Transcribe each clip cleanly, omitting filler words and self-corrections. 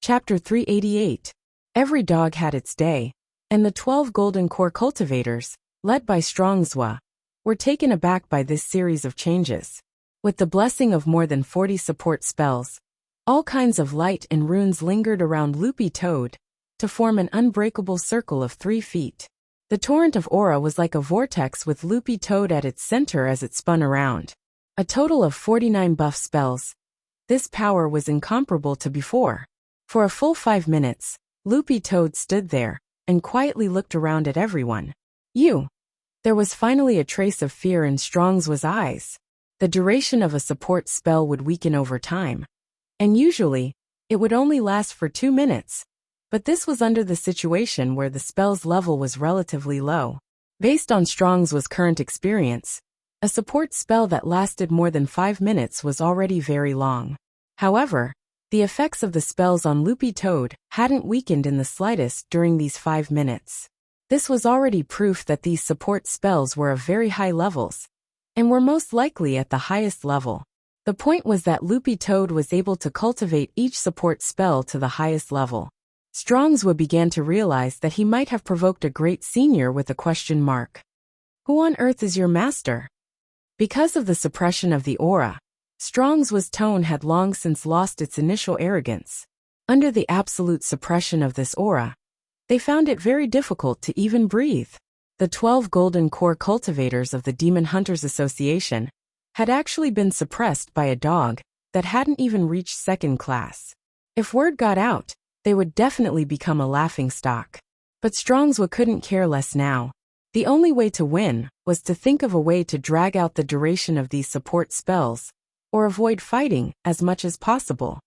Chapter 388. Every dog had its day, and the 12 golden core cultivators, led by Strongswa, were taken aback by this series of changes. With the blessing of more than 40 support spells, all kinds of light and runes lingered around Loopy Toad to form an unbreakable circle of 3 feet. The torrent of aura was like a vortex with Loopy Toad at its center as it spun around. A total of 49 buff spells. This power was incomparable to before. For a full 5 minutes, Loopy Toad stood there and quietly looked around at everyone. There was finally a trace of fear in Strongswa's eyes. The duration of a support spell would weaken over time, and usually, it would only last for 2 minutes. But this was under the situation where the spell's level was relatively low. Based on Strongswa's current experience, a support spell that lasted more than 5 minutes was already very long. However, the effects of the spells on Loopy Toad hadn't weakened in the slightest during these 5 minutes. This was already proof that these support spells were of very high levels, and were most likely at the highest level. The point was that Loopy Toad was able to cultivate each support spell to the highest level. Strongswa began to realize that he might have provoked a great senior with a question mark. Who on earth is your master? Because of the suppression of the aura, Strongswa's tone had long since lost its initial arrogance. Under the absolute suppression of this aura, they found it very difficult to even breathe. The 12 golden core cultivators of the Demon Hunters Association had actually been suppressed by a dog that hadn't even reached 2nd class. If word got out, they would definitely become a laughingstock. But Strongswa couldn't care less now. The only way to win was to think of a way to drag out the duration of these support spells, or avoid fighting as much as possible.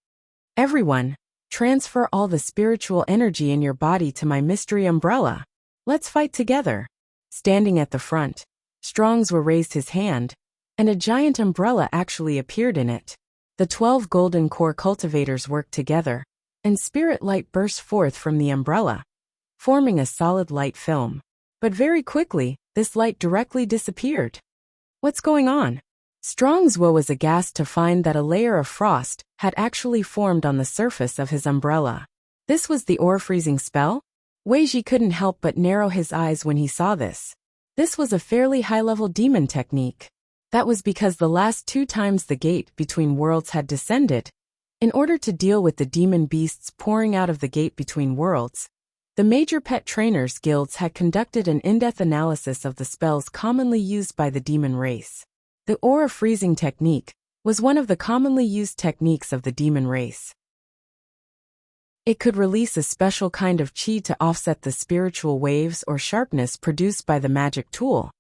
Everyone, transfer all the spiritual energy in your body to my mystery umbrella. Let's fight together. Standing at the front, Strongswa raised his hand, and a giant umbrella actually appeared in it. The 12 golden core cultivators worked together, and spirit light burst forth from the umbrella, forming a solid light film. But very quickly, this light directly disappeared. What's going on? Strongswa was aghast to find that a layer of frost had actually formed on the surface of his umbrella. This was the aura freezing spell? Weiji couldn't help but narrow his eyes when he saw this. This was a fairly high-level demon technique. That was because the last 2 times the gate between worlds had descended. In order to deal with the demon beasts pouring out of the gate between worlds, the major pet trainers guilds had conducted an in-depth analysis of the spells commonly used by the demon race. The aura freezing technique was one of the commonly used techniques of the demon race. It could release a special kind of chi to offset the spiritual waves or sharpness produced by the magic tool,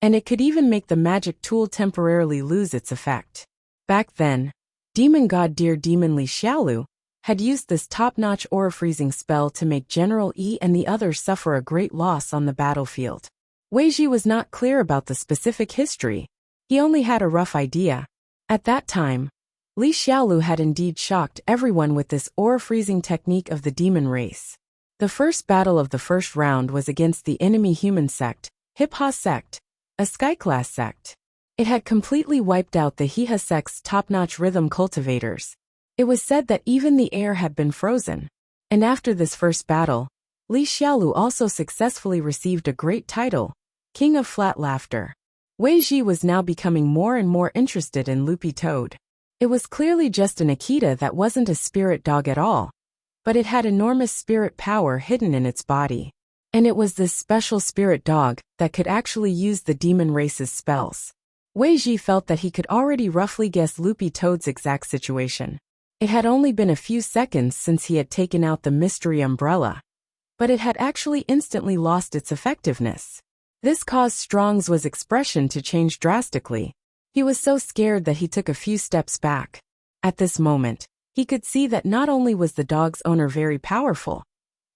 and it could even make the magic tool temporarily lose its effect. Back then, demon god Dear Demon Li Xiaolu had used this top-notch aura freezing spell to make General Yi and the others suffer a great loss on the battlefield. Weiji was not clear about the specific history. He only had a rough idea. At that time, Li Xiaolu had indeed shocked everyone with this aura freezing technique of the demon race. The first battle of the first round was against the enemy human sect, Hip-Ha sect, a sky-class sect. It had completely wiped out the Hiha sect's top-notch rhythm cultivators. It was said that even the air had been frozen. And after this first battle, Li Xiaolu also successfully received a great title, King of Flat Laughter. Weiji was now becoming more and more interested in Loopy Toad. It was clearly just an Akita that wasn't a spirit dog at all, but it had enormous spirit power hidden in its body. And it was this special spirit dog that could actually use the demon race's spells. Weiji felt that he could already roughly guess Loopy Toad's exact situation. It had only been a few seconds since he had taken out the mystery umbrella, but it had actually instantly lost its effectiveness. This caused Strongswa's expression to change drastically. He was so scared that he took a few steps back. At this moment, he could see that not only was the dog's owner very powerful,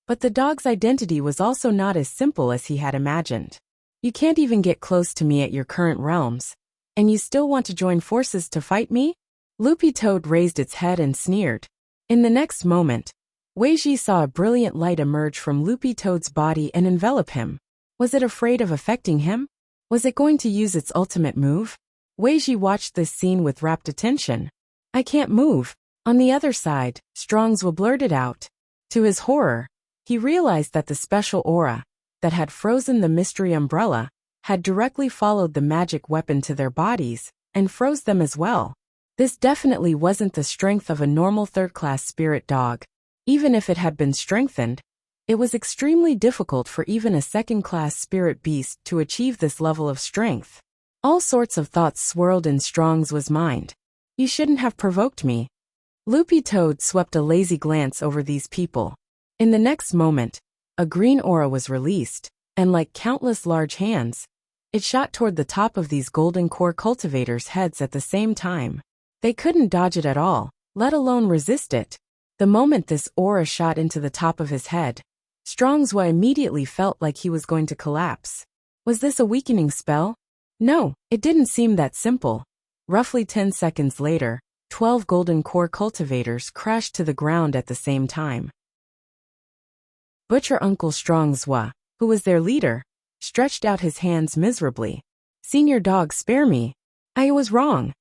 but the dog's identity was also not as simple as he had imagined. You can't even get close to me at your current realms, and you still want to join forces to fight me? Loopy Toad raised its head and sneered. In the next moment, Weiji saw a brilliant light emerge from Loopy Toad's body and envelop him. Was it afraid of affecting him? Was it going to use its ultimate move? Weiji watched this scene with rapt attention. I can't move, On the other side, Strongswa blurted out. To his horror, he realized that the special aura that had frozen the mystery umbrella had directly followed the magic weapon to their bodies and froze them as well. This definitely wasn't the strength of a normal third-class spirit dog. Even if it had been strengthened, it was extremely difficult for even a second-class spirit beast to achieve this level of strength. All sorts of thoughts swirled in Strongswa's mind. You shouldn't have provoked me. Loopy Toad swept a lazy glance over these people. In the next moment, a green aura was released, and like countless large hands, it shot toward the top of these golden core cultivators' heads at the same time. They couldn't dodge it at all, let alone resist it. The moment this aura shot into the top of his head, Strongswa immediately felt like he was going to collapse. Was this a weakening spell? No, it didn't seem that simple. Roughly 10 seconds later, 12 golden core cultivators crashed to the ground at the same time. Butcher Uncle Strongswa, who was their leader, stretched out his hands miserably. Senior dog, spare me. I was wrong.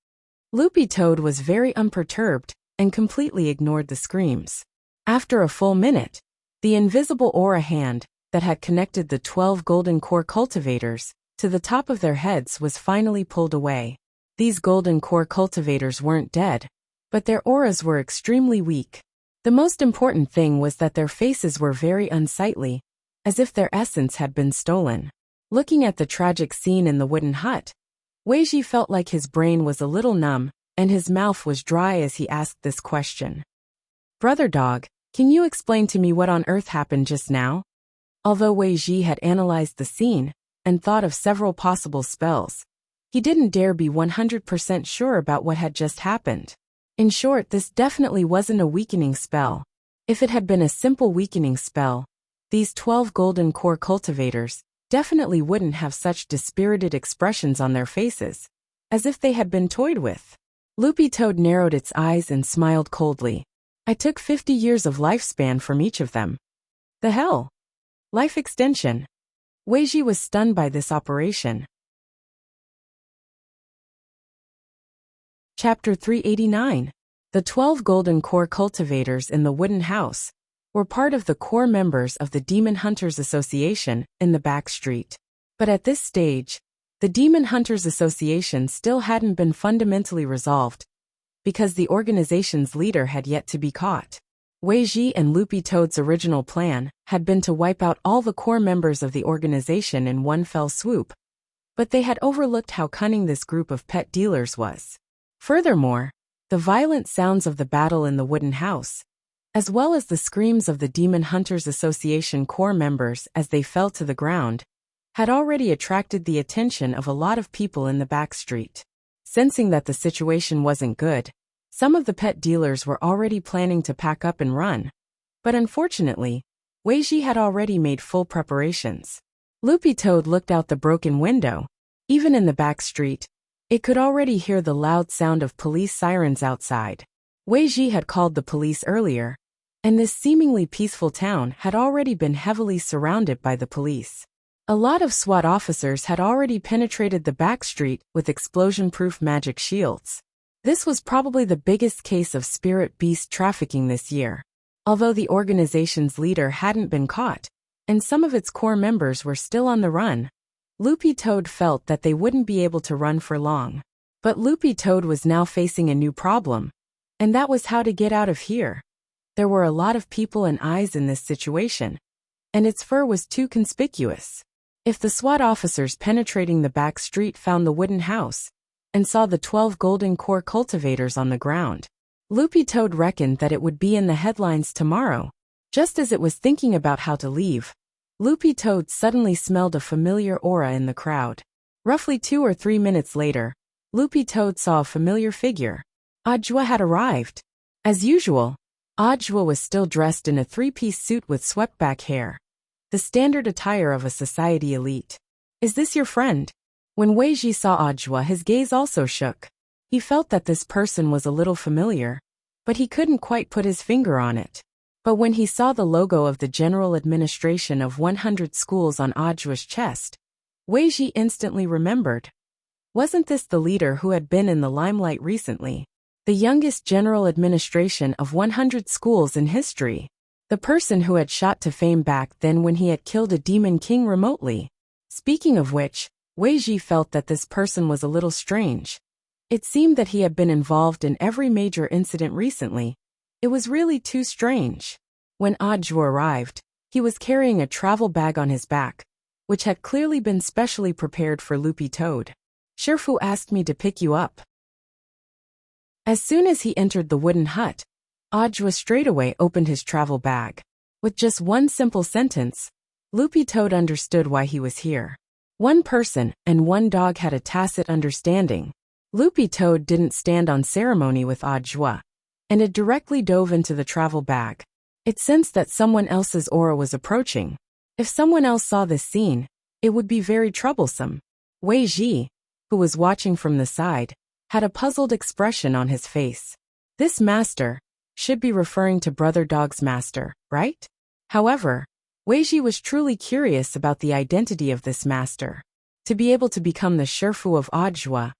Loopy Toad was very unperturbed and completely ignored the screams. After a full minute, the invisible aura hand that had connected the 12 golden core cultivators to the top of their heads was finally pulled away. These golden core cultivators weren't dead, but their auras were extremely weak. The most important thing was that their faces were very unsightly, as if their essence had been stolen. Looking at the tragic scene in the wooden hut, Weiji felt like his brain was a little numb, and his mouth was dry as he asked this question. Brother Dog, can you explain to me what on earth happened just now? Although Weiji had analyzed the scene and thought of several possible spells, he didn't dare be 100% sure about what had just happened. In short, this definitely wasn't a weakening spell. If it had been a simple weakening spell, these 12 golden core cultivators definitely wouldn't have such dispirited expressions on their faces, as if they had been toyed with. Loopy Toad narrowed its eyes and smiled coldly. I took 50 years of lifespan from each of them. The hell? Life extension. Weiji was stunned by this operation. Chapter 389. The 12 golden core cultivators in the wooden house were part of the core members of the Demon Hunters Association in the back street. But at this stage, the Demon Hunters Association still hadn't been fundamentally resolved, because the organization's leader had yet to be caught. Weiji and Loopy Toad's original plan had been to wipe out all the core members of the organization in one fell swoop, but they had overlooked how cunning this group of pet dealers was. Furthermore, the violent sounds of the battle in the wooden house, as well as the screams of the Demon Hunters Association core members as they fell to the ground, had already attracted the attention of a lot of people in the back street. Sensing that the situation wasn't good, some of the pet dealers were already planning to pack up and run. But unfortunately, Weiji had already made full preparations. Loopy Toad looked out the broken window. Even in the back street, it could already hear the loud sound of police sirens outside. Weiji had called the police earlier, and this seemingly peaceful town had already been heavily surrounded by the police. A lot of SWAT officers had already penetrated the back street with explosion-proof magic shields. This was probably the biggest case of spirit beast trafficking this year. Although the organization's leader hadn't been caught, and some of its core members were still on the run, Loopy Toad felt that they wouldn't be able to run for long. But Loopy Toad was now facing a new problem, and that was how to get out of here. There were a lot of people and eyes in this situation, and its fur was too conspicuous. If the SWAT officers penetrating the back street found the wooden house and saw the 12 golden core cultivators on the ground, Loopy Toad reckoned that it would be in the headlines tomorrow. Just as it was thinking about how to leave, Loopy Toad suddenly smelled a familiar aura in the crowd. Roughly 2 or 3 minutes later, Loopy Toad saw a familiar figure. Ajwa had arrived. As usual, Ajwa was still dressed in a 3-piece suit with swept-back hair, the standard attire of a society elite. Is this your friend? When Weiji saw Ajwa, his gaze also shook. He felt that this person was a little familiar, but he couldn't quite put his finger on it. But when he saw the logo of the General Administration of 100 Schools on Ajwa's chest, Weiji instantly remembered. Wasn't this the leader who had been in the limelight recently? the youngest general administration of 100 schools in history. The person who had shot to fame back then when he had killed a demon king remotely. Speaking of which, Wei Ji felt that this person was a little strange. It seemed that he had been involved in every major incident recently. It was really too strange. When Audju arrived, he was carrying a travel bag on his back, which had clearly been specially prepared for Loopy Toad. Shifu asked me to pick you up. As soon as he entered the wooden hut, Audju straightaway opened his travel bag. With just one simple sentence, Loopy Toad understood why he was here. One person and one dog had a tacit understanding. Loopy Toad didn't stand on ceremony with Audju, and it directly dove into the travel bag. It sensed that someone else's aura was approaching. If someone else saw this scene, it would be very troublesome. Wei Ji, who was watching from the side, had a puzzled expression on his face. This master should be referring to Brother Dog's master, right? However, Wei Ji was truly curious about the identity of this master. To be able to become the Shifu of Audju,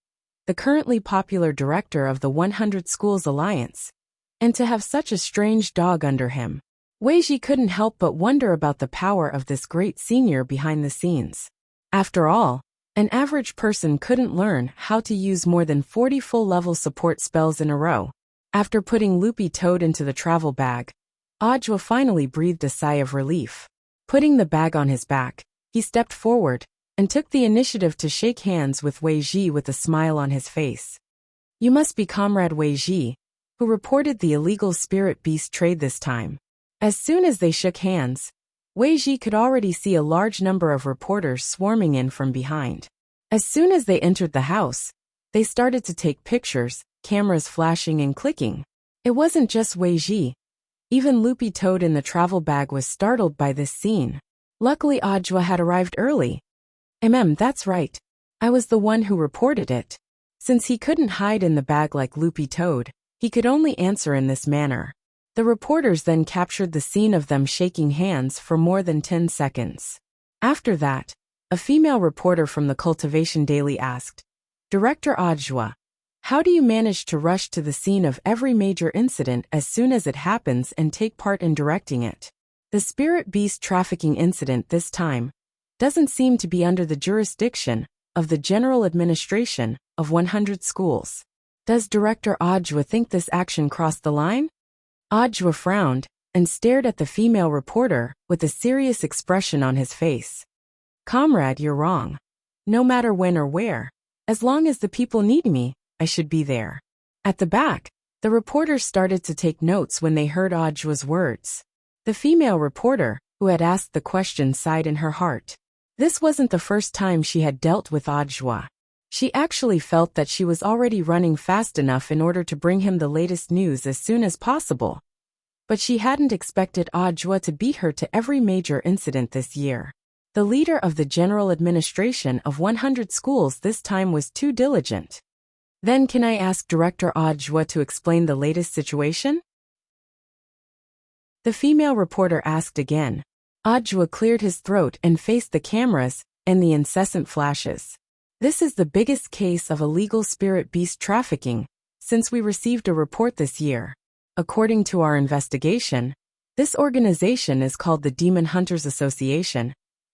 the currently popular director of the 100 Schools Alliance, and to have such a strange dog under him, Wei Ji couldn't help but wonder about the power of this great senior behind the scenes. After all, an average person couldn't learn how to use more than 40 full-level support spells in a row. After putting Loopy Toad into the travel bag, Audju finally breathed a sigh of relief. Putting the bag on his back, he stepped forward and took the initiative to shake hands with Wei Ji with a smile on his face. You must be Comrade Wei Ji, who reported the illegal spirit beast trade this time. As soon as they shook hands, Wei Ji could already see a large number of reporters swarming in from behind. As soon as they entered the house, they started to take pictures, cameras flashing and clicking. It wasn't just Wei Ji. Even Loopy Toad in the travel bag was startled by this scene. Luckily Audju had arrived early. That's right. I was the one who reported it. Since he couldn't hide in the bag like Loopy Toad, he could only answer in this manner. The reporters then captured the scene of them shaking hands for more than 10 seconds. After that, a female reporter from the Cultivation Daily asked, Director Audju, how do you manage to rush to the scene of every major incident as soon as it happens and take part in directing it? The spirit beast trafficking incident this time doesn't seem to be under the jurisdiction of the General Administration of 100 Schools. Does Director Audju think this action crossed the line? Audju frowned and stared at the female reporter with a serious expression on his face. Comrade, you're wrong. No matter when or where, as long as the people need me, I should be there. At the back, the reporters started to take notes when they heard Audju's words. The female reporter, who had asked the question, sighed in her heart. This wasn't the first time she had dealt with Audju. She actually felt that she was already running fast enough in order to bring him the latest news as soon as possible. But she hadn't expected Audju to beat her to every major incident this year. The leader of the General Administration of 100 Schools this time was too diligent. Then can I ask Director Audju to explain the latest situation? The female reporter asked again. Audju cleared his throat and faced the cameras and the incessant flashes. This is the biggest case of illegal spirit beast trafficking since we received a report this year. According to our investigation, this organization is called the Demon Hunters Association,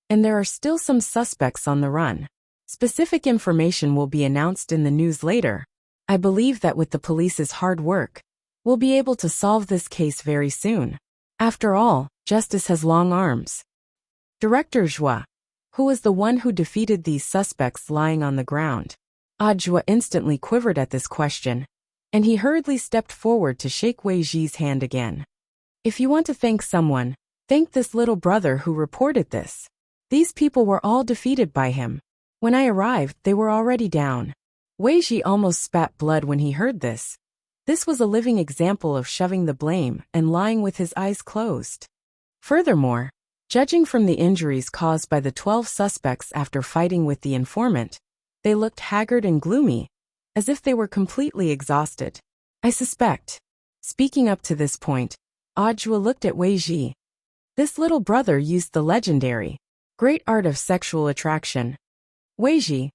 and there are still some suspects on the run. Specific information will be announced in the news later. I believe that with the police's hard work, we'll be able to solve this case very soon. After all, justice has long arms. Director Zhua, who was the one who defeated these suspects lying on the ground. Audju instantly quivered at this question, and he hurriedly stepped forward to shake Wei Ji's hand again. If you want to thank someone, thank this little brother who reported this. These people were all defeated by him. When I arrived, they were already down. Wei Ji almost spat blood when he heard this. This was a living example of shoving the blame and lying with his eyes closed. Furthermore, judging from the injuries caused by the 12 suspects after fighting with the informant, they looked haggard and gloomy, as if they were completely exhausted. I suspect. Speaking up to this point, Audju looked at Wei Ji. This little brother used the legendary great art of sexual attraction. Wei Ji.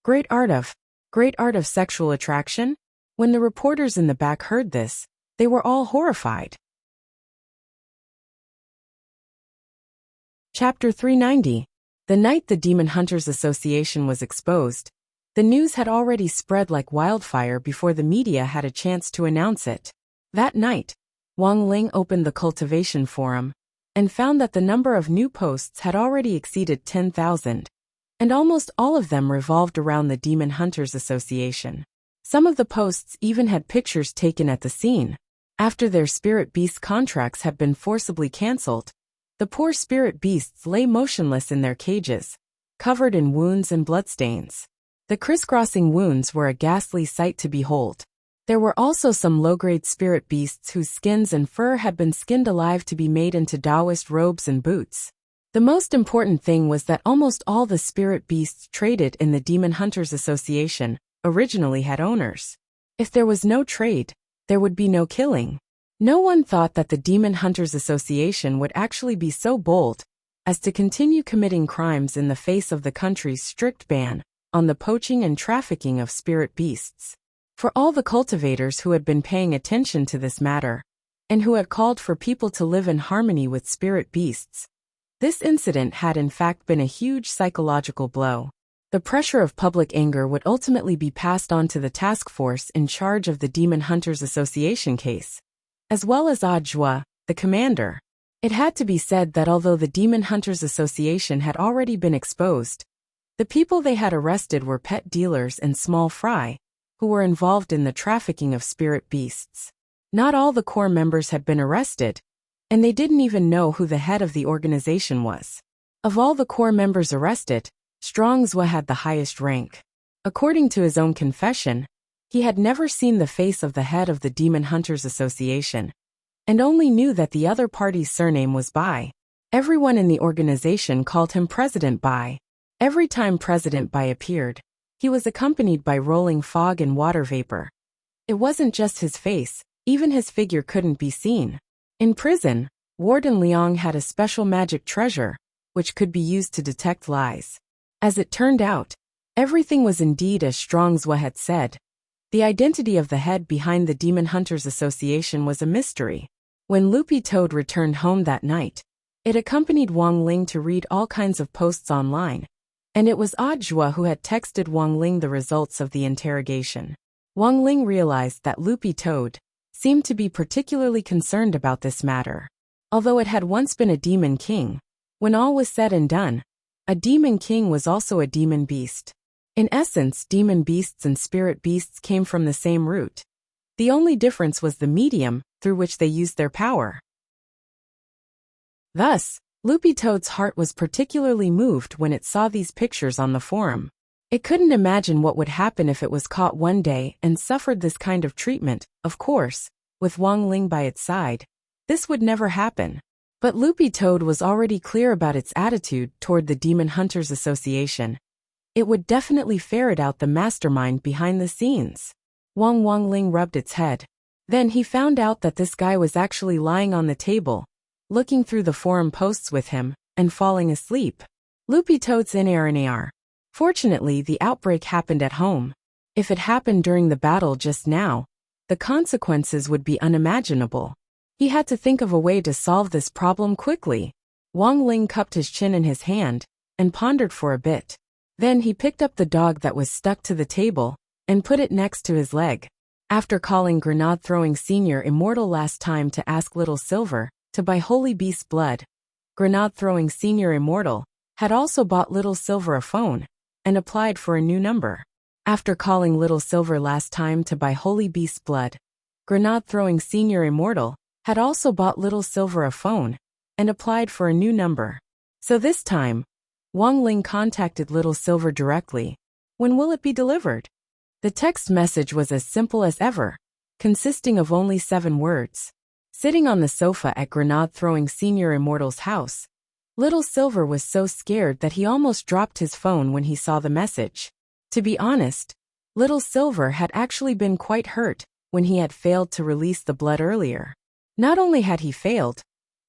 Great art of sexual attraction? When the reporters in the back heard this, they were all horrified. Chapter 390. The night the Demon Hunters Association was exposed, the news had already spread like wildfire before the media had a chance to announce it. That night, Wang Ling opened the Cultivation forum and found that the number of new posts had already exceeded 10,000, and almost all of them revolved around the Demon Hunters Association. Some of the posts even had pictures taken at the scene. After their spirit beast contracts had been forcibly cancelled, the poor spirit beasts lay motionless in their cages, covered in wounds and bloodstains. The crisscrossing wounds were a ghastly sight to behold. There were also some low-grade spirit beasts whose skins and fur had been skinned alive to be made into Taoist robes and boots. The most important thing was that almost all the spirit beasts traded in the Demon Hunters Association originally had owners. If there was no trade, there would be no killing. No one thought that the Demon Hunters Association would actually be so bold as to continue committing crimes in the face of the country's strict ban on the poaching and trafficking of spirit beasts. For all the cultivators who had been paying attention to this matter, and who had called for people to live in harmony with spirit beasts, this incident had in fact been a huge psychological blow. The pressure of public anger would ultimately be passed on to the task force in charge of the Demon Hunters Association case, as well as Jua, the commander. It had to be said that although the Demon Hunters Association had already been exposed, the people they had arrested were pet dealers and small fry, who were involved in the trafficking of spirit beasts. Not all the core members had been arrested, and they didn't even know who the head of the organization was. Of all the core members arrested, Zhuangzi had the highest rank. According to his own confession, he had never seen the face of the head of the Demon Hunters Association, and only knew that the other party's surname was Bai. Everyone in the organization called him President Bai. Every time President Bai appeared, he was accompanied by rolling fog and water vapor. It wasn't just his face, even his figure couldn't be seen. In prison, Warden Liang had a special magic treasure, which could be used to detect lies. As it turned out, everything was indeed as Zhuangzi had said. The identity of the head behind the Demon Hunters Association was a mystery. When Loopy Toad returned home that night, it accompanied Wang Ling to read all kinds of posts online, and it was Jua who had texted Wang Ling the results of the interrogation. Wang Ling realized that Loopy Toad seemed to be particularly concerned about this matter. Although it had once been a demon king, when all was said and done, a demon king was also a demon beast. In essence, demon beasts and spirit beasts came from the same root. The only difference was the medium through which they used their power. Thus, Loopy Toad's heart was particularly moved when it saw these pictures on the forum. It couldn't imagine what would happen if it was caught one day and suffered this kind of treatment. Of course, with Wang Ling by its side, this would never happen. But Loopy Toad was already clear about its attitude toward the Demon Hunters Association. It would definitely ferret out the mastermind behind the scenes. Wang Ling rubbed its head. Then he found out that this guy was actually lying on the table, looking through the forum posts with him, and falling asleep. Loopy Toad's in. Fortunately, the outbreak happened at home. If it happened during the battle just now, the consequences would be unimaginable. He had to think of a way to solve this problem quickly. Wang Ling cupped his chin in his hand and pondered for a bit. Then he picked up the dog that was stuck to the table and put it next to his leg. After calling Grenade-throwing Senior Immortal last time to ask Little Silver to buy Holy Beast blood, Grenade-throwing Senior Immortal had also bought Little Silver a phone and applied for a new number. After calling Little Silver last time to buy Holy Beast blood, Grenade-throwing Senior Immortal had also bought Little Silver a phone and applied for a new number. So this time, Wang Ling contacted Little Silver directly. When will it be delivered? The text message was as simple as ever, consisting of only 7 words. Sitting on the sofa at Grenade-throwing Senior Immortal's house, Little Silver was so scared that he almost dropped his phone when he saw the message. To be honest, Little Silver had actually been quite hurt when he had failed to release the blood earlier. Not only had he failed,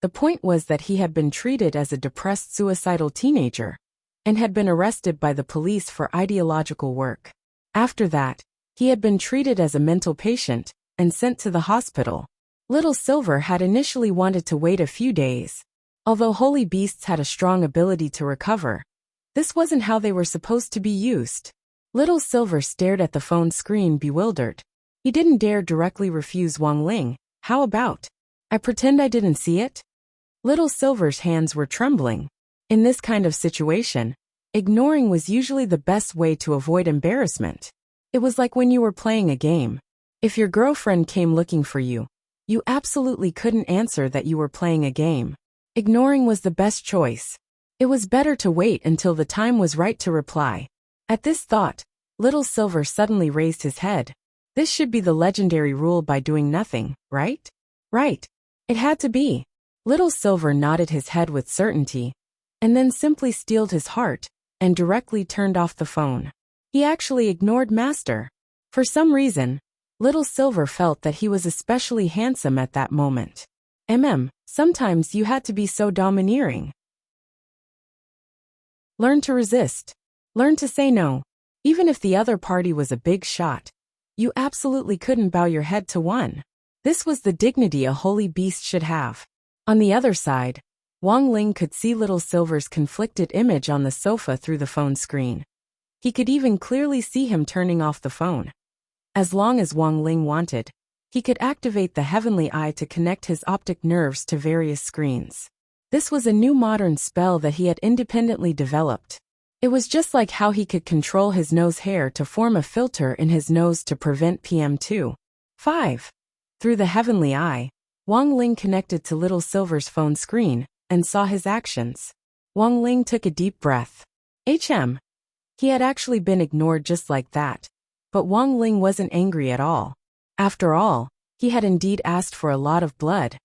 the point was that he had been treated as a depressed suicidal teenager and had been arrested by the police for ideological work. After that, He had been treated as a mental patient and sent to the hospital. Little Silver had initially wanted to wait a few days. Although holy beasts had a strong ability to recover, this wasn't how they were supposed to be used. Little Silver stared at the phone screen bewildered. He didn't dare directly refuse Wang Ling. How about, I pretend I didn't see it? Little Silver's hands were trembling. In this kind of situation, ignoring was usually the best way to avoid embarrassment. It was like when you were playing a game. If your girlfriend came looking for you, you absolutely couldn't answer that you were playing a game. Ignoring was the best choice. It was better to wait until the time was right to reply. At this thought, Little Silver suddenly raised his head. This should be the legendary rule by doing nothing, right? Right. It had to be. Little Silver nodded his head with certainty, and then simply steeled his heart and directly turned off the phone. He actually ignored Master. For some reason, Little Silver felt that he was especially handsome at that moment. Sometimes you had to be so domineering. Learn to resist. Learn to say no. Even if the other party was a big shot, you absolutely couldn't bow your head to one. This was the dignity a holy beast should have. On the other side, Wang Ling could see Little Silver's conflicted image on the sofa through the phone screen. He could even clearly see him turning off the phone. As long as Wang Ling wanted, he could activate the heavenly eye to connect his optic nerves to various screens. This was a new modern spell that he had independently developed. It was just like how he could control his nose hair to form a filter in his nose to prevent PM2.5. Through the heavenly eye, Wang Ling connected to Little Silver's phone screen and saw his actions. Wang Ling took a deep breath. He had actually been ignored just like that. But Wang Ling wasn't angry at all. After all, he had indeed asked for a lot of blood.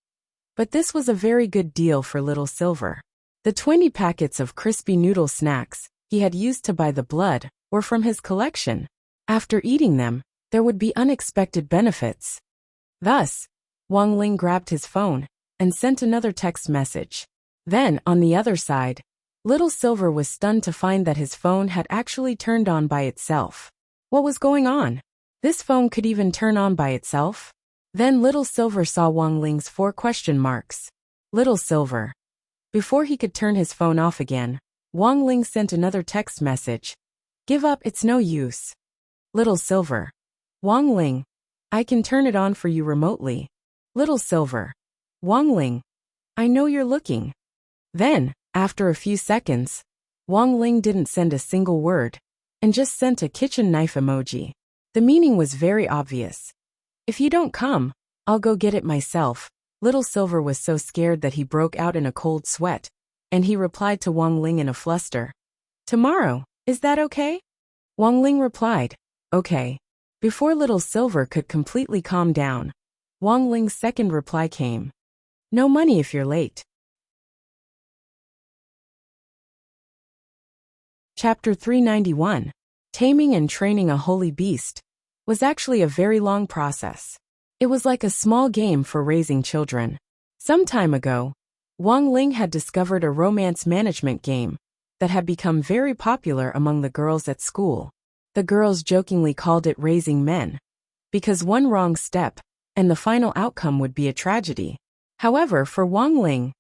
But this was a very good deal for Little Silver. The 20 packets of crispy noodle snacks he had used to buy the blood were from his collection. After eating them, there would be unexpected benefits. Thus, Wang Ling grabbed his phone and sent another text message. Then, on the other side, Little Silver was stunned to find that his phone had actually turned on by itself. What was going on? This phone could even turn on by itself? Then Little Silver saw Wang Ling's 4 question marks. Little Silver. Before he could turn his phone off again, Wang Ling sent another text message. Give up, it's no use. Little Silver. Wang Ling. I can turn it on for you remotely. Little Silver. Wang Ling. I know you're looking. Then, after a few seconds, Wang Ling didn't send a single word, and just sent a kitchen knife emoji. The meaning was very obvious. If you don't come, I'll go get it myself. Little Silver was so scared that he broke out in a cold sweat, and he replied to Wang Ling in a fluster. Tomorrow, is that okay? Wang Ling replied, okay. Before Little Silver could completely calm down, Wang Ling's second reply came. No money if you're late. Chapter 391, Taming and Training a Holy Beast, was actually a very long process. It was like a small game for raising children. Some time ago, Wang Ling had discovered a romance management game that had become very popular among the girls at school. The girls jokingly called it raising men, because one wrong step, and the final outcome would be a tragedy. However, for Wang Ling,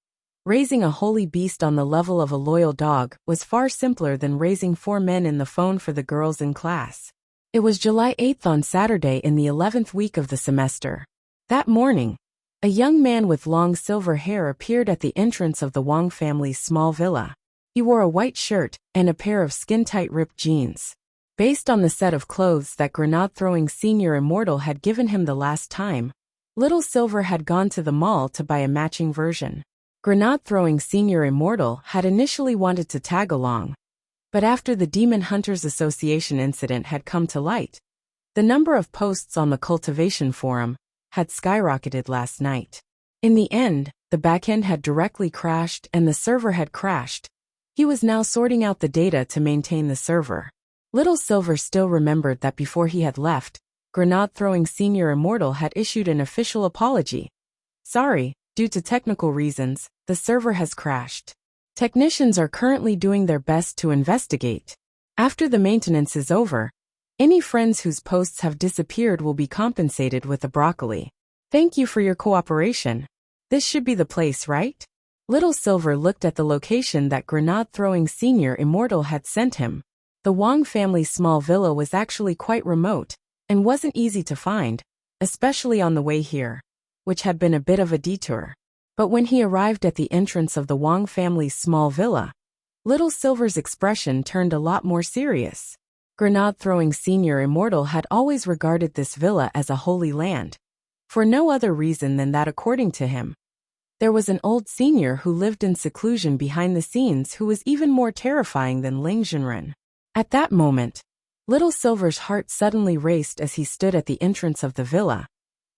raising a holy beast on the level of a loyal dog was far simpler than raising 4 men in the phone for the girls in class. It was July 8th on Saturday in the 11th week of the semester. That morning, a young man with long silver hair appeared at the entrance of the Wang family's small villa. He wore a white shirt and a pair of skin-tight ripped jeans. Based on the set of clothes that grenade-throwing Senior Immortal had given him the last time, Little Silver had gone to the mall to buy a matching version. Grenade-throwing Senior Immortal had initially wanted to tag along, but after the Demon Hunters Association incident had come to light, the number of posts on the Cultivation forum had skyrocketed last night. In the end, the backend had directly crashed and the server had crashed. He was now sorting out the data to maintain the server. Little Silver still remembered that before he had left, Grenade-throwing Senior Immortal had issued an official apology. Sorry, due to technical reasons, the server has crashed. Technicians are currently doing their best to investigate. After the maintenance is over, Any friends whose posts have disappeared will be compensated with a broccoli. Thank you for your cooperation. This should be the place, right? Little Silver looked at the location that grenade-throwing senior immortal had sent him. The Wang family's small villa was actually quite remote, and wasn't easy to find, especially on the way here, which had been a bit of a detour. But when he arrived at the entrance of the Wang family's small villa, Little Silver's expression turned a lot more serious. Grenade-throwing senior immortal had always regarded this villa as a holy land, for no other reason than that according to him, there was an old senior who lived in seclusion behind the scenes who was even more terrifying than Ling Jinren. At that moment, Little Silver's heart suddenly raced as he stood at the entrance of the villa,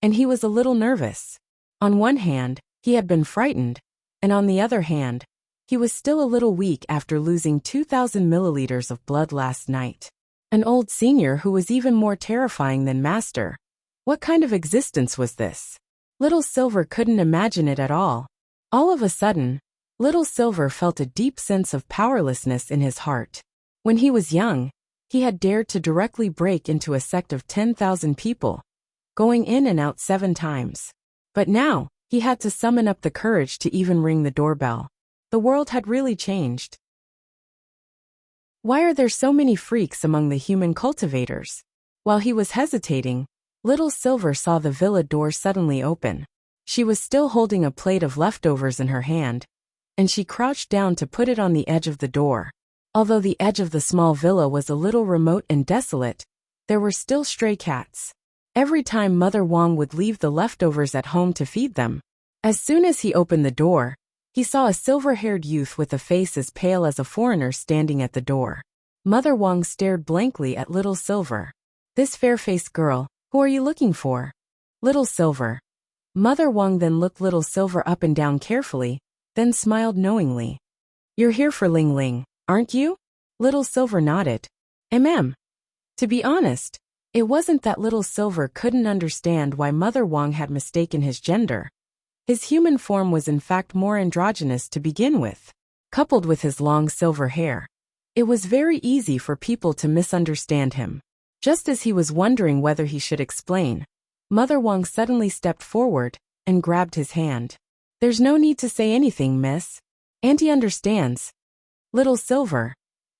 and he was a little nervous. On one hand, he had been frightened, and on the other hand, he was still a little weak after losing 2,000 milliliters of blood last night. An old senior who was even more terrifying than Master. What kind of existence was this? Little Silver couldn't imagine it at all. All of a sudden, Little Silver felt a deep sense of powerlessness in his heart. When he was young, he had dared to directly break into a sect of 10,000 people, going in and out 7 times. But now, he had to summon up the courage to even ring the doorbell. The world had really changed. Why are there so many freaks among the human cultivators? While he was hesitating, Little Silver saw the villa door suddenly open. She was still holding a plate of leftovers in her hand, and she crouched down to put it on the edge of the door. Although the edge of the small villa was a little remote and desolate, there were still stray cats. Every time Mother Wang would leave the leftovers at home to feed them. As soon as he opened the door, he saw a silver-haired youth with a face as pale as a foreigner standing at the door. Mother Wang stared blankly at Little Silver. This fair-faced girl, who are you looking for? Little Silver. Mother Wang then looked Little Silver up and down carefully, then smiled knowingly. You're here for Ling Ling, aren't you? Little Silver nodded. To be honest, it wasn't that Little Silver couldn't understand why Mother Wang had mistaken his gender. His human form was in fact more androgynous to begin with. Coupled with his long silver hair, it was very easy for people to misunderstand him. Just as he was wondering whether he should explain, Mother Wang suddenly stepped forward and grabbed his hand. There's no need to say anything, miss. Auntie understands. Little Silver.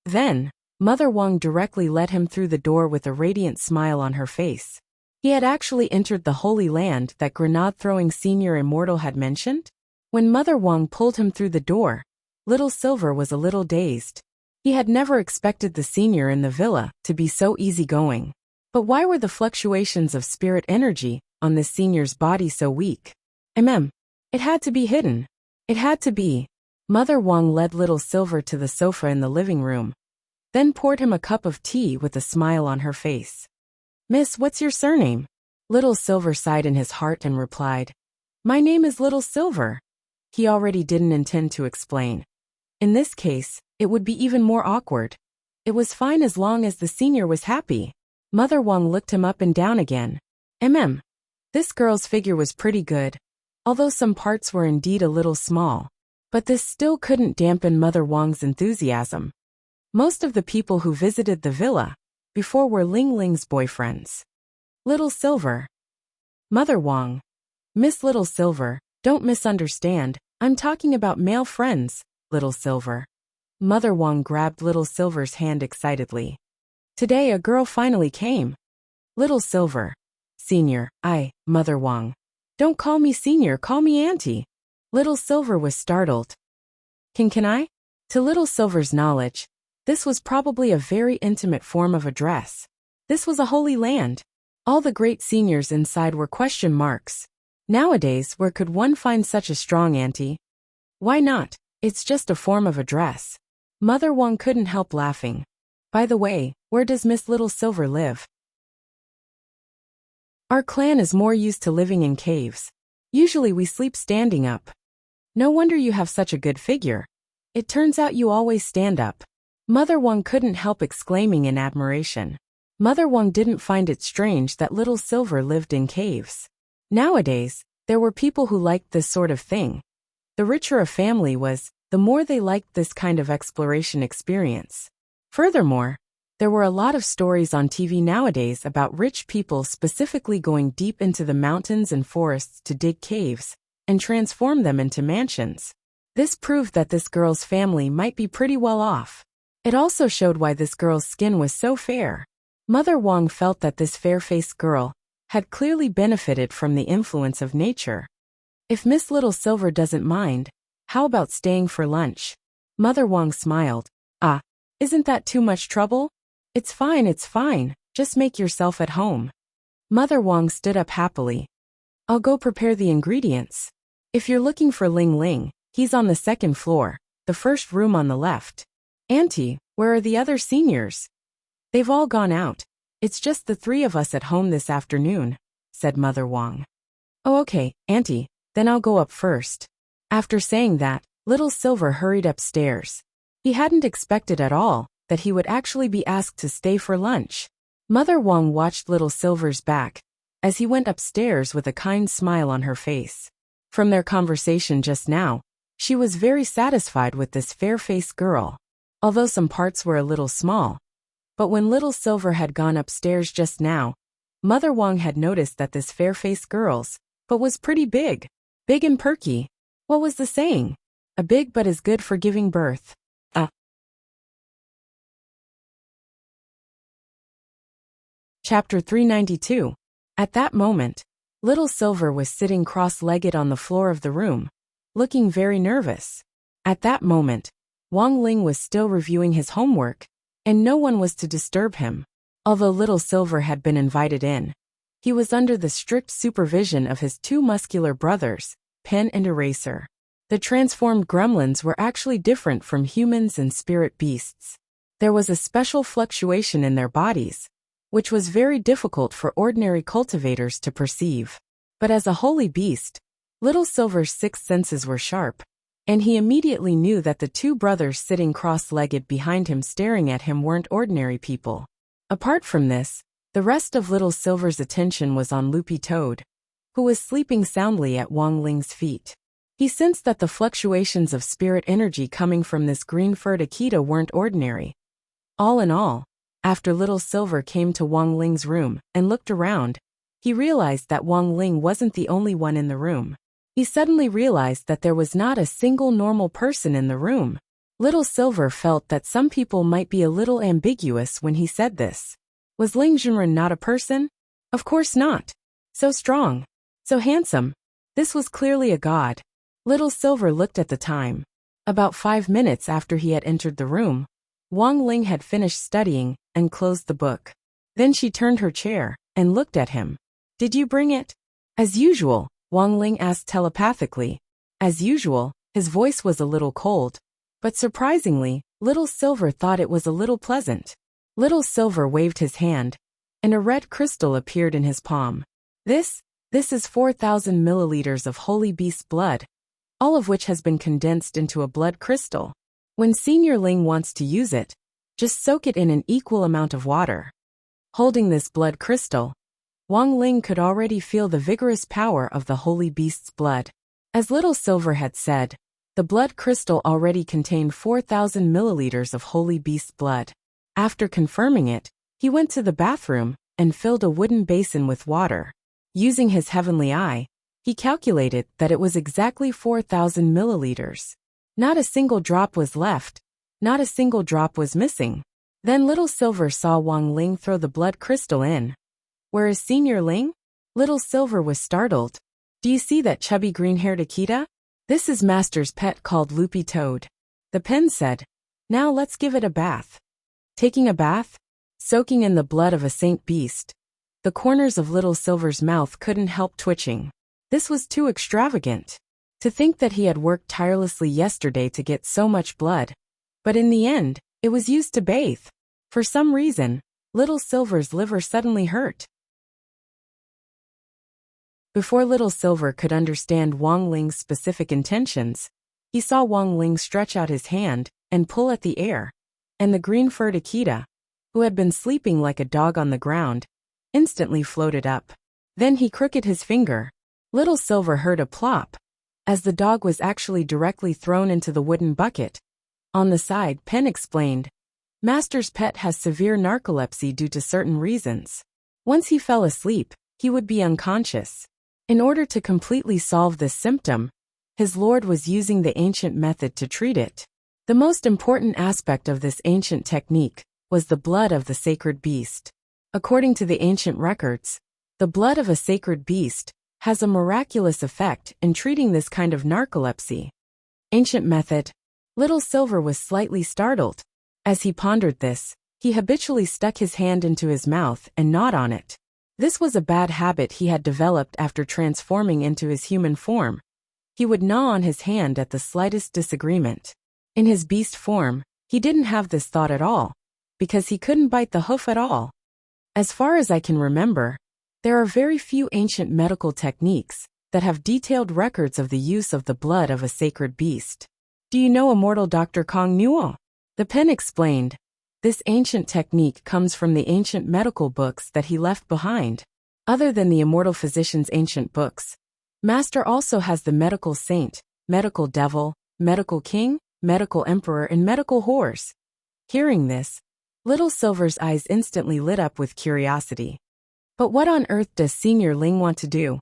Then, Mother Wang directly led him through the door with a radiant smile on her face. He had actually entered the Holy Land that grenade-throwing senior immortal had mentioned. When Mother Wang pulled him through the door, Little Silver was a little dazed. He had never expected the senior in the villa to be so easygoing. But why were the fluctuations of spirit energy on this senior's body so weak? It had to be hidden. It had to be. Mother Wang led Little Silver to the sofa in the living room, then poured him a cup of tea with a smile on her face. Miss, what's your surname? Little Silver sighed in his heart and replied, My name is Little Silver. He already didn't intend to explain. In this case, it would be even more awkward. It was fine as long as the senior was happy. Mother Wang looked him up and down again. This girl's figure was pretty good, although some parts were indeed a little small. But this still couldn't dampen Mother Wang's enthusiasm. Most of the people who visited the villa before were Ling Ling's boyfriends. Little Silver. Mother Wang. Miss Little Silver, don't misunderstand, I'm talking about male friends, Little Silver. Mother Wang grabbed Little Silver's hand excitedly. Today a girl finally came. Little Silver. Senior, Mother Wang. Don't call me senior, call me auntie. Little Silver was startled. Can I? To Little Silver's knowledge, this was probably a very intimate form of address. This was a holy land. All the great seniors inside were question marks. Nowadays, where could one find such a strong auntie? Why not? It's just a form of address. Mother Wang couldn't help laughing. By the way, where does Miss Little Silver live? Our clan is more used to living in caves. Usually we sleep standing up. No wonder you have such a good figure. It turns out you always stand up. Mother Wang couldn't help exclaiming in admiration. Mother Wang didn't find it strange that Little Silver lived in caves. Nowadays, there were people who liked this sort of thing. The richer a family was, the more they liked this kind of exploration experience. Furthermore, There were a lot of stories on TV nowadays about rich people specifically going deep into the mountains and forests to dig caves and transform them into mansions. This proved that this girl's family might be pretty well off. It also showed why this girl's skin was so fair. Mother Wang felt that this fair-faced girl had clearly benefited from the influence of nature. If Miss Little Silver doesn't mind, how about staying for lunch? Mother Wang smiled. Ah, isn't that too much trouble? It's fine, just make yourself at home. Mother Wang stood up happily. I'll go prepare the ingredients. If you're looking for Ling Ling, he's on the second floor, the first room on the left. Auntie, where are the other seniors? They've all gone out. It's just the three of us at home this afternoon, said Mother Wang. Oh, okay, Auntie, then I'll go up first. After saying that, Little Silver hurried upstairs. He hadn't expected at all that he would actually be asked to stay for lunch. Mother Wang watched Little Silver's back as he went upstairs with a kind smile on her face. From their conversation just now, she was very satisfied with this fair-faced girl, although some parts were a little small. But when Little Silver had gone upstairs just now, Mother Wang had noticed that this fair-faced girl's butt was pretty big. Big and perky. What was the saying? A big butt is good for giving birth. Chapter 392. At that moment, Little Silver was sitting cross-legged on the floor of the room, looking very nervous. At that moment, Wang Ling was still reviewing his homework, and no one was to disturb him. Although Little Silver had been invited in, he was under the strict supervision of his two muscular brothers, Pen and Eraser. The transformed gremlins were actually different from humans and spirit beasts. There was a special fluctuation in their bodies, which was very difficult for ordinary cultivators to perceive. But as a holy beast, Little Silver's sixth senses were sharp, and he immediately knew that the two brothers sitting cross-legged behind him staring at him weren't ordinary people. Apart from this, the rest of Little Silver's attention was on Loopy Toad, who was sleeping soundly at Wang Ling's feet. He sensed that the fluctuations of spirit energy coming from this green-furred Akita weren't ordinary. All in all, after Little Silver came to Wang Ling's room and looked around, he realized that Wang Ling wasn't the only one in the room. He suddenly realized that there was not a single normal person in the room. Little Silver felt that some people might be a little ambiguous when he said this. Was Ling Junren not a person? Of course not. So strong. So handsome. This was clearly a god. Little Silver looked at the time. About 5 minutes after he had entered the room, Wang Ling had finished studying and closed the book. Then she turned her chair and looked at him. Did you bring it? As usual, Wang Ling asked telepathically. As usual, his voice was a little cold. But surprisingly, Little Silver thought it was a little pleasant. Little Silver waved his hand, and a red crystal appeared in his palm. This is 4,000 milliliters of holy beast blood, all of which has been condensed into a blood crystal. When Senior Ling wants to use it, just soak it in an equal amount of water. Holding this blood crystal, Wang Ling could already feel the vigorous power of the holy beast's blood. As Little Silver had said, the blood crystal already contained 4,000 milliliters of holy beast blood. After confirming it, he went to the bathroom and filled a wooden basin with water. Using his heavenly eye, he calculated that it was exactly 4,000 milliliters. Not a single drop was left. Not a single drop was missing. Then Little Silver saw Wang Ling throw the blood crystal in. Where is Senior Ling? Little Silver was startled. Do you see that chubby green-haired Akita? This is Master's pet called Loopy Toad. The pen said. Now let's give it a bath. Taking a bath? Soaking in the blood of a saint beast. The corners of Little Silver's mouth couldn't help twitching. This was too extravagant. To think that he had worked tirelessly yesterday to get so much blood. But in the end, it was used to bathe. For some reason, Little Silver's liver suddenly hurt. Before Little Silver could understand Wang Ling's specific intentions, he saw Wang Ling stretch out his hand and pull at the air, and the green-furred Akita, who had been sleeping like a dog on the ground, instantly floated up. Then he crooked his finger. Little Silver heard a plop, as the dog was actually directly thrown into the wooden bucket. On the side, Pen explained, Master's pet has severe narcolepsy due to certain reasons. Once he fell asleep, he would be unconscious. In order to completely solve this symptom, his lord was using the ancient method to treat it. The most important aspect of this ancient technique was the blood of the sacred beast. According to the ancient records, the blood of a sacred beast has a miraculous effect in treating this kind of narcolepsy. Ancient method. Little Silver was slightly startled. As he pondered this, he habitually stuck his hand into his mouth and gnawed on it. This was a bad habit he had developed after transforming into his human form. He would gnaw on his hand at the slightest disagreement. In his beast form, he didn't have this thought at all, because he couldn't bite the hoof at all. As far as I can remember, there are very few ancient medical techniques that have detailed records of the use of the blood of a sacred beast. Do you know immortal Dr. Kong Nuo? The pen explained. This ancient technique comes from the ancient medical books that he left behind. Other than the immortal physician's ancient books, Master also has the medical saint, medical devil, medical king, medical emperor and medical horse. Hearing this, Little Silver's eyes instantly lit up with curiosity. But what on earth does Senior Ling want to do?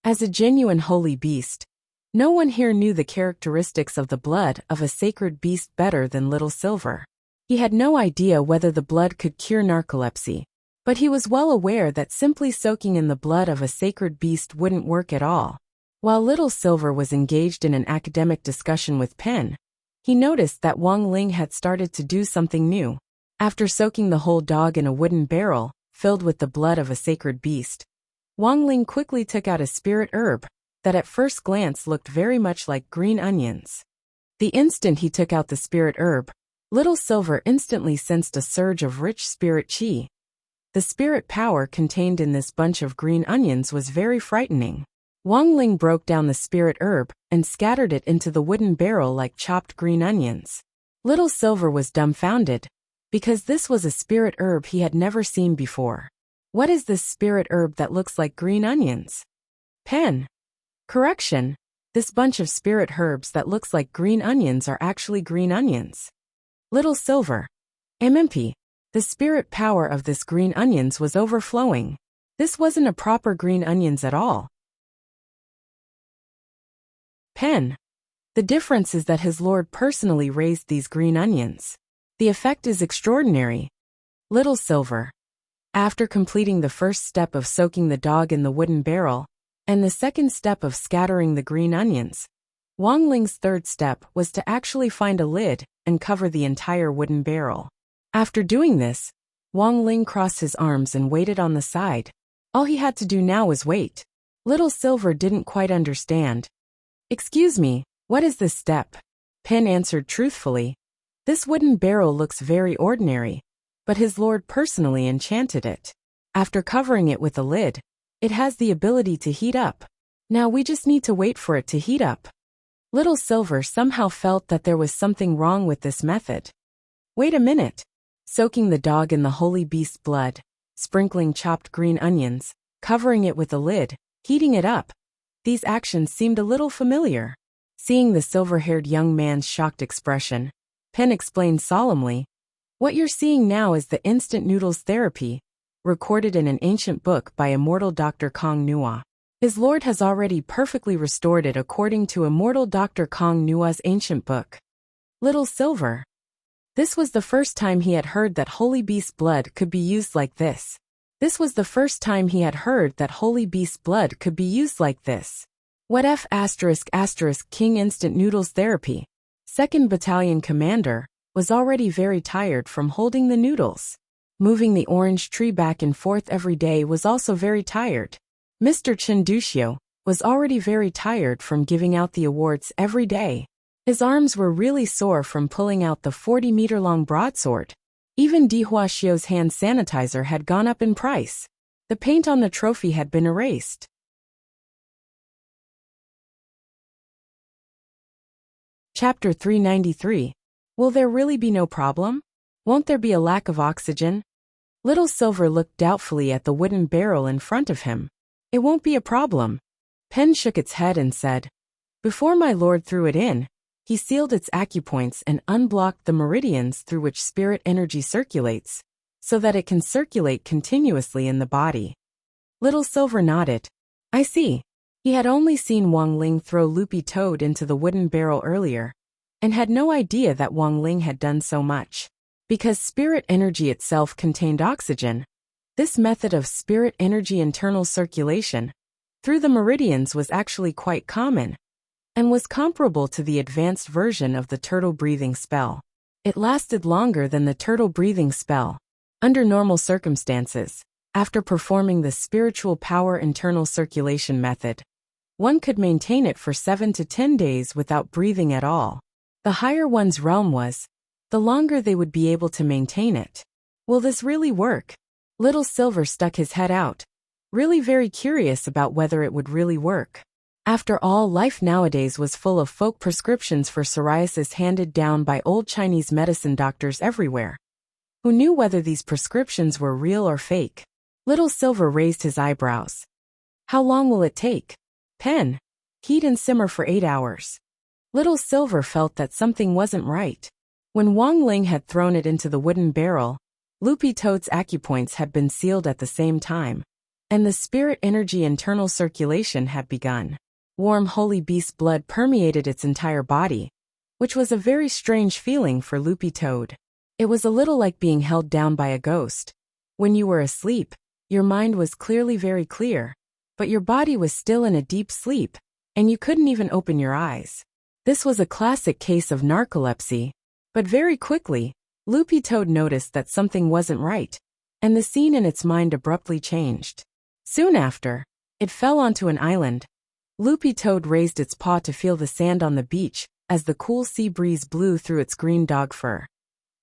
As a genuine holy beast, no one here knew the characteristics of the blood of a sacred beast better than Little Silver. He had no idea whether the blood could cure narcolepsy, but he was well aware that simply soaking in the blood of a sacred beast wouldn't work at all. While Little Silver was engaged in an academic discussion with Pen, he noticed that Wang Ling had started to do something new. After soaking the whole dog in a wooden barrel filled with the blood of a sacred beast, Wang Ling quickly took out a spirit herb that at first glance looked very much like green onions. The instant he took out the spirit herb, Little Silver instantly sensed a surge of rich spirit qi. The spirit power contained in this bunch of green onions was very frightening. Wang Ling broke down the spirit herb and scattered it into the wooden barrel like chopped green onions. Little Silver was dumbfounded, because this was a spirit herb he had never seen before. What is this spirit herb that looks like green onions? Pen. Correction. This bunch of spirit herbs that looks like green onions are actually green onions. Little Silver. MMP. The spirit power of this green onions was overflowing. This wasn't a proper green onions at all. Pen. The difference is that his lord personally raised these green onions. The effect is extraordinary. Little Silver. After completing the first step of soaking the dog in the wooden barrel, and the second step of scattering the green onions, Wang Ling's third step was to actually find a lid and cover the entire wooden barrel. After doing this, Wang Ling crossed his arms and waited on the side. All he had to do now was wait. Little Silver didn't quite understand. Excuse me, what is this step? Pen answered truthfully. This wooden barrel looks very ordinary, but his lord personally enchanted it. After covering it with a lid, it has the ability to heat up. Now we just need to wait for it to heat up. Little Silver somehow felt that there was something wrong with this method. Wait a minute. Soaking the dog in the holy beast's blood, sprinkling chopped green onions, covering it with a lid, heating it up. These actions seemed a little familiar. Seeing the silver-haired young man's shocked expression, Pen explained solemnly, "What you're seeing now is the instant noodles therapy, recorded in an ancient book by immortal Dr. Kong Nuo. His lord has already perfectly restored it according to immortal Dr. Kong Nuo's ancient book." Little Silver. This was the first time he had heard that holy beast blood could be used like this. This was the first time he had heard that holy beast blood could be used like this. What F*** King Instant Noodles Therapy, 2nd Battalion Commander, was already very tired from holding the noodles. Moving the orange tree back and forth every day was also very tired. Mr. Chen Duxiu was already very tired from giving out the awards every day. His arms were really sore from pulling out the 40-meter-long broadsword. Even Di Huaxiu's hand sanitizer had gone up in price. The paint on the trophy had been erased. Chapter 393. Will there really be no problem? Won't there be a lack of oxygen? Little Silver looked doubtfully at the wooden barrel in front of him. It won't be a problem. Pen shook its head and said, "Before my lord threw it in, he sealed its acupoints and unblocked the meridians through which spirit energy circulates, so that it can circulate continuously in the body. Little Silver nodded. I see. He had only seen Wang Ling throw Loopy Toad into the wooden barrel earlier, and had no idea that Wang Ling had done so much. Because spirit energy itself contained oxygen, this method of spirit energy internal circulation through the meridians was actually quite common, and was comparable to the advanced version of the turtle breathing spell. It lasted longer than the turtle breathing spell. Under normal circumstances, after performing the spiritual power internal circulation method, one could maintain it for 7 to 10 days without breathing at all. The higher one's realm was, the longer they would be able to maintain it. Will this really work? Little Silver stuck his head out, really very curious about whether it would really work. After all, life nowadays was full of folk prescriptions for psoriasis handed down by old Chinese medicine doctors everywhere. Who knew whether these prescriptions were real or fake? Little Silver raised his eyebrows. How long will it take? Pen. Heat and simmer for 8 hours. Little Silver felt that something wasn't right. When Wang Ling had thrown it into the wooden barrel, Loopy Toad's acupoints had been sealed at the same time, and the spirit energy internal circulation had begun. Warm holy beast blood permeated its entire body, which was a very strange feeling for Loopy Toad. It was a little like being held down by a ghost. When you were asleep, your mind was clearly very clear, but your body was still in a deep sleep, and you couldn't even open your eyes. This was a classic case of narcolepsy, but very quickly, Loopy Toad noticed that something wasn't right, and the scene in its mind abruptly changed. Soon after, it fell onto an island. Loopy Toad raised its paw to feel the sand on the beach as the cool sea breeze blew through its green dog fur.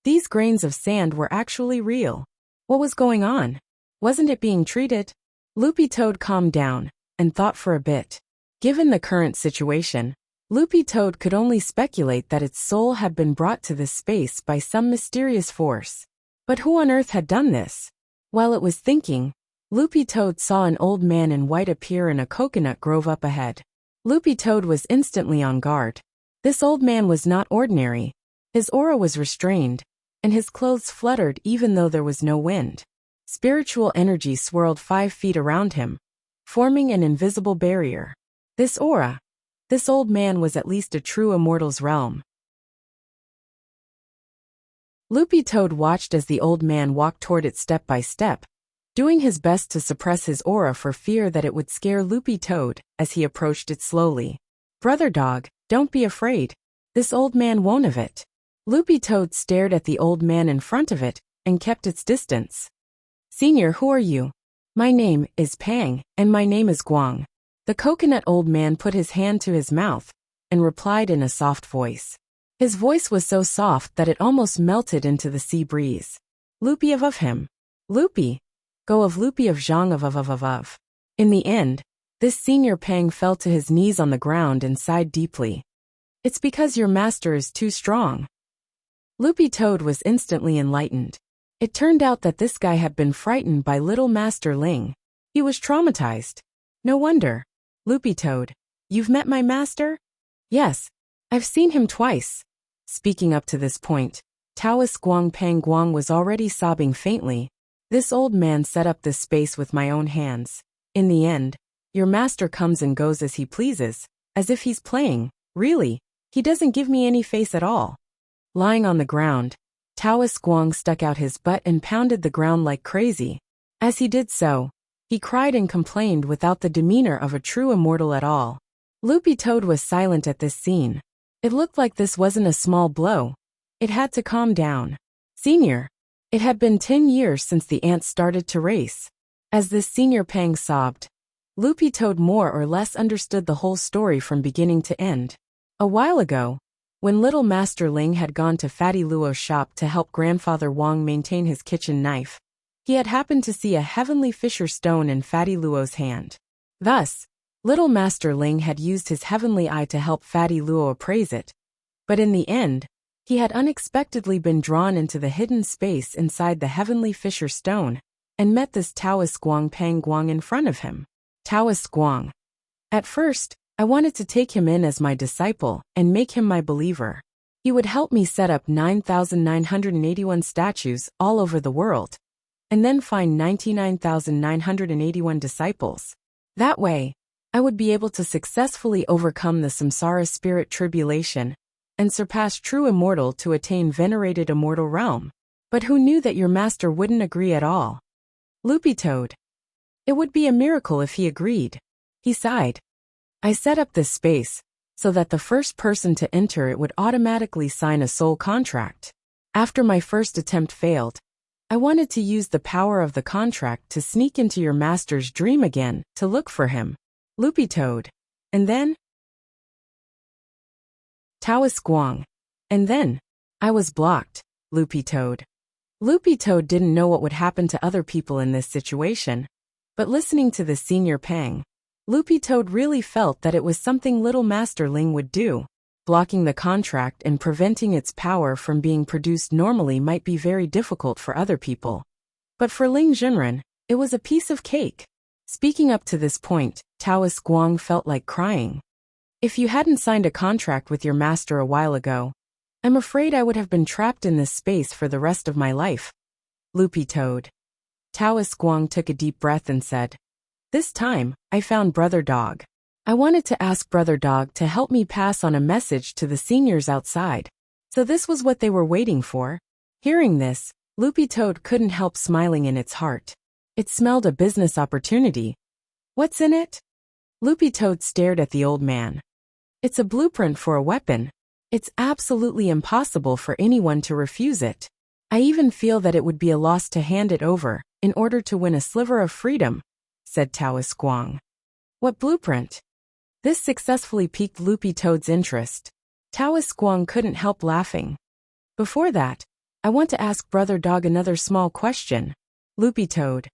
These grains of sand were actually real. What was going on? Wasn't it being treated? Loopy Toad calmed down and thought for a bit. Given the current situation, Loopy Toad could only speculate that its soul had been brought to this space by some mysterious force. But who on earth had done this? While it was thinking, Loopy Toad saw an old man in white appear in a coconut grove up ahead. Loopy Toad was instantly on guard. This old man was not ordinary. His aura was restrained, and his clothes fluttered even though there was no wind. Spiritual energy swirled 5 feet around him, forming an invisible barrier. This aura, this old man was at least a true immortal's realm. Loopy Toad watched as the old man walked toward it step by step, doing his best to suppress his aura for fear that it would scare Loopy Toad as he approached it slowly. Brother dog, don't be afraid. This old man won't have it. Loopy Toad stared at the old man in front of it and kept its distance. Senior, who are you? My name is Pang, and my name is Guang. The coconut old man put his hand to his mouth and replied in a soft voice. His voice was so soft that it almost melted into the sea breeze. Loopy of him. Loopy. Go of Loopy of Zhang of. In the end, this senior Pang fell to his knees on the ground and sighed deeply. It's because your master is too strong. Loopy Toad was instantly enlightened. It turned out that this guy had been frightened by little Master Ling. He was traumatized. No wonder. Loopy Toad, you've met my master? Yes, I've seen him twice. Speaking up to this point, Taoist Guang Pang Guang was already sobbing faintly. This old man set up this space with my own hands. In the end, your master comes and goes as he pleases, as if he's playing. Really, he doesn't give me any face at all. Lying on the ground, Taoist Guang stuck out his butt and pounded the ground like crazy. As he did so, he cried and complained without the demeanor of a true immortal at all. Loopy Toad was silent at this scene. It looked like this wasn't a small blow. It had to calm down. Senior. It had been 10 years since the ants started to race. As this senior Pang sobbed, Loopy Toad more or less understood the whole story from beginning to end. A while ago, when little Master Ling had gone to Fatty Luo's shop to help Grandfather Wang maintain his kitchen knife, he had happened to see a heavenly fisher stone in Fatty Luo's hand. Thus, little Master Ling had used his heavenly eye to help Fatty Luo appraise it. But in the end, he had unexpectedly been drawn into the hidden space inside the heavenly fisher stone, and met this Taoist Guang Pang Guang in front of him. Taoist Guang. At first, I wanted to take him in as my disciple and make him my believer. He would help me set up 9,981 statues all over the world, and then find 99,981 disciples. That way, I would be able to successfully overcome the samsara spirit tribulation and surpass true immortal to attain venerated immortal realm. But who knew that your master wouldn't agree at all? Loopy Toad. It would be a miracle if he agreed. He sighed. I set up this space so that the first person to enter it would automatically sign a soul contract. After my first attempt failed, I wanted to use the power of the contract to sneak into your master's dream again to look for him. Loopy Toad. And then? Taoist Guang. And then? I was blocked. Loopy Toad. Loopy Toad didn't know what would happen to other people in this situation, but listening to the senior Pang, Loopy Toad really felt that it was something little Master Ling would do. Blocking the contract and preventing its power from being produced normally might be very difficult for other people. But for Ling Junren, it was a piece of cake. Speaking up to this point, Taoist Guang felt like crying. If you hadn't signed a contract with your master a while ago, I'm afraid I would have been trapped in this space for the rest of my life. Loopy Toad. Taoist Guang took a deep breath and said, This time, I found Brother Dog. I wanted to ask Brother Dog to help me pass on a message to the seniors outside. So this was what they were waiting for. Hearing this, Loopy Toad couldn't help smiling in its heart. It smelled a business opportunity. What's in it? Loopy Toad stared at the old man. It's a blueprint for a weapon. It's absolutely impossible for anyone to refuse it. I even feel that it would be a loss to hand it over in order to win a sliver of freedom, said Taoist Guang. What blueprint? This successfully piqued Loopy Toad's interest. Taoist Guang couldn't help laughing. Before that, I want to ask Brother Dog another small question. Loopy Toad.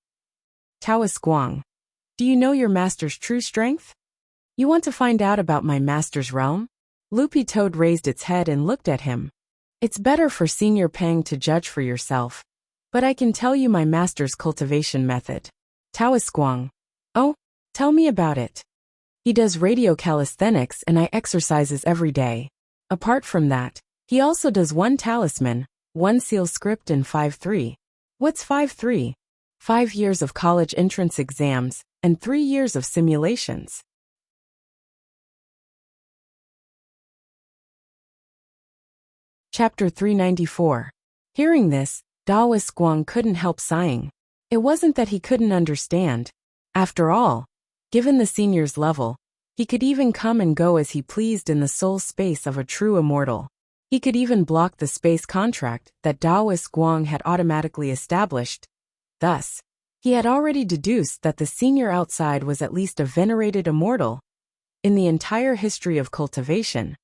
Taoist Guang. Do you know your master's true strength? You want to find out about my master's realm? Loopy Toad raised its head and looked at him. It's better for Senior Pang to judge for yourself, but I can tell you my master's cultivation method. Taoist Guang. Oh, tell me about it. He does radio calisthenics and I exercises every day. Apart from that, he also does 1 talisman, 1 seal script and 5-3. What's 5-3? 5 years of college entrance exams and 3 years of simulations. Chapter 394. Hearing this, Taoist Guang couldn't help sighing. It wasn't that he couldn't understand. After all, given the senior's level, he could even come and go as he pleased in the soul space of a true immortal. He could even block the space contract that Taoist Guang had automatically established. Thus, he had already deduced that the senior outside was at least a venerated immortal. In the entire history of cultivation,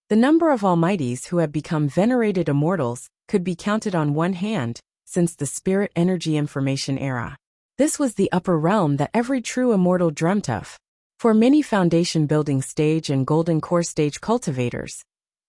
the number of almighties who have become venerated immortals could be counted on one hand since the spirit energy information era. This was the upper realm that every true immortal dreamt of. For many foundation building stage and golden core stage cultivators,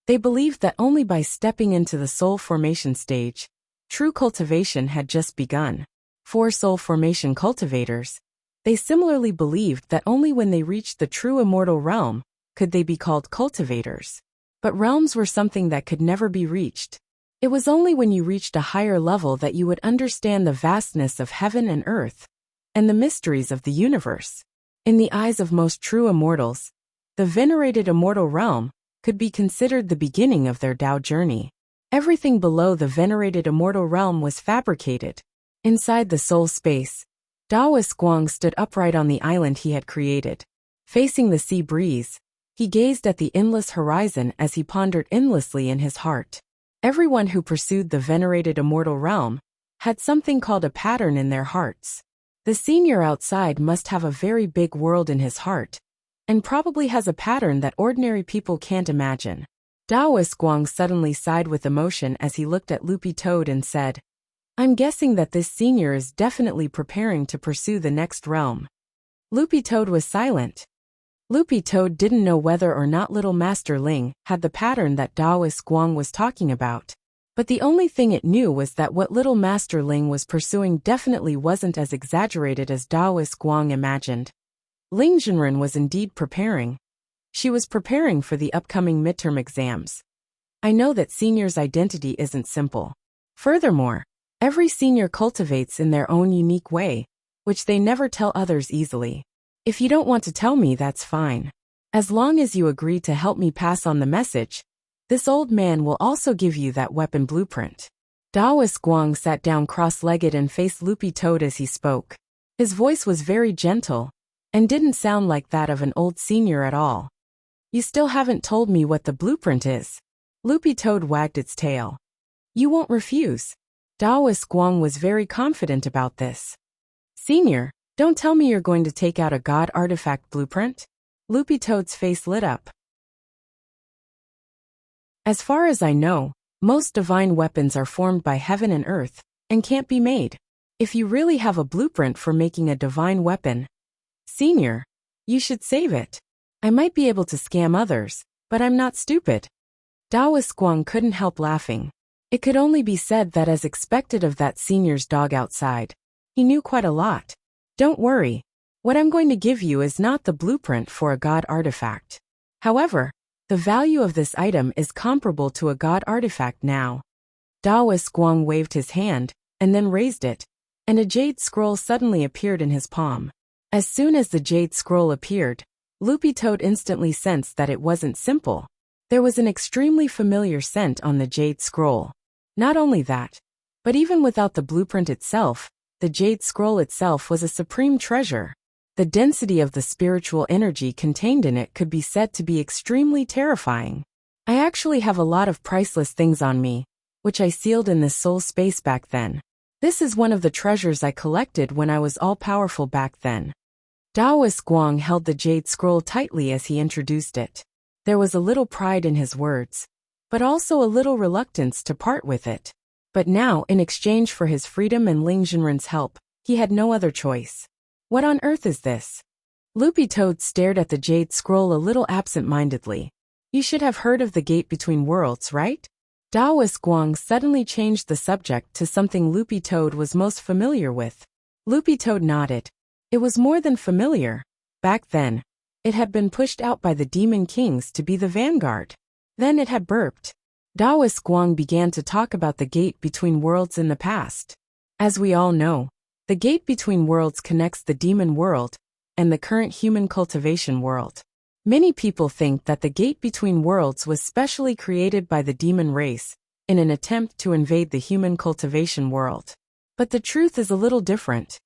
they believed that only by stepping into the soul formation stage, true cultivation had just begun. For soul formation cultivators, they similarly believed that only when they reached the true immortal realm could they be called cultivators. But realms were something that could never be reached. It was only when you reached a higher level that you would understand the vastness of heaven and earth, and the mysteries of the universe. In the eyes of most true immortals, the venerated immortal realm could be considered the beginning of their Tao journey. Everything below the venerated immortal realm was fabricated. Inside the soul space, Taoist Guang stood upright on the island he had created. Facing the sea breeze, he gazed at the endless horizon as he pondered endlessly in his heart. Everyone who pursued the venerated immortal realm had something called a pattern in their hearts. The senior outside must have a very big world in his heart, and probably has a pattern that ordinary people can't imagine. Taoist Guang suddenly sighed with emotion as he looked at Loopy Toad and said, I'm guessing that this senior is definitely preparing to pursue the next realm. Loopy Toad was silent. Loopy Toad didn't know whether or not little Master Ling had the pattern that Taoist Guang was talking about. But the only thing it knew was that what little Master Ling was pursuing definitely wasn't as exaggerated as Taoist Guang imagined. Ling Junren was indeed preparing. She was preparing for the upcoming midterm exams. I know that senior's identity isn't simple. Furthermore, every senior cultivates in their own unique way, which they never tell others easily. If you don't want to tell me, that's fine. As long as you agree to help me pass on the message, this old man will also give you that weapon blueprint. Daoist Guang sat down cross-legged and faced Loopy Toad as he spoke. His voice was very gentle, and didn't sound like that of an old senior at all. You still haven't told me what the blueprint is. Loopy Toad wagged its tail. You won't refuse. Daoist Guang was very confident about this. Senior, don't tell me you're going to take out a god artifact blueprint? Loopy Toad's face lit up. As far as I know, most divine weapons are formed by heaven and earth, and can't be made. If you really have a blueprint for making a divine weapon, Senior, you should save it. I might be able to scam others, but I'm not stupid. Daoist Guang couldn't help laughing. It could only be said that as expected of that senior's dog outside. He knew quite a lot. Don't worry. What I'm going to give you is not the blueprint for a god artifact. However, the value of this item is comparable to a god artifact now. Daoist Guang waved his hand, and then raised it, and a jade scroll suddenly appeared in his palm. As soon as the jade scroll appeared, Loopy Toad instantly sensed that it wasn't simple. There was an extremely familiar scent on the jade scroll. Not only that, but even without the blueprint itself, the jade scroll itself was a supreme treasure. The density of the spiritual energy contained in it could be said to be extremely terrifying. I actually have a lot of priceless things on me, which I sealed in this soul space back then. This is one of the treasures I collected when I was all-powerful back then. Daoist Guang held the jade scroll tightly as he introduced it. There was a little pride in his words, but also a little reluctance to part with it. But now, in exchange for his freedom and Ling Jinren's help, he had no other choice. What on earth is this? Loopy Toad stared at the jade scroll a little absent-mindedly. You should have heard of the gate between worlds, right? Daoist Guang suddenly changed the subject to something Loopy Toad was most familiar with. Loopy Toad nodded. It was more than familiar. Back then, it had been pushed out by the Demon Kings to be the vanguard. Then it had burped. Daoist Guang began to talk about the gate between worlds in the past. As we all know, the gate between worlds connects the demon world and the current human cultivation world. Many people think that the gate between worlds was specially created by the demon race in an attempt to invade the human cultivation world. But the truth is a little different.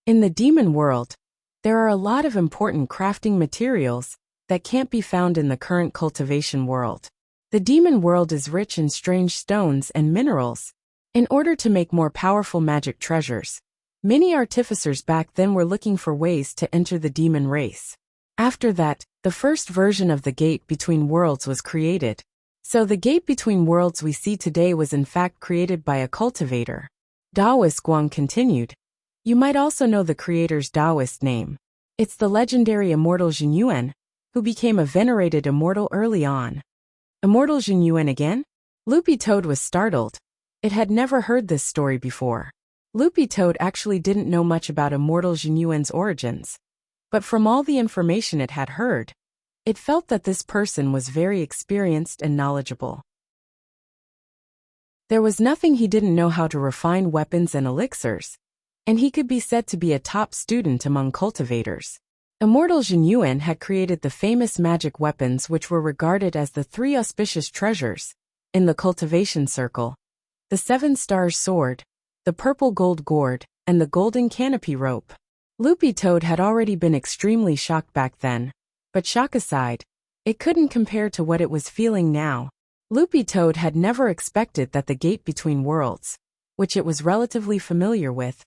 In the demon world, there are a lot of important crafting materials that can't be found in the current cultivation world. The demon world is rich in strange stones and minerals. In order to make more powerful magic treasures, many artificers back then were looking for ways to enter the demon race. After that, the first version of the gate between worlds was created. So the gate between worlds we see today was in fact created by a cultivator. Daoist Guang continued. You might also know the creator's Daoist name. It's the legendary immortal Jin Yuan, who became a venerated immortal early on. Immortal Jin Yuan again? Loopy Toad was startled. It had never heard this story before. Loopy Toad actually didn't know much about immortal Jin Yuan's origins. But from all the information it had heard, it felt that this person was very experienced and knowledgeable. There was nothing he didn't know how to refine weapons and elixirs, and he could be said to be a top student among cultivators. Immortal Jin Yuan had created the famous magic weapons which were regarded as the three auspicious treasures in the cultivation circle: the 7 stars sword, the purple gold gourd, and the golden canopy rope. Loopy Toad had already been extremely shocked back then, but shock aside, it couldn't compare to what it was feeling now. Loopy Toad had never expected that the gate between worlds, which it was relatively familiar with,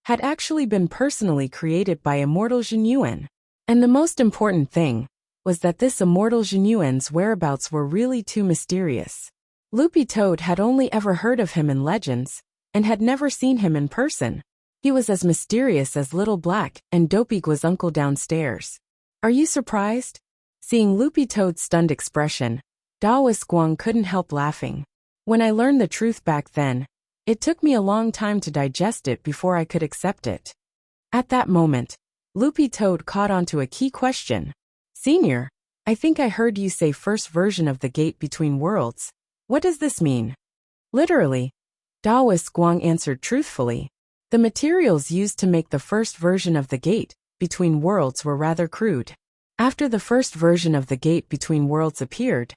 had actually been personally created by immortal Jin Yuan. And the most important thing was that this immortal Jin Yuan's whereabouts were really too mysterious. Loopy Toad had only ever heard of him in legends, and had never seen him in person. He was as mysterious as Little Black and Dopey Uncle downstairs. Are you surprised? Seeing Loopy Toad's stunned expression, Daoist Guang couldn't help laughing. When I learned the truth back then, it took me a long time to digest it before I could accept it. At that moment, Loopy Toad caught on to a key question. Senior, I think I heard you say first version of the gate between worlds. What does this mean? Literally, Taoist Guang answered truthfully. The materials used to make the first version of the gate between worlds were rather crude. After the first version of the gate between worlds appeared,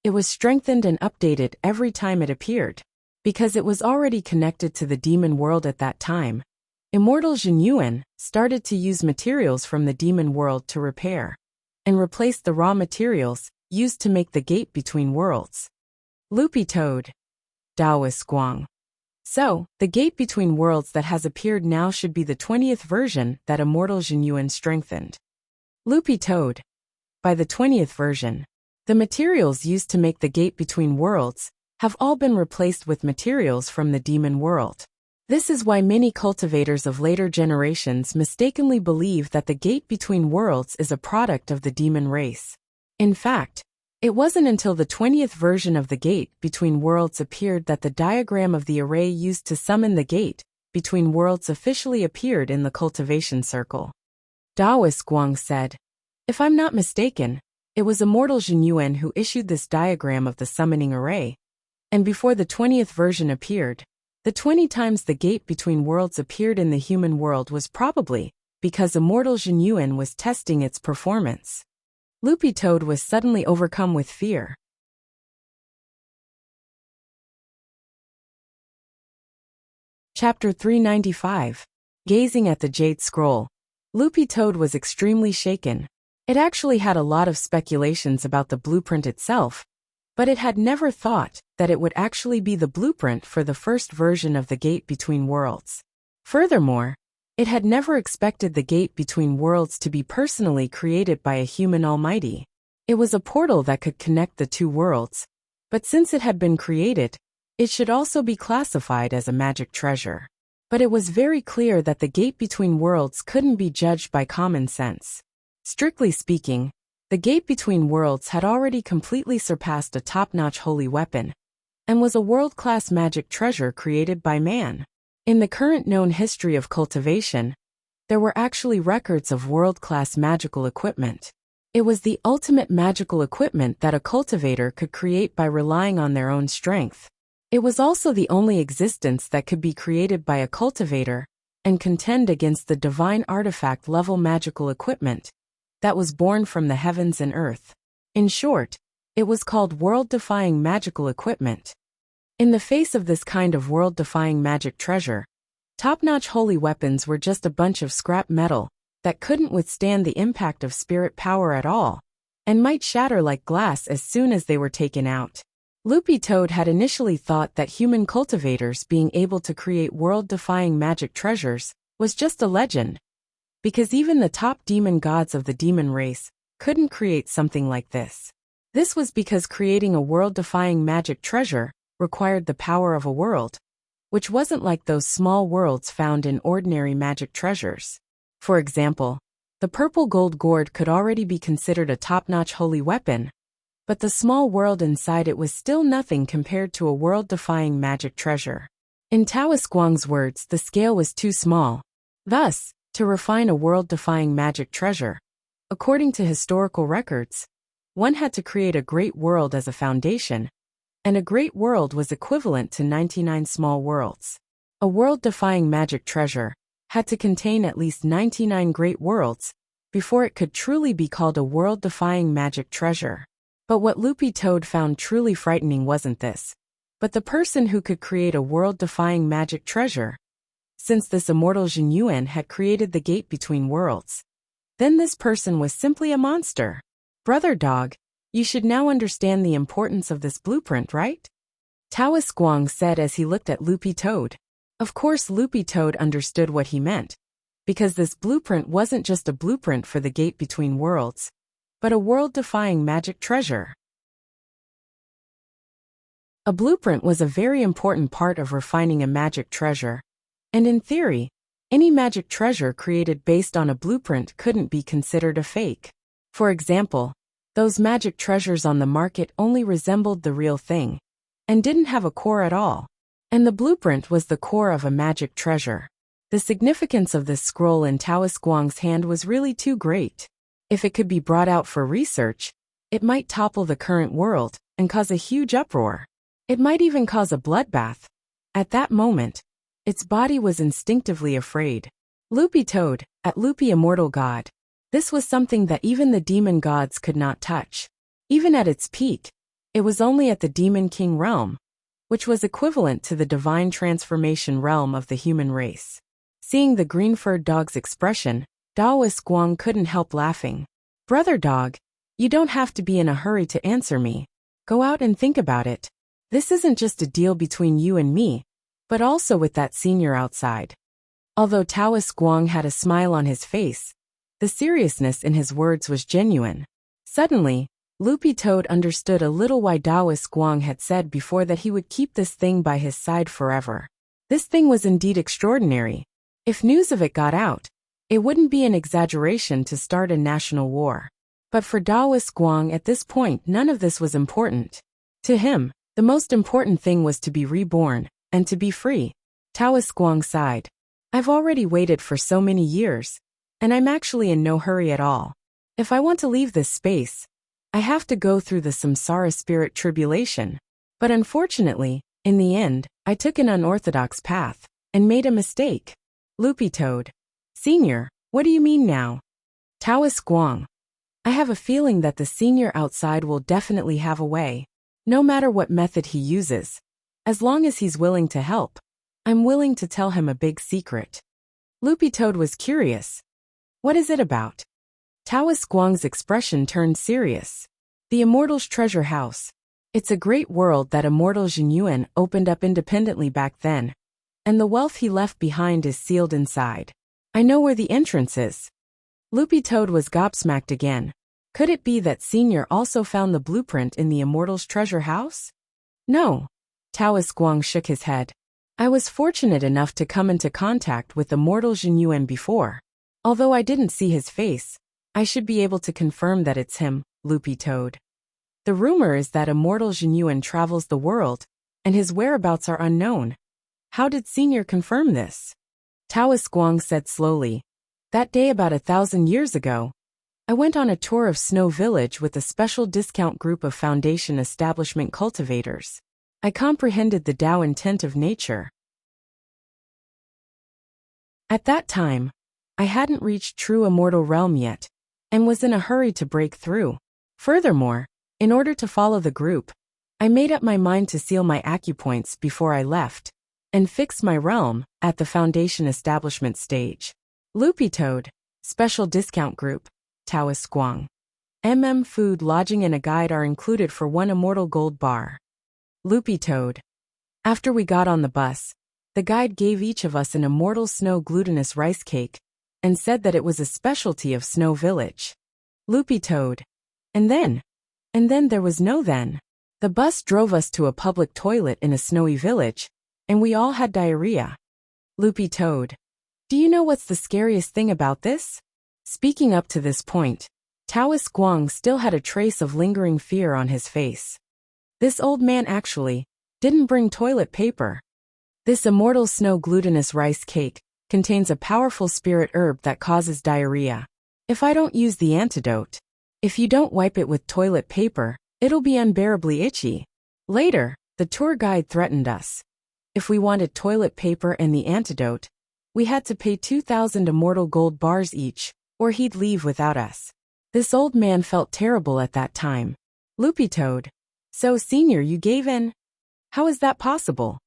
it was strengthened and updated every time it appeared. Because it was already connected to the demon world at that time, immortal Zhenyuan started to use materials from the demon world to repair and replace the raw materials used to make the gate between worlds. Loopy Toad. Taoist Guang. So, the gate between worlds that has appeared now should be the 20th version that immortal Zhenyuan strengthened. Loopy Toad. By the 20th version, the materials used to make the gate between worlds have all been replaced with materials from the demon world. This is why many cultivators of later generations mistakenly believe that the gate between worlds is a product of the demon race. In fact, it wasn't until the 20th version of the gate between worlds appeared that the diagram of the array used to summon the gate between worlds officially appeared in the cultivation circle. Taoist Guang said, "If I'm not mistaken, it was immortal Zhenyuan who issued this diagram of the summoning array. And before the 20th version appeared, the 20 times the gate between worlds appeared in the human world was probably because immortal Zhenyuan was testing its performance." Loopy Toad was suddenly overcome with fear. Chapter 395. Gazing at the Jade Scroll. Loopy Toad was extremely shaken. It actually had a lot of speculations about the blueprint itself, but it had never thought that it would actually be the blueprint for the first version of the gate between worlds. Furthermore, it had never expected the gate between worlds to be personally created by a human almighty. It was a portal that could connect the two worlds, but since it had been created, it should also be classified as a magic treasure. But it was very clear that the gate between worlds couldn't be judged by common sense. Strictly speaking, the gate between worlds had already completely surpassed a top-notch holy weapon, and was a world-class magic treasure created by man. In the current known history of cultivation, there were actually records of world-class magical equipment. It was the ultimate magical equipment that a cultivator could create by relying on their own strength. It was also the only existence that could be created by a cultivator and contend against the divine artifact-level magical equipment that was born from the heavens and earth. In short, it was called world-defying magical equipment. In the face of this kind of world-defying magic treasure, top-notch holy weapons were just a bunch of scrap metal that couldn't withstand the impact of spirit power at all, and might shatter like glass as soon as they were taken out. Loopy Toad had initially thought that human cultivators being able to create world-defying magic treasures was just a legend, because even the top demon gods of the demon race couldn't create something like this. This was because creating a world-defying magic treasure required the power of a world, which wasn't like those small worlds found in ordinary magic treasures. For example, the purple gold gourd could already be considered a top-notch holy weapon, but the small world inside it was still nothing compared to a world-defying magic treasure. In Taoist Guang's words, the scale was too small. Thus, to refine a world-defying magic treasure, according to historical records, one had to create a great world as a foundation, and a great world was equivalent to 99 small worlds. A world-defying magic treasure had to contain at least 99 great worlds before it could truly be called a world-defying magic treasure. But what Loopy Toad found truly frightening wasn't this, but the person who could create a world-defying magic treasure. Since this immortal Zhenyuan had created the gate between worlds, then this person was simply a monster. Brother Dog, you should now understand the importance of this blueprint, right? Taoist Guang said as he looked at Loopy Toad. Of course Loopy Toad understood what he meant, because this blueprint wasn't just a blueprint for the gate between worlds, but a world-defying magic treasure. A blueprint was a very important part of refining a magic treasure, and in theory, any magic treasure created based on a blueprint couldn't be considered a fake. For example, those magic treasures on the market only resembled the real thing, and didn't have a core at all. And the blueprint was the core of a magic treasure. The significance of this scroll in Taoist Guang's hand was really too great. If it could be brought out for research, It might topple the current world and cause a huge uproar. It might even cause a bloodbath. At that moment, its body was instinctively afraid. Loopy Toad, at Loopy immortal god. This was something that even the demon gods could not touch. Even at its peak, it was only at the Demon King realm, which was equivalent to the divine transformation realm of the human race. Seeing the green-furred dog's expression, Taoist Guang couldn't help laughing. Brother dog, you don't have to be in a hurry to answer me. Go out and think about it. This isn't just a deal between you and me, but also with that senior outside. Although Taoist Guang had a smile on his face, the seriousness in his words was genuine. Suddenly, Loopy Toad understood a little why Taoist Guang had said before that he would keep this thing by his side forever. This thing was indeed extraordinary. If news of it got out, it wouldn't be an exaggeration to start a national war. But for Taoist Guang at this point none of this was important. To him, the most important thing was to be reborn, and to be free. Taoist Guang sighed. I've already waited for so many years, and I'm actually in no hurry at all. If I want to leave this space, I have to go through the samsara spirit tribulation. But unfortunately, in the end, I took an unorthodox path, and made a mistake. Loopy Toad. Senior, what do you mean now? Taoist Guang. I have a feeling that the senior outside will definitely have a way. No matter what method he uses. As long as he's willing to help. I'm willing to tell him a big secret. Loopy Toad was curious. What is it about? Taoist Guang's expression turned serious. The Immortal's Treasure House. It's a great world that Immortal Jinyuan opened up independently back then. And the wealth he left behind is sealed inside. I know where the entrance is. Loopy Toad was gobsmacked again. Could it be that Senior also found the blueprint in the Immortal's Treasure House? No. Taoist Guang shook his head. I was fortunate enough to come into contact with Immortal Jinyuan before. Although I didn't see his face, I should be able to confirm that it's him, Loopy Toad. The rumor is that Immortal Jinyuan travels the world, and his whereabouts are unknown. How did Senior confirm this? Taoist Guang said slowly. That day about 1,000 years ago, I went on a tour of Snow Village with a special discount group of Foundation establishment cultivators. I comprehended the Tao intent of nature. At that time, I hadn't reached true immortal realm yet, and was in a hurry to break through. Furthermore, in order to follow the group, I made up my mind to seal my acupoints before I left, and fix my realm at the Foundation establishment stage. Loopy Toad, Special Discount Group, Taoist Guang. Food, lodging and a guide are included for 1 immortal gold bar. Loopy Toad. After we got on the bus, the guide gave each of us an immortal snow glutinous rice cake, and said that it was a specialty of Snow Village. Loopy Toad. And then there was no then. The bus drove us to a public toilet in a snowy village, and we all had diarrhea. Loopy Toad. Do you know what's the scariest thing about this? Speaking up to this point, Taoist Guang still had a trace of lingering fear on his face. This old man actually didn't bring toilet paper. This immortal snow glutinous rice cake contains a powerful spirit herb that causes diarrhea. If I don't use the antidote, if you don't wipe it with toilet paper, it'll be unbearably itchy. Later, the tour guide threatened us. If we wanted toilet paper and the antidote, we had to pay 2,000 immortal gold bars each, or he'd leave without us. This old man felt terrible at that time. Loopy Toad. So Senior, you gave in? How is that possible?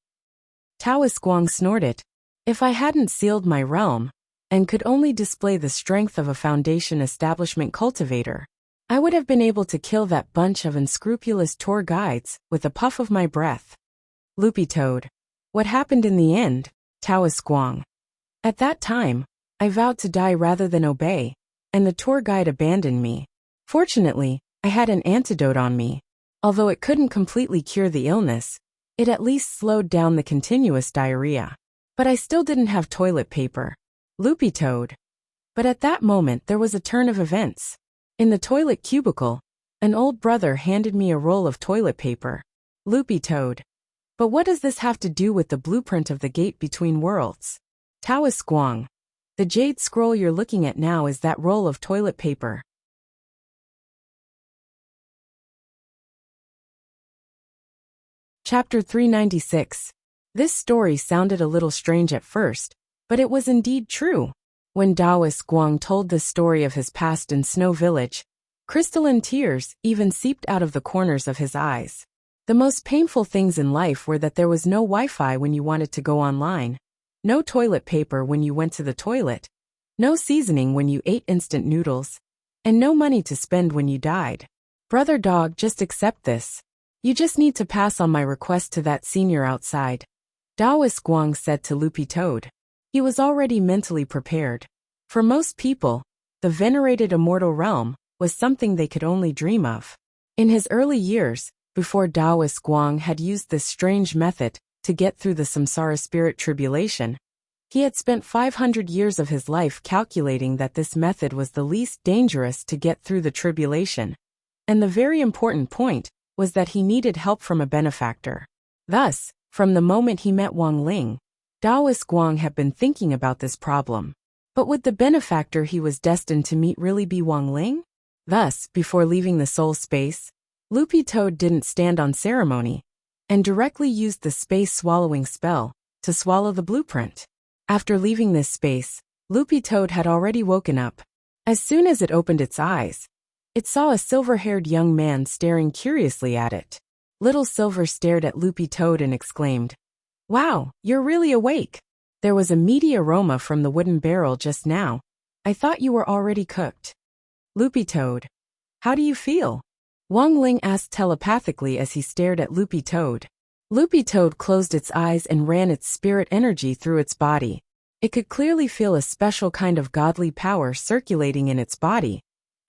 Taoist Guang snorted. If I hadn't sealed my realm, and could only display the strength of a Foundation establishment cultivator, I would have been able to kill that bunch of unscrupulous tour guides with a puff of my breath. Loopy Toad. What happened in the end? Taoist Guang. At that time, I vowed to die rather than obey, and the tour guide abandoned me. Fortunately, I had an antidote on me. Although it couldn't completely cure the illness, it at least slowed down the continuous diarrhea. But I still didn't have toilet paper. Loopy Toad. But at that moment there was a turn of events. In the toilet cubicle, an old brother handed me a roll of toilet paper. Loopy Toad. But what does this have to do with the blueprint of the gate between worlds? Taoist Guang. The jade scroll you're looking at now is that roll of toilet paper. Chapter 396. This story sounded a little strange at first, but it was indeed true. When Taoist Guang told this story of his past in Snow Village, crystalline tears even seeped out of the corners of his eyes. The most painful things in life were that there was no Wi-Fi when you wanted to go online, no toilet paper when you went to the toilet, no seasoning when you ate instant noodles, and no money to spend when you died. Brother dog, just accept this. You just need to pass on my request to that senior outside, Taoist Guang said to Loopy Toad. He was already mentally prepared. For most people, the venerated immortal realm was something they could only dream of. In his early years, before Taoist Guang had used this strange method to get through the samsara spirit tribulation, he had spent 500 years of his life calculating that this method was the least dangerous to get through the tribulation. And the very important point was that he needed help from a benefactor. Thus, from the moment he met Wang Ling, Taoist Guang had been thinking about this problem. But would the benefactor he was destined to meet really be Wang Ling? Thus, before leaving the soul space, Loopy Toad didn't stand on ceremony, and directly used the space-swallowing spell to swallow the blueprint. After leaving this space, Loopy Toad had already woken up. As soon as it opened its eyes, it saw a silver-haired young man staring curiously at it. Little Silver stared at Loopy Toad and exclaimed, "Wow, you're really awake. There was a meaty aroma from the wooden barrel just now. I thought you were already cooked." Loopy Toad, how do you feel? Wang Ling asked telepathically as he stared at Loopy Toad. Loopy Toad closed its eyes and ran its spirit energy through its body. It could clearly feel a special kind of godly power circulating in its body,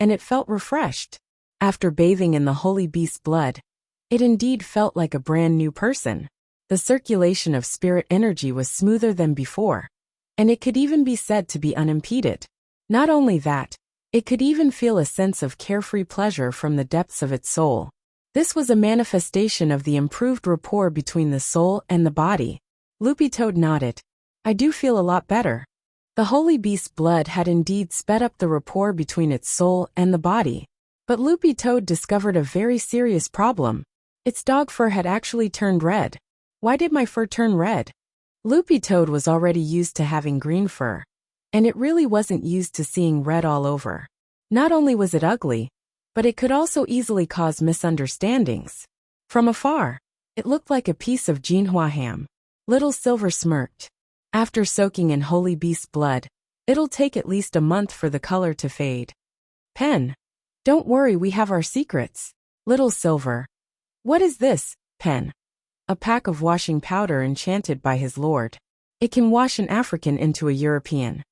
and it felt refreshed. After bathing in the holy beast's blood, it indeed felt like a brand new person. The circulation of spirit energy was smoother than before, and it could even be said to be unimpeded. Not only that, it could even feel a sense of carefree pleasure from the depths of its soul. This was a manifestation of the improved rapport between the soul and the body. Loopy Toad nodded. I do feel a lot better. The holy beast's blood had indeed sped up the rapport between its soul and the body. But Loopy Toad discovered a very serious problem. Its dog fur had actually turned red. Why did my fur turn red? Loopy Toad was already used to having green fur, and it really wasn't used to seeing red all over. Not only was it ugly, but it could also easily cause misunderstandings. From afar, it looked like a piece of Jinhua ham. Little Silver smirked. After soaking in holy beast's blood, it'll take at least a month for the color to fade. Pen. Don't worry, we have our secrets. Little Silver. What is this, Pen? A pack of washing powder enchanted by his lord. It can wash an African into a European.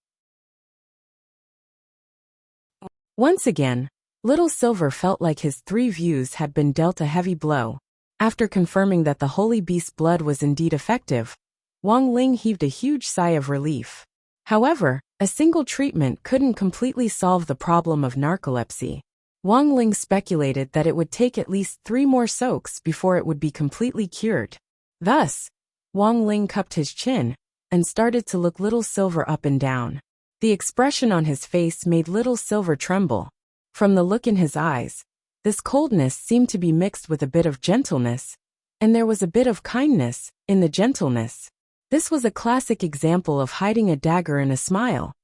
Once again, Little Silver felt like his 3 views had been dealt a heavy blow. After confirming that the holy beast's blood was indeed effective, Wang Ling heaved a huge sigh of relief. However, a single treatment couldn't completely solve the problem of narcolepsy. Wang Ling speculated that it would take at least 3 more soaks before it would be completely cured. Thus, Wang Ling cupped his chin and started to look Little Silver up and down. The expression on his face made Little Silver tremble. From the look in his eyes, this coldness seemed to be mixed with a bit of gentleness, and there was a bit of kindness in the gentleness. This was a classic example of hiding a dagger in a smile.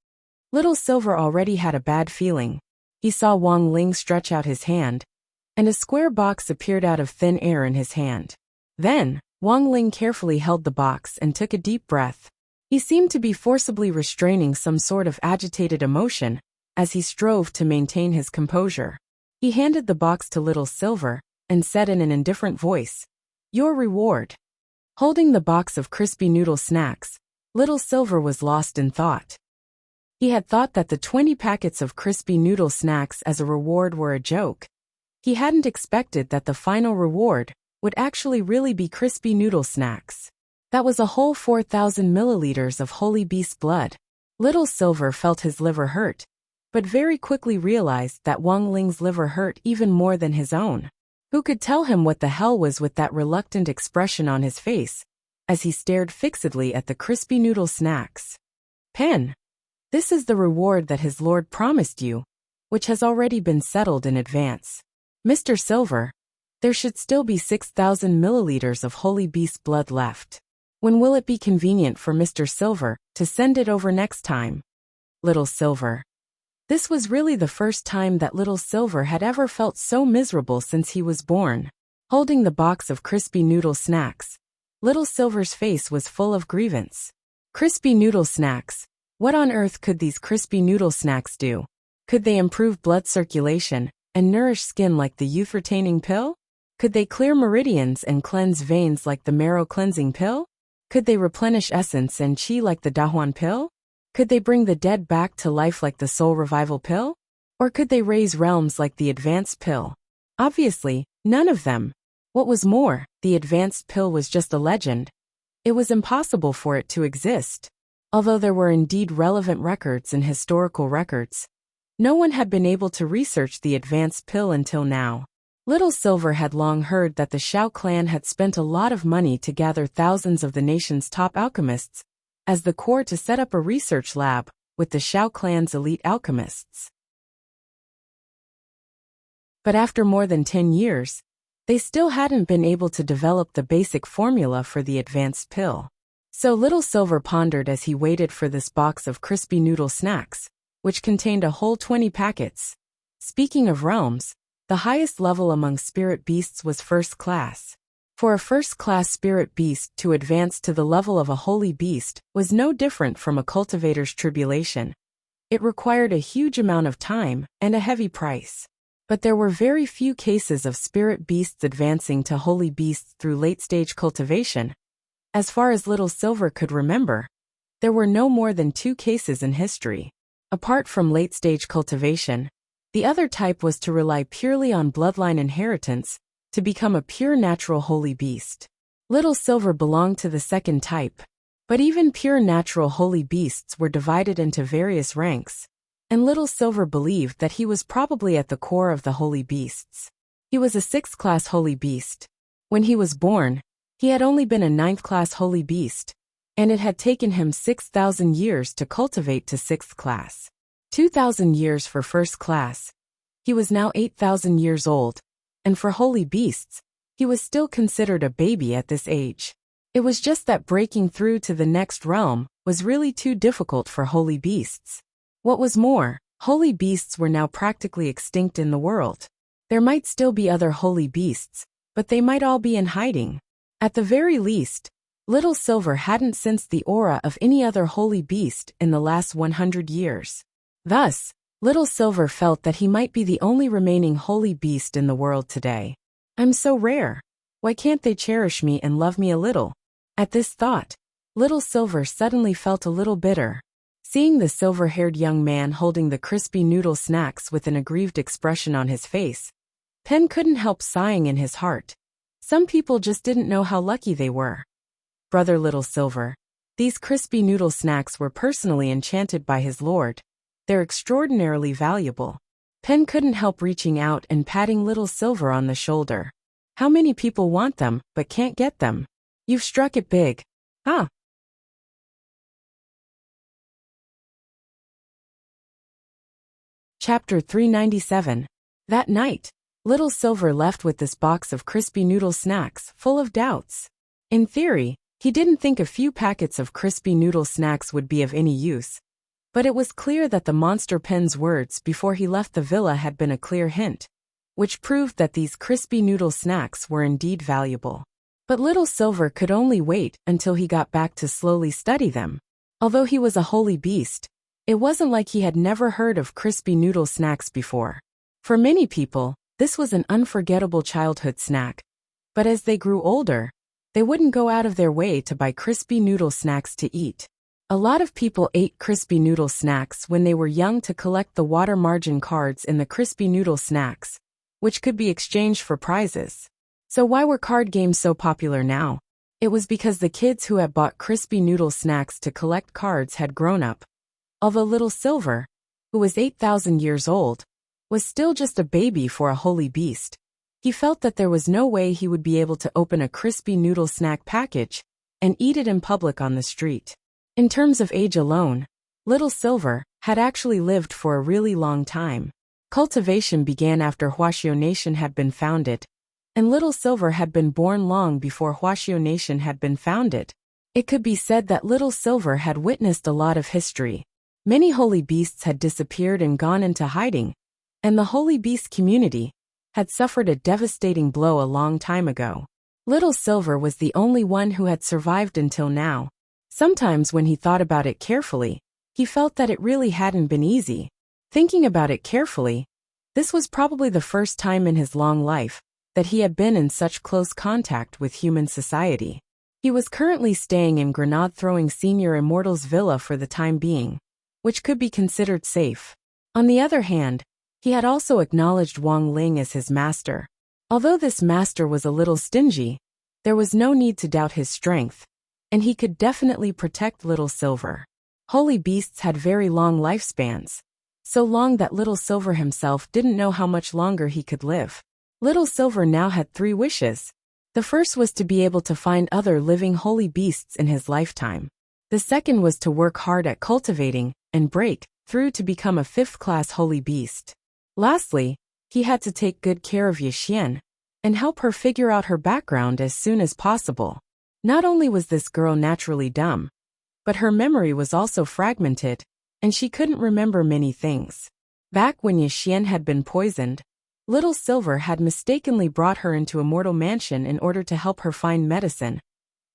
Little Silver already had a bad feeling. He saw Wang Ling stretch out his hand, and a square box appeared out of thin air in his hand. Then, Wang Ling carefully held the box and took a deep breath. He seemed to be forcibly restraining some sort of agitated emotion as he strove to maintain his composure. He handed the box to Little Silver and said in an indifferent voice, "Your reward." Holding the box of crispy noodle snacks, Little Silver was lost in thought. He had thought that the 20 packets of crispy noodle snacks as a reward were a joke. He hadn't expected that the final reward would actually really be crispy noodle snacks. That was a whole 4,000 milliliters of holy beast blood. Little Silver felt his liver hurt, but very quickly realized that Wang Ling's liver hurt even more than his own. Who could tell him what the hell was with that reluctant expression on his face as he stared fixedly at the crispy noodle snacks? Pen. This is the reward that his lord promised you, which has already been settled in advance. Mr. Silver, There should still be 6,000 milliliters of holy beast blood left. When will it be convenient for Mr. Silver to send it over next time? Little Silver. This was really the first time that Little Silver had ever felt so miserable since he was born. Holding the box of crispy noodle snacks, Little Silver's face was full of grievance. Crispy noodle snacks. What on earth could these crispy noodle snacks do? Could they improve blood circulation and nourish skin like the youth-retaining pill? Could they clear meridians and cleanse veins like the marrow-cleansing pill? Could they replenish essence and chi like the Dahuan pill? Could they bring the dead back to life like the soul revival pill? Or could they raise realms like the advanced pill? Obviously, none of them. What was more, the advanced pill was just a legend. It was impossible for it to exist. Although there were indeed relevant records and historical records, no one had been able to research the advanced pill until now. Little Silver had long heard that the Shao clan had spent a lot of money to gather thousands of the nation's top alchemists as the core to set up a research lab with the Shao clan's elite alchemists. But after more than 10 years, they still hadn't been able to develop the basic formula for the advanced pill. So Little Silver pondered as he waited for this box of crispy noodle snacks, which contained a whole 20 packets. Speaking of realms, the highest level among spirit beasts was first class. For a first-class spirit beast to advance to the level of a holy beast was no different from a cultivator's tribulation. It required a huge amount of time and a heavy price. But there were very few cases of spirit beasts advancing to holy beasts through late-stage cultivation. As far as Little Silver could remember, there were no more than 2 cases in history. Apart from late-stage cultivation, the other type was to rely purely on bloodline inheritance to become a pure natural holy beast. Little Silver belonged to the second type, but even pure natural holy beasts were divided into various ranks, and Little Silver believed that he was probably at the core of the holy beasts. He was a 6th-class holy beast. When he was born, he had only been a 9th-class holy beast, and it had taken him 6,000 years to cultivate to 6th class. 2,000 years for first class. He was now 8,000 years old, and for holy beasts, he was still considered a baby at this age. It was just that breaking through to the next realm was really too difficult for holy beasts. What was more, holy beasts were now practically extinct in the world. There might still be other holy beasts, but they might all be in hiding. At the very least, Little Silver hadn't sensed the aura of any other holy beast in the last 100 years. Thus, Little Silver felt that he might be the only remaining holy beast in the world today. I'm so rare. Why can't they cherish me and love me a little? At this thought, Little Silver suddenly felt a little bitter. Seeing the silver-haired young man holding the crispy noodle snacks with an aggrieved expression on his face, Penn couldn't help sighing in his heart. Some people just didn't know how lucky they were. Brother Little Silver, these crispy noodle snacks were personally enchanted by his lord. They're extraordinarily valuable. Penn couldn't help reaching out and patting Little Silver on the shoulder. How many people want them, but can't get them? You've struck it big. Huh? Chapter 397. That night, Little Silver left with this box of crispy noodle snacks, full of doubts. In theory, he didn't think a few packets of crispy noodle snacks would be of any use. But it was clear that the monster Penn's words before he left the villa had been a clear hint, which proved that these crispy noodle snacks were indeed valuable. But Little Silver could only wait until he got back to slowly study them. Although he was a holy beast, it wasn't like he had never heard of crispy noodle snacks before. For many people, this was an unforgettable childhood snack. But as they grew older, they wouldn't go out of their way to buy crispy noodle snacks to eat. A lot of people ate crispy noodle snacks when they were young to collect the water margin cards in the crispy noodle snacks, which could be exchanged for prizes. So why were card games so popular now? It was because the kids who had bought crispy noodle snacks to collect cards had grown up. Although Little Silver, who was 8,000 years old, was still just a baby for a holy beast, he felt that there was no way he would be able to open a crispy noodle snack package and eat it in public on the street. In terms of age alone, Little Silver had actually lived for a really long time. Cultivation began after Huaxiao Nation had been founded, and Little Silver had been born long before Huaxiao Nation had been founded. It could be said that Little Silver had witnessed a lot of history. Many holy beasts had disappeared and gone into hiding, and the holy beast community had suffered a devastating blow a long time ago. Little Silver was the only one who had survived until now. Sometimes when he thought about it carefully, he felt that it really hadn't been easy. Thinking about it carefully, this was probably the first time in his long life that he had been in such close contact with human society. He was currently staying in Grenade-throwing Senior Immortal's villa for the time being, which could be considered safe. On the other hand, he had also acknowledged Wang Ling as his master. Although this master was a little stingy, there was no need to doubt his strength, and he could definitely protect Little Silver. Holy beasts had very long lifespans, so long that Little Silver himself didn't know how much longer he could live. Little Silver now had 3 wishes. The first was to be able to find other living holy beasts in his lifetime. The second was to work hard at cultivating and break through to become a 5th-class holy beast. Lastly, he had to take good care of Yixian and help her figure out her background as soon as possible. Not only was this girl naturally dumb, but her memory was also fragmented, and she couldn't remember many things. Back when Yixian had been poisoned, Little Silver had mistakenly brought her into Immortal Mansion in order to help her find medicine,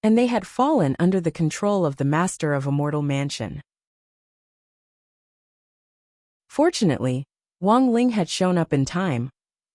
and they had fallen under the control of the master of Immortal Mansion. Fortunately, Wang Ling had shown up in time.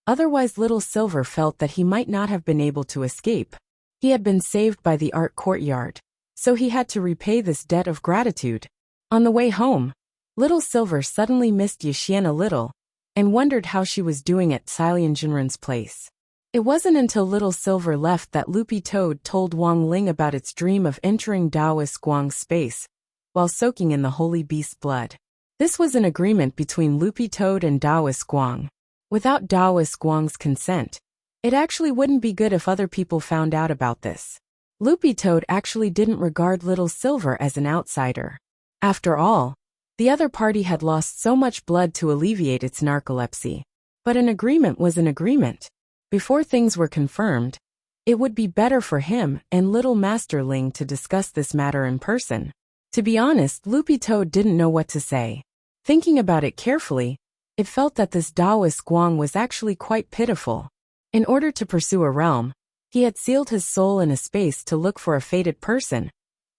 Otherwise Little Silver felt that he might not have been able to escape. He had been saved by the art courtyard, so he had to repay this debt of gratitude. On the way home, Little Silver suddenly missed Yixian a little, and wondered how she was doing at Cilian Jinren's place. It wasn't until Little Silver left that Loopy Toad told Wang Ling about its dream of entering Taoist Guang's space, while soaking in the holy beast's blood. This was an agreement between Loopy Toad and Taoist Guang. Without Taoist Guang's consent, it actually wouldn't be good if other people found out about this. Loopy Toad actually didn't regard Little Silver as an outsider. After all, the other party had lost so much blood to alleviate its narcolepsy. But an agreement was an agreement. Before things were confirmed, it would be better for him and Little Master Ling to discuss this matter in person. To be honest, Loopy Toad didn't know what to say. Thinking about it carefully, it felt that this Taoist Guang was actually quite pitiful. In order to pursue a realm, he had sealed his soul in a space to look for a fated person,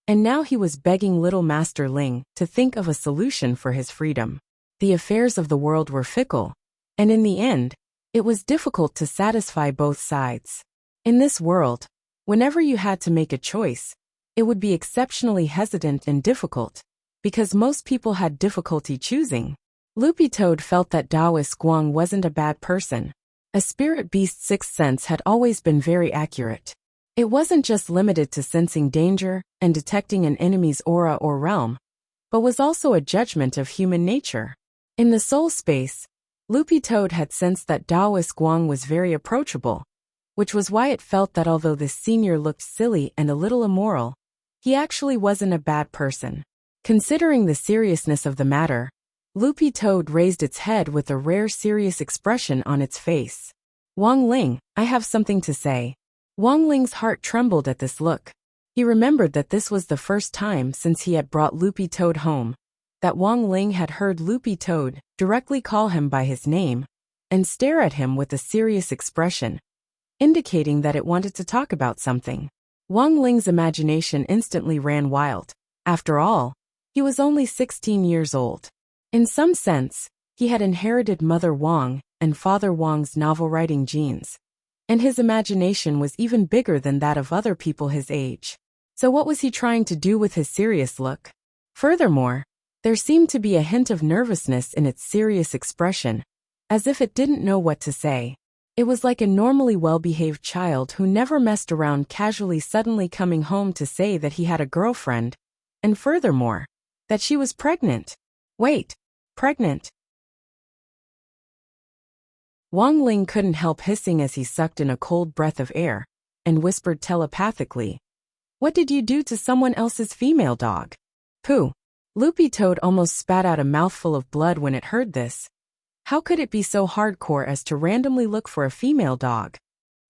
and now he was begging Little Master Ling to think of a solution for his freedom. The affairs of the world were fickle, and in the end, it was difficult to satisfy both sides. In this world, whenever you had to make a choice, it would be exceptionally hesitant and difficult, because most people had difficulty choosing. Loopy Toad felt that Taoist Guang wasn't a bad person. A spirit beast's sixth sense had always been very accurate. It wasn't just limited to sensing danger and detecting an enemy's aura or realm, but was also a judgment of human nature. In the soul space, Loopy Toad had sensed that Taoist Guang was very approachable, which was why it felt that although this senior looked silly and a little immoral, he actually wasn't a bad person. Considering the seriousness of the matter, Loopy Toad raised its head with a rare serious expression on its face. "Wang Ling, I have something to say." Wang Ling's heart trembled at this look. He remembered that this was the first time since he had brought Loopy Toad home that Wang Ling had heard Loopy Toad directly call him by his name and stare at him with a serious expression, indicating that it wanted to talk about something. Wang Ling's imagination instantly ran wild. After all, he was only 16 years old. In some sense, he had inherited Mother Wang and Father Wang's novel-writing genes, and his imagination was even bigger than that of other people his age. So what was he trying to do with his serious look? Furthermore, there seemed to be a hint of nervousness in its serious expression, as if it didn't know what to say. It was like a normally well-behaved child who never messed around casually suddenly coming home to say that he had a girlfriend, and furthermore, that she was pregnant. Wait, pregnant? Wang Ling couldn't help hissing as he sucked in a cold breath of air, and whispered telepathically, "What did you do to someone else's female dog?" Pooh! Loopy Toad almost spat out a mouthful of blood when it heard this. How could it be so hardcore as to randomly look for a female dog?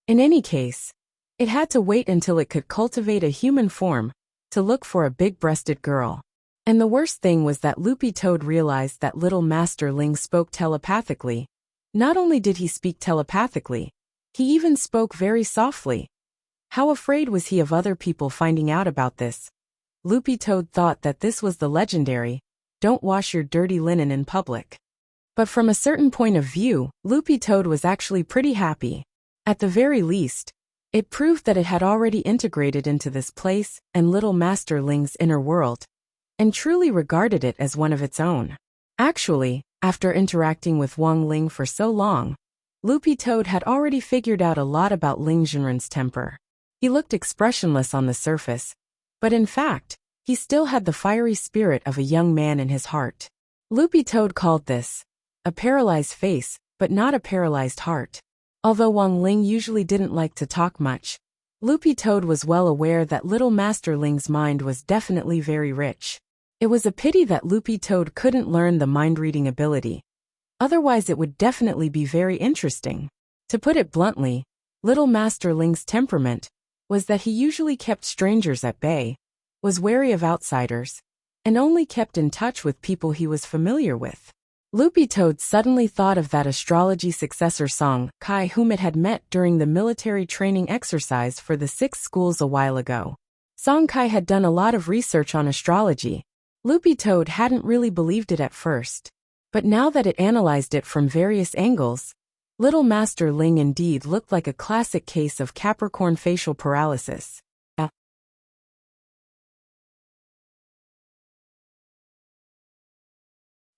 In any case, it had to wait until it could cultivate a human form to look for a big-breasted girl. And the worst thing was that Loopy Toad realized that little Master Ling spoke telepathically. Not only did he speak telepathically, he even spoke very softly. How afraid was he of other people finding out about this? Loopy Toad thought that this was the legendary, "Don't wash your dirty linen in public." But from a certain point of view, Loopy Toad was actually pretty happy. At the very least, it proved that it had already integrated into this place and little Master Ling's inner world, and truly regarded it as one of its own. Actually, after interacting with Wang Ling for so long, Loopy Toad had already figured out a lot about Ling Junren's temper. He looked expressionless on the surface, but in fact, he still had the fiery spirit of a young man in his heart. Loopy Toad called this a paralyzed face, but not a paralyzed heart. Although Wang Ling usually didn't like to talk much, Loopy Toad was well aware that little Master Ling's mind was definitely very rich. It was a pity that Loopy Toad couldn't learn the mind-reading ability. Otherwise it would definitely be very interesting. To put it bluntly, little Master Ling's temperament was that he usually kept strangers at bay, was wary of outsiders, and only kept in touch with people he was familiar with. Loopy Toad suddenly thought of that astrology successor Song Kai whom it had met during the military training exercise for the 6 schools a while ago. Song Kai had done a lot of research on astrology. Loopy Toad hadn't really believed it at first, but now that it analyzed it from various angles, little Master Ling indeed looked like a classic case of Capricorn facial paralysis.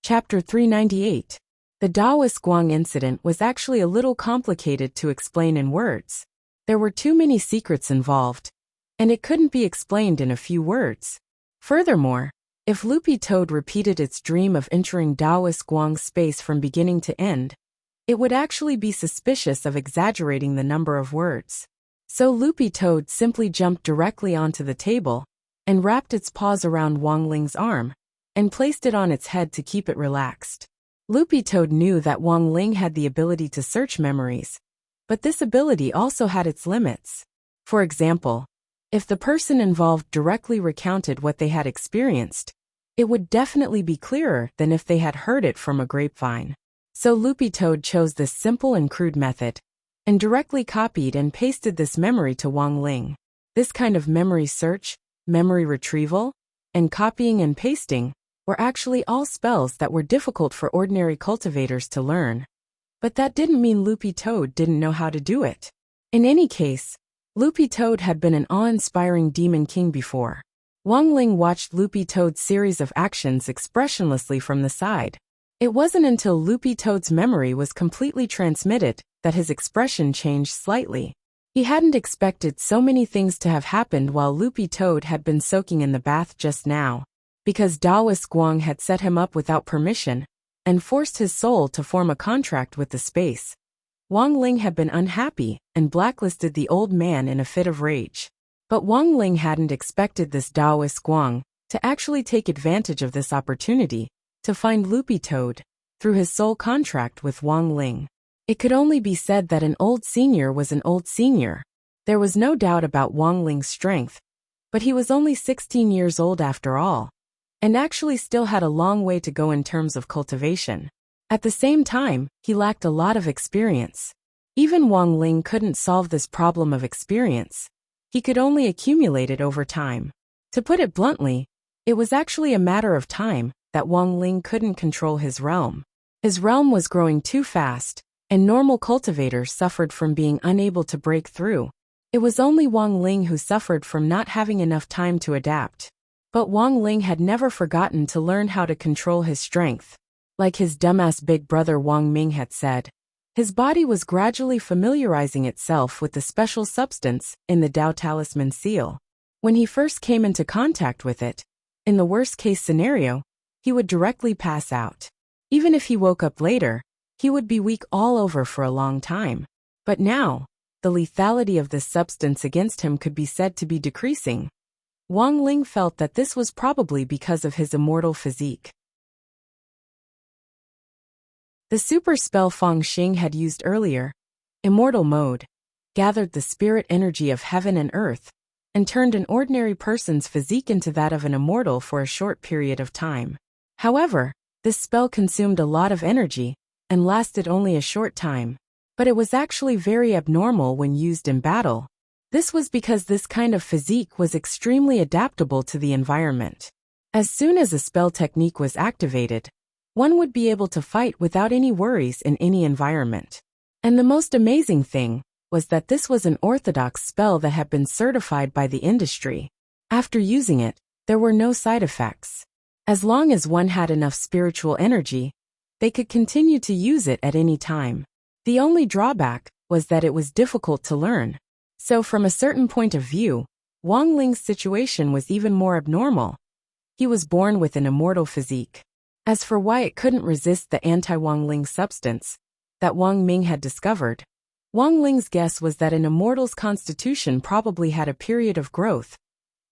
Chapter 398. The Daoist Guang incident was actually a little complicated to explain in words. There were too many secrets involved, and it couldn't be explained in a few words. Furthermore, if Loopy Toad repeated its dream of entering Daoist Guang's space from beginning to end, it would actually be suspicious of exaggerating the number of words. So Loopy Toad simply jumped directly onto the table and wrapped its paws around Wang Ling's arm and placed it on its head to keep it relaxed. Loopy Toad knew that Wang Ling had the ability to search memories, but this ability also had its limits. For example, if the person involved directly recounted what they had experienced, it would definitely be clearer than if they had heard it from a grapevine. So Loopy Toad chose this simple and crude method, and directly copied and pasted this memory to Wang Ling. This kind of memory search, memory retrieval, and copying and pasting were actually all spells that were difficult for ordinary cultivators to learn. But that didn't mean Loopy Toad didn't know how to do it. In any case, Loopy Toad had been an awe-inspiring demon king before. Wang Ling watched Loopy Toad's series of actions expressionlessly from the side. It wasn't until Loopy Toad's memory was completely transmitted that his expression changed slightly. He hadn't expected so many things to have happened while Loopy Toad had been soaking in the bath just now, because Daoist Guang had set him up without permission and forced his soul to form a contract with the space. Wang Ling had been unhappy and blacklisted the old man in a fit of rage. But Wang Ling hadn't expected this Daoist Guang to actually take advantage of this opportunity to find Loopy Toad through his soul contract with Wang Ling. It could only be said that an old senior was an old senior. There was no doubt about Wang Ling's strength, but he was only 16 years old after all, and actually still had a long way to go in terms of cultivation. At the same time, he lacked a lot of experience. Even Wang Ling couldn't solve this problem of experience. He could only accumulate it over time. To put it bluntly, it was actually a matter of time that Wang Ling couldn't control his realm. His realm was growing too fast, and normal cultivators suffered from being unable to break through. It was only Wang Ling who suffered from not having enough time to adapt. But Wang Ling had never forgotten to learn how to control his strength. Like his dumbass big brother Wang Ming had said, his body was gradually familiarizing itself with the special substance in the Dao Talisman seal. When he first came into contact with it, in the worst-case scenario, he would directly pass out. Even if he woke up later, he would be weak all over for a long time. But now, the lethality of this substance against him could be said to be decreasing. Wang Ling felt that this was probably because of his immortal physique. The super spell Feng Xing had used earlier, Immortal Mode, gathered the spirit energy of heaven and earth, and turned an ordinary person's physique into that of an immortal for a short period of time. However, this spell consumed a lot of energy and lasted only a short time, but it was actually very abnormal when used in battle. This was because this kind of physique was extremely adaptable to the environment. As soon as a spell technique was activated, one would be able to fight without any worries in any environment. And the most amazing thing was that this was an orthodox spell that had been certified by the industry. After using it, there were no side effects. As long as one had enough spiritual energy, they could continue to use it at any time. The only drawback was that it was difficult to learn. So from a certain point of view, Wang Ling's situation was even more abnormal. He was born with an immortal physique. As for why it couldn't resist the anti-Wang Ling substance that Wang Ming had discovered, Wang Ling's guess was that an immortal's constitution probably had a period of growth.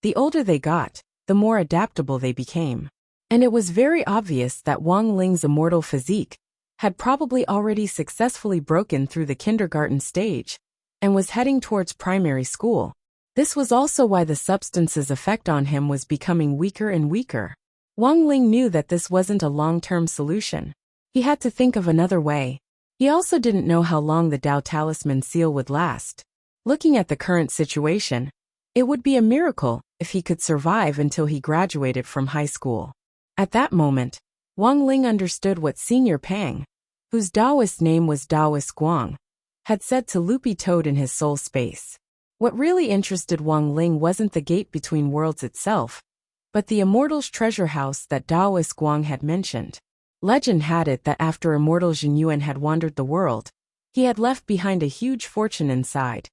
The older they got, the more adaptable they became. And it was very obvious that Wang Ling's immortal physique had probably already successfully broken through the kindergarten stage and was heading towards primary school. This was also why the substance's effect on him was becoming weaker and weaker. Wang Ling knew that this wasn't a long-term solution. He had to think of another way. He also didn't know how long the Dao Talisman seal would last. Looking at the current situation, it would be a miracle if he could survive until he graduated from high school. At that moment, Wang Ling understood what Senior Pang, whose Taoist name was Taoist Guang, had said to Loopy Toad in his soul space. What really interested Wang Ling wasn't the gate between worlds itself, but the Immortal's treasure house that Taoist Guang had mentioned. Legend had it that after Immortal Jinyuan had wandered the world, he had left behind a huge fortune inside,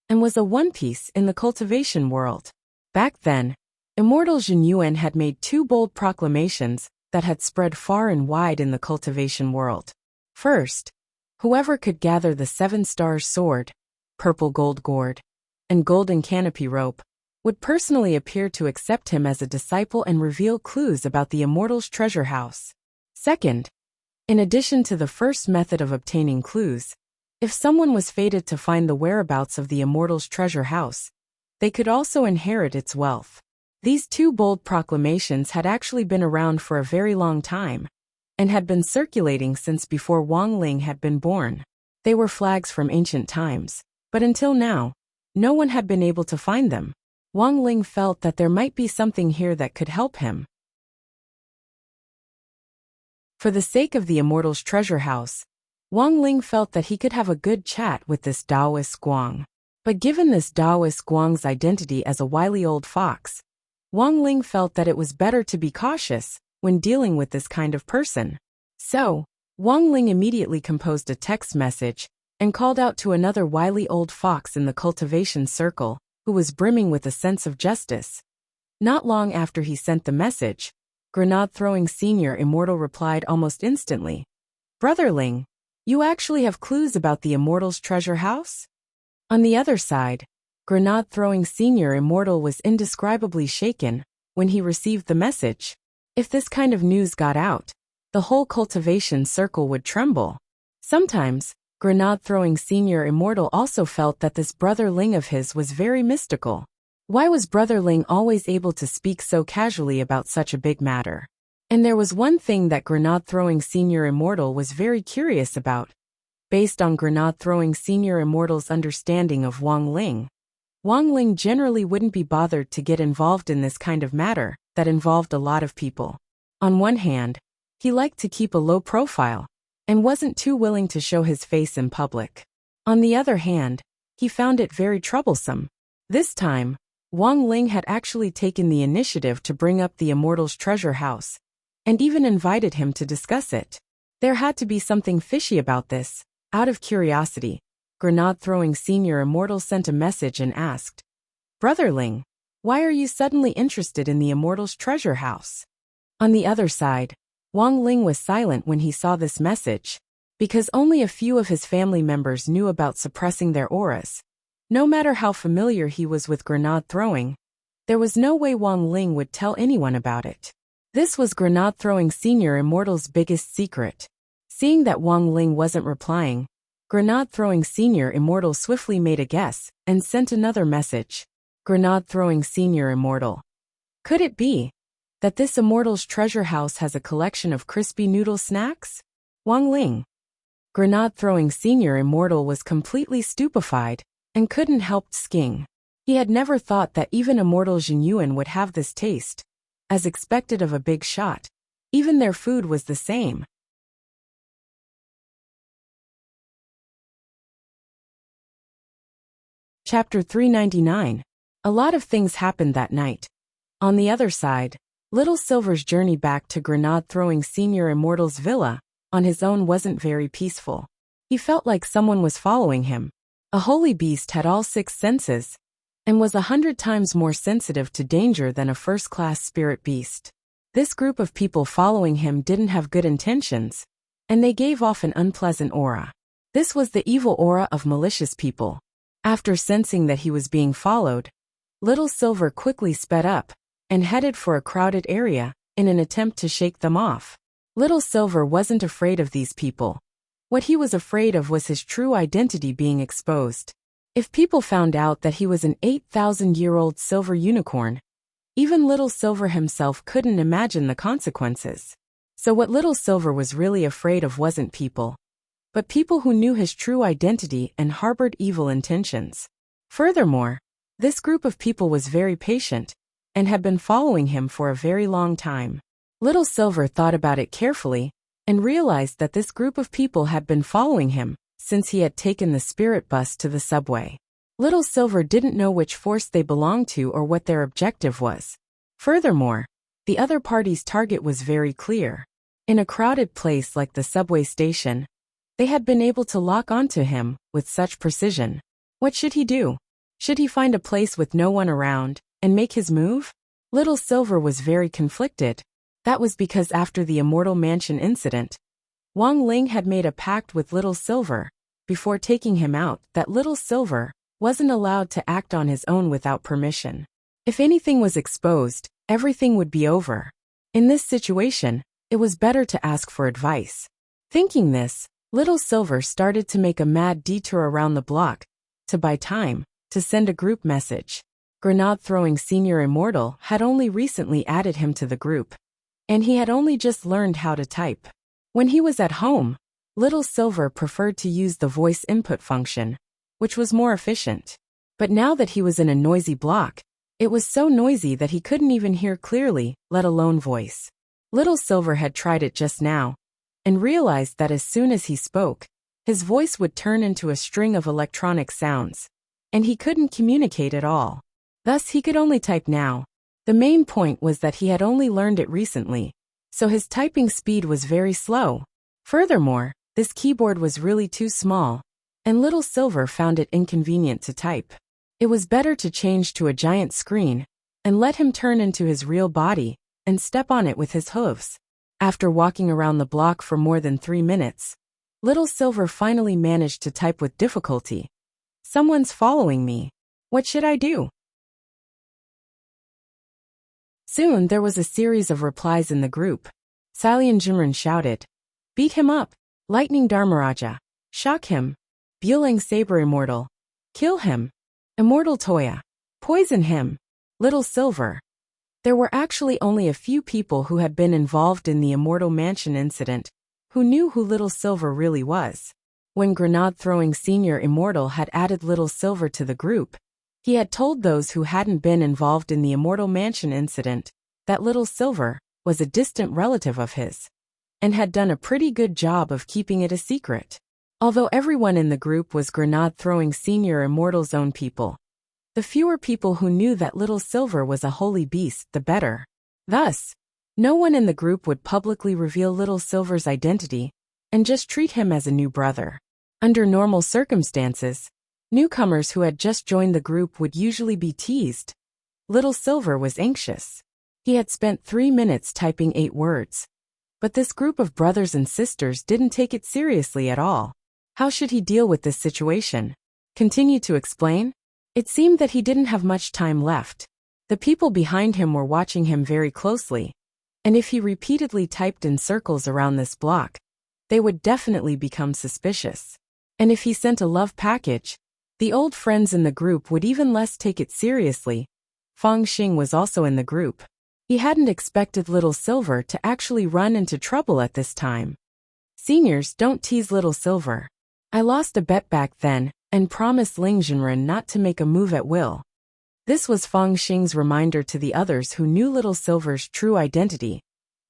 and was a one piece in the cultivation world. Back then, Immortal Jinyuan had made two bold proclamations that had spread far and wide in the cultivation world. First, whoever could gather the 7 stars sword, purple gold gourd, and golden canopy rope, would personally appear to accept him as a disciple and reveal clues about the Immortal's treasure house. Second, in addition to the first method of obtaining clues, if someone was fated to find the whereabouts of the Immortal's treasure house, they could also inherit its wealth. These two bold proclamations had actually been around for a very long time, and had been circulating since before Wang Ling had been born. They were flags from ancient times, but until now, no one had been able to find them. Wang Ling felt that there might be something here that could help him. For the sake of the Immortal's treasure house, Wang Ling felt that he could have a good chat with this Taoist Guang. But given this Taoist Guang's identity as a wily old fox, Wang Ling felt that it was better to be cautious when dealing with this kind of person. So, Wang Ling immediately composed a text message and called out to another wily old fox in the cultivation circle, who was brimming with a sense of justice. Not long after he sent the message, Grenade-throwing Senior Immortal replied almost instantly, "Brotherling, you actually have clues about the Immortal's treasure house?" On the other side, Grenade-throwing Senior Immortal was indescribably shaken when he received the message. If this kind of news got out, the whole cultivation circle would tremble. Sometimes, Grenade-throwing Senior Immortal also felt that this Brother Ling of his was very mystical. Why was Brother Ling always able to speak so casually about such a big matter? And there was one thing that Grenade-throwing Senior Immortal was very curious about. Based on Grenade-throwing Senior Immortal's understanding of Wang Ling generally wouldn't be bothered to get involved in this kind of matter that involved a lot of people. On one hand, he liked to keep a low profile, and wasn't too willing to show his face in public. On the other hand, he found it very troublesome. This time, Wang Ling had actually taken the initiative to bring up the Immortal's treasure house, and even invited him to discuss it. There had to be something fishy about this. Out of curiosity, Grenade-throwing Senior Immortal sent a message and asked, "Brother Ling, why are you suddenly interested in the Immortal's treasure house?" On the other side, Wang Ling was silent when he saw this message, because only a few of his family members knew about suppressing their auras. No matter how familiar he was with grenade throwing, there was no way Wang Ling would tell anyone about it. This was Grenade-throwing Senior Immortal's biggest secret. Seeing that Wang Ling wasn't replying, Grenade-throwing Senior Immortal swiftly made a guess and sent another message. Grenade-throwing Senior Immortal. Could it be that this immortal's treasure house has a collection of crispy noodle snacks? Wang Ling. Grenade-throwing Senior Immortal was completely stupefied and couldn't help sking. He had never thought that even Immortal Jin Yuan would have this taste. As expected of a big shot, even their food was the same. Chapter 399. A lot of things happened that night. On the other side, Little Silver's journey back to Grenade-throwing Senior Immortal's villa on his own wasn't very peaceful. He felt like someone was following him. A holy beast had all 6 senses and was 100 times more sensitive to danger than a first-class spirit beast. This group of people following him didn't have good intentions, and they gave off an unpleasant aura. This was the evil aura of malicious people. After sensing that he was being followed, Little Silver quickly sped up and headed for a crowded area in an attempt to shake them off. Little Silver wasn't afraid of these people. What he was afraid of was his true identity being exposed. If people found out that he was an 8,000-year-old silver unicorn, even Little Silver himself couldn't imagine the consequences. So what Little Silver was really afraid of wasn't people, but people who knew his true identity and harbored evil intentions. Furthermore, this group of people was very patient and had been following him for a very long time. Little Silver thought about it carefully and realized that this group of people had been following him since he had taken the spirit bus to the subway. Little Silver didn't know which force they belonged to or what their objective was. Furthermore, the other party's target was very clear. In a crowded place like the subway station, they had been able to lock onto him with such precision. What should he do? Should he find a place with no one around and make his move? Little Silver was very conflicted. That was because after the Immortal Mansion incident, Wang Ling had made a pact with Little Silver before taking him out that Little Silver wasn't allowed to act on his own without permission. If anything was exposed, everything would be over. In this situation, it was better to ask for advice. Thinking this, Little Silver started to make a mad detour around the block to buy time to send a group message. Grenade-throwing Senior Immortal had only recently added him to the group, and he had only just learned how to type. When he was at home, Little Silver preferred to use the voice input function, which was more efficient. But now that he was in a noisy block, it was so noisy that he couldn't even hear clearly, let alone voice. Little Silver had tried it just now, and realized that as soon as he spoke, his voice would turn into a string of electronic sounds, and he couldn't communicate at all. Thus he could only type now. The main point was that he had only learned it recently, so his typing speed was very slow. Furthermore, this keyboard was really too small, and Little Silver found it inconvenient to type. It was better to change to a giant screen and let him turn into his real body and step on it with his hooves. After walking around the block for more than 3 minutes, Little Silver finally managed to type with difficulty. Someone's following me. What should I do? Soon there was a series of replies in the group. Salian Jimran shouted, "Beat him up! Lightning Dharmaraja! Shock him! Buelang Saber Immortal! Kill him! Immortal Toya! Poison him! Little Silver!" There were actually only a few people who had been involved in the Immortal Mansion incident who knew who Little Silver really was. When Grenade-throwing Senior Immortal had added Little Silver to the group, he had told those who hadn't been involved in the Immortal Mansion incident that Little Silver was a distant relative of his, and had done a pretty good job of keeping it a secret. Although everyone in the group was Grenade-throwing Senior Immortal's own people, the fewer people who knew that Little Silver was a holy beast, the better. Thus, no one in the group would publicly reveal Little Silver's identity and just treat him as a new brother. Under normal circumstances, newcomers who had just joined the group would usually be teased. Little Silver was anxious. He had spent 3 minutes typing 8 words. But this group of brothers and sisters didn't take it seriously at all. How should he deal with this situation? Continue to explain? It seemed that he didn't have much time left. The people behind him were watching him very closely, and if he repeatedly typed in circles around this block, they would definitely become suspicious. And if he sent a love package, the old friends in the group would even less take it seriously. Feng Xing was also in the group. He hadn't expected Little Silver to actually run into trouble at this time. Seniors, don't tease Little Silver. I lost a bet back then and promised Ling Jinren not to make a move at will. This was Feng Xing's reminder to the others who knew Little Silver's true identity,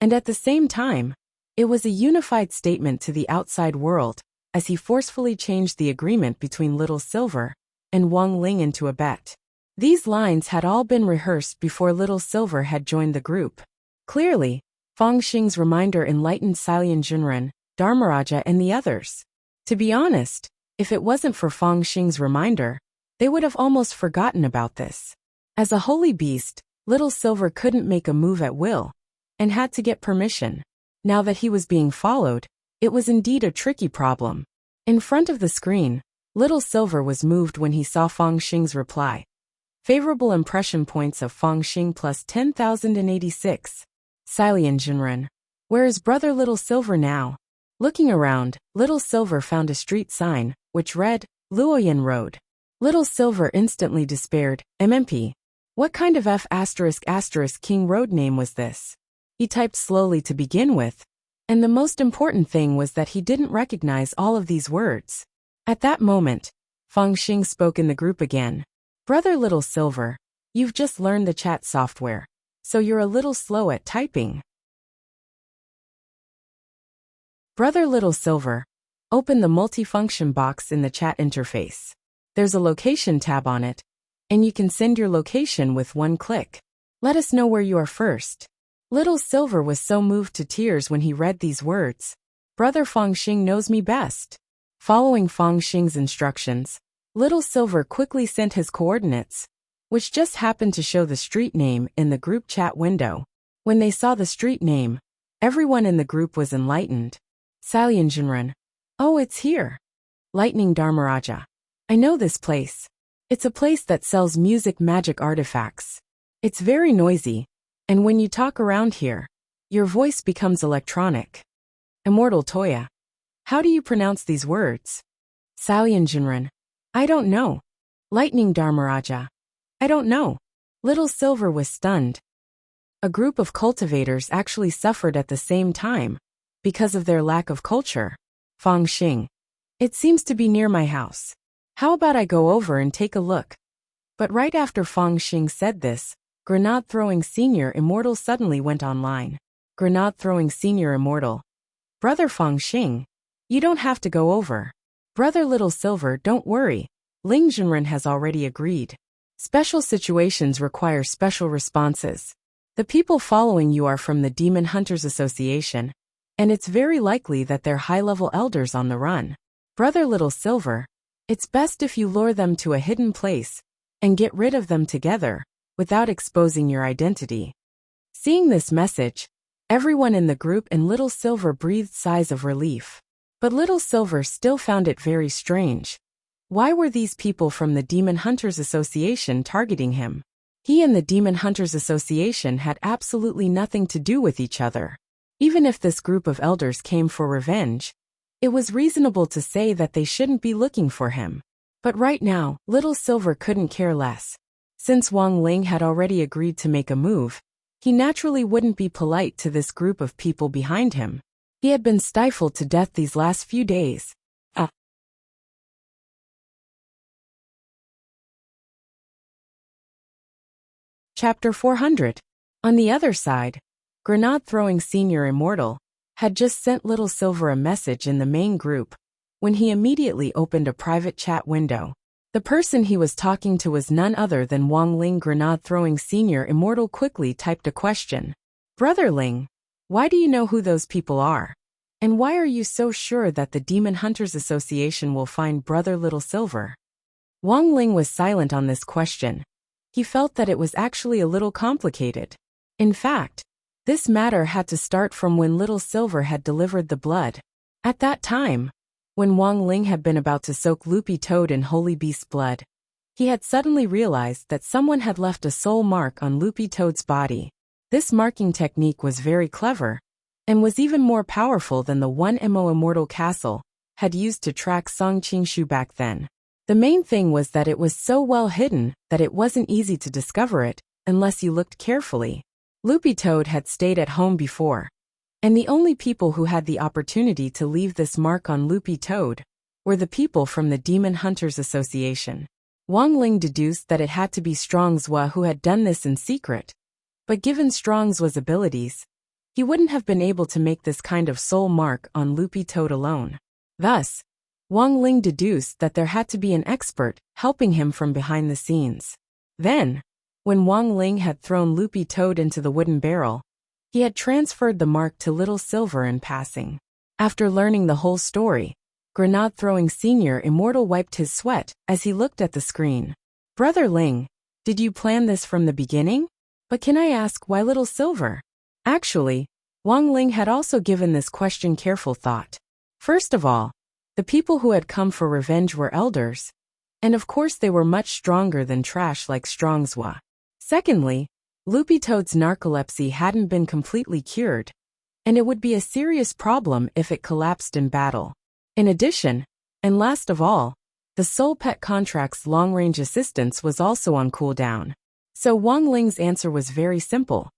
and at the same time, it was a unified statement to the outside world, as he forcefully changed the agreement between Little Silver and Wang Ling into a bet. These lines had all been rehearsed before Little Silver had joined the group. Clearly, Feng Xing's reminder enlightened Silian Junren, Dharmaraja and the others. To be honest, if it wasn't for Feng Xing's reminder, they would have almost forgotten about this. As a holy beast, Little Silver couldn't make a move at will, and had to get permission. Now that he was being followed, it was indeed a tricky problem. In front of the screen, Little Silver was moved when he saw Feng Xing's reply. Favorable impression points of Feng Xing plus 10,086. Silian Jinren. Where is brother Little Silver now? Looking around, Little Silver found a street sign, which read, Luoyan Road. Little Silver instantly despaired, MMP. What kind of F*** King Road name was this? He typed slowly to begin with, and the most important thing was that he didn't recognize all of these words. At that moment, Feng Xing spoke in the group again. Brother Little Silver, you've just learned the chat software, so you're a little slow at typing. Brother Little Silver, open the multifunction box in the chat interface. There's a location tab on it, and you can send your location with one click. Let us know where you are first. Little Silver was so moved to tears when he read these words. Brother Feng Xing knows me best. Following Feng Xing's instructions, Little Silver quickly sent his coordinates, which just happened to show the street name in the group chat window. When they saw the street name, everyone in the group was enlightened. Silian Jinren. Oh, it's here. Lightning Dharmaraja. I know this place. It's a place that sells music magic artifacts. It's very noisy, and when you talk around here, your voice becomes electronic. Immortal Toya. How do you pronounce these words? Silian Jinren. I don't know. Lightning Dharmaraja. I don't know. Little Silver was stunned. A group of cultivators actually suffered at the same time, because of their lack of culture. Feng Xing. It seems to be near my house. How about I go over and take a look? But right after Feng Xing said this, Grenade-throwing Senior Immortal suddenly went online. Grenade-throwing Senior Immortal. Brother Feng Xing. You don't have to go over. Brother Little Silver, don't worry. Ling Jinren has already agreed. Special situations require special responses. The people following you are from the Demon Hunters Association, and it's very likely that they're high-level elders on the run. Brother Little Silver, it's best if you lure them to a hidden place and get rid of them together, without exposing your identity. Seeing this message, everyone in the group and Little Silver breathed sighs of relief. But Little Silver still found it very strange. Why were these people from the Demon Hunters Association targeting him? He and the Demon Hunters Association had absolutely nothing to do with each other. Even if this group of elders came for revenge, it was reasonable to say that they shouldn't be looking for him. But right now, Little Silver couldn't care less. Since Wang Ling had already agreed to make a move, he naturally wouldn't be polite to this group of people behind him. He had been stifled to death these last few days. Chapter 400. On the other side, Grenade-throwing Senior Immortal had just sent Little Silver a message in the main group, when he immediately opened a private chat window. The person he was talking to was none other than Wang Ling. Grenade-throwing Senior Immortal quickly typed a question. Brother Ling, why do you know who those people are? And why are you so sure that the Demon Hunters Association will find Brother Little Silver? Wang Ling was silent on this question. He felt that it was actually a little complicated. In fact, this matter had to start from when Little Silver had delivered the blood. At that time, when Wang Ling had been about to soak Loopy Toad in Holy Beast's blood, he had suddenly realized that someone had left a soul mark on Loopy Toad's body. This marking technique was very clever, and was even more powerful than the 1mo Immortal Castle, had used to track Song Qingshu back then. The main thing was that it was so well hidden that it wasn't easy to discover it unless you looked carefully. Loopy Toad had stayed at home before, and the only people who had the opportunity to leave this mark on Loopy Toad were the people from the Demon Hunters Association. Wang Ling deduced that it had to be Strong Zhua who had done this in secret, but given Strong Zhua's abilities, he wouldn't have been able to make this kind of soul mark on Loopy Toad alone. Thus, Wang Ling deduced that there had to be an expert helping him from behind the scenes. Then, when Wang Ling had thrown Loopy Toad into the wooden barrel, he had transferred the mark to Little Silver in passing. After learning the whole story, Grenade-throwing Senior Immortal wiped his sweat as he looked at the screen. Brother Ling, did you plan this from the beginning? But can I ask why Little Silver? Actually, Wang Ling had also given this question careful thought. First of all, the people who had come for revenge were elders, and of course they were much stronger than trash like Strong Zhua. Secondly, Loopy Toad's narcolepsy hadn't been completely cured, and it would be a serious problem if it collapsed in battle. In addition, and last of all, the Soul Pet contract's long-range assistance was also on cooldown. So Wang Ling's answer was very simple.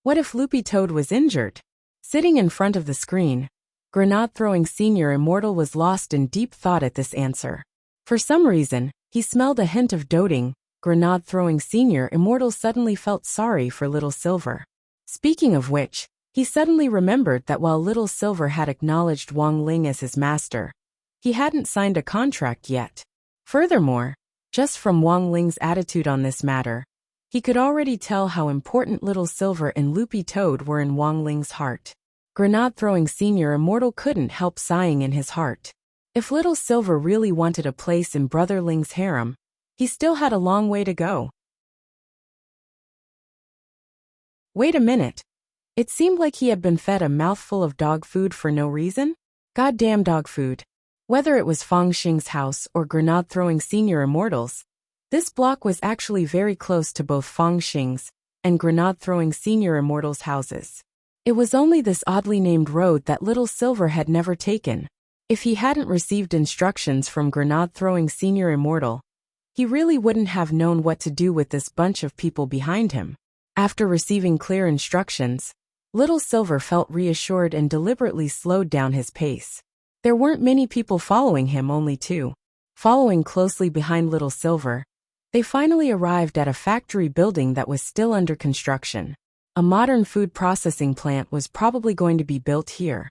What if Loopy Toad was injured? Sitting in front of the screen, Grenade-throwing Senior Immortal was lost in deep thought at this answer. For some reason, he smelled a hint of doting. Grenade-throwing Senior Immortal suddenly felt sorry for Little Silver. Speaking of which, he suddenly remembered that while Little Silver had acknowledged Wang Ling as his master, he hadn't signed a contract yet. Furthermore, just from Wang Ling's attitude on this matter, he could already tell how important Little Silver and Loopy Toad were in Wang Ling's heart. Grenade-throwing Senior Immortal couldn't help sighing in his heart. If Little Silver really wanted a place in Brother Ling's harem, he still had a long way to go. Wait a minute. It seemed like he had been fed a mouthful of dog food for no reason. Goddamn dog food. Whether it was Fang Xing's house or Grenade-throwing Senior Immortal's, this block was actually very close to both Fang Xing's and Grenade-throwing Senior Immortal's houses. It was only this oddly named road that Little Silver had never taken. If he hadn't received instructions from Grenade-throwing Senior Immortal, he really wouldn't have known what to do with this bunch of people behind him. After receiving clear instructions, Little Silver felt reassured and deliberately slowed down his pace. There weren't many people following him, only two. Following closely behind Little Silver, they finally arrived at a factory building that was still under construction. A modern food processing plant was probably going to be built here,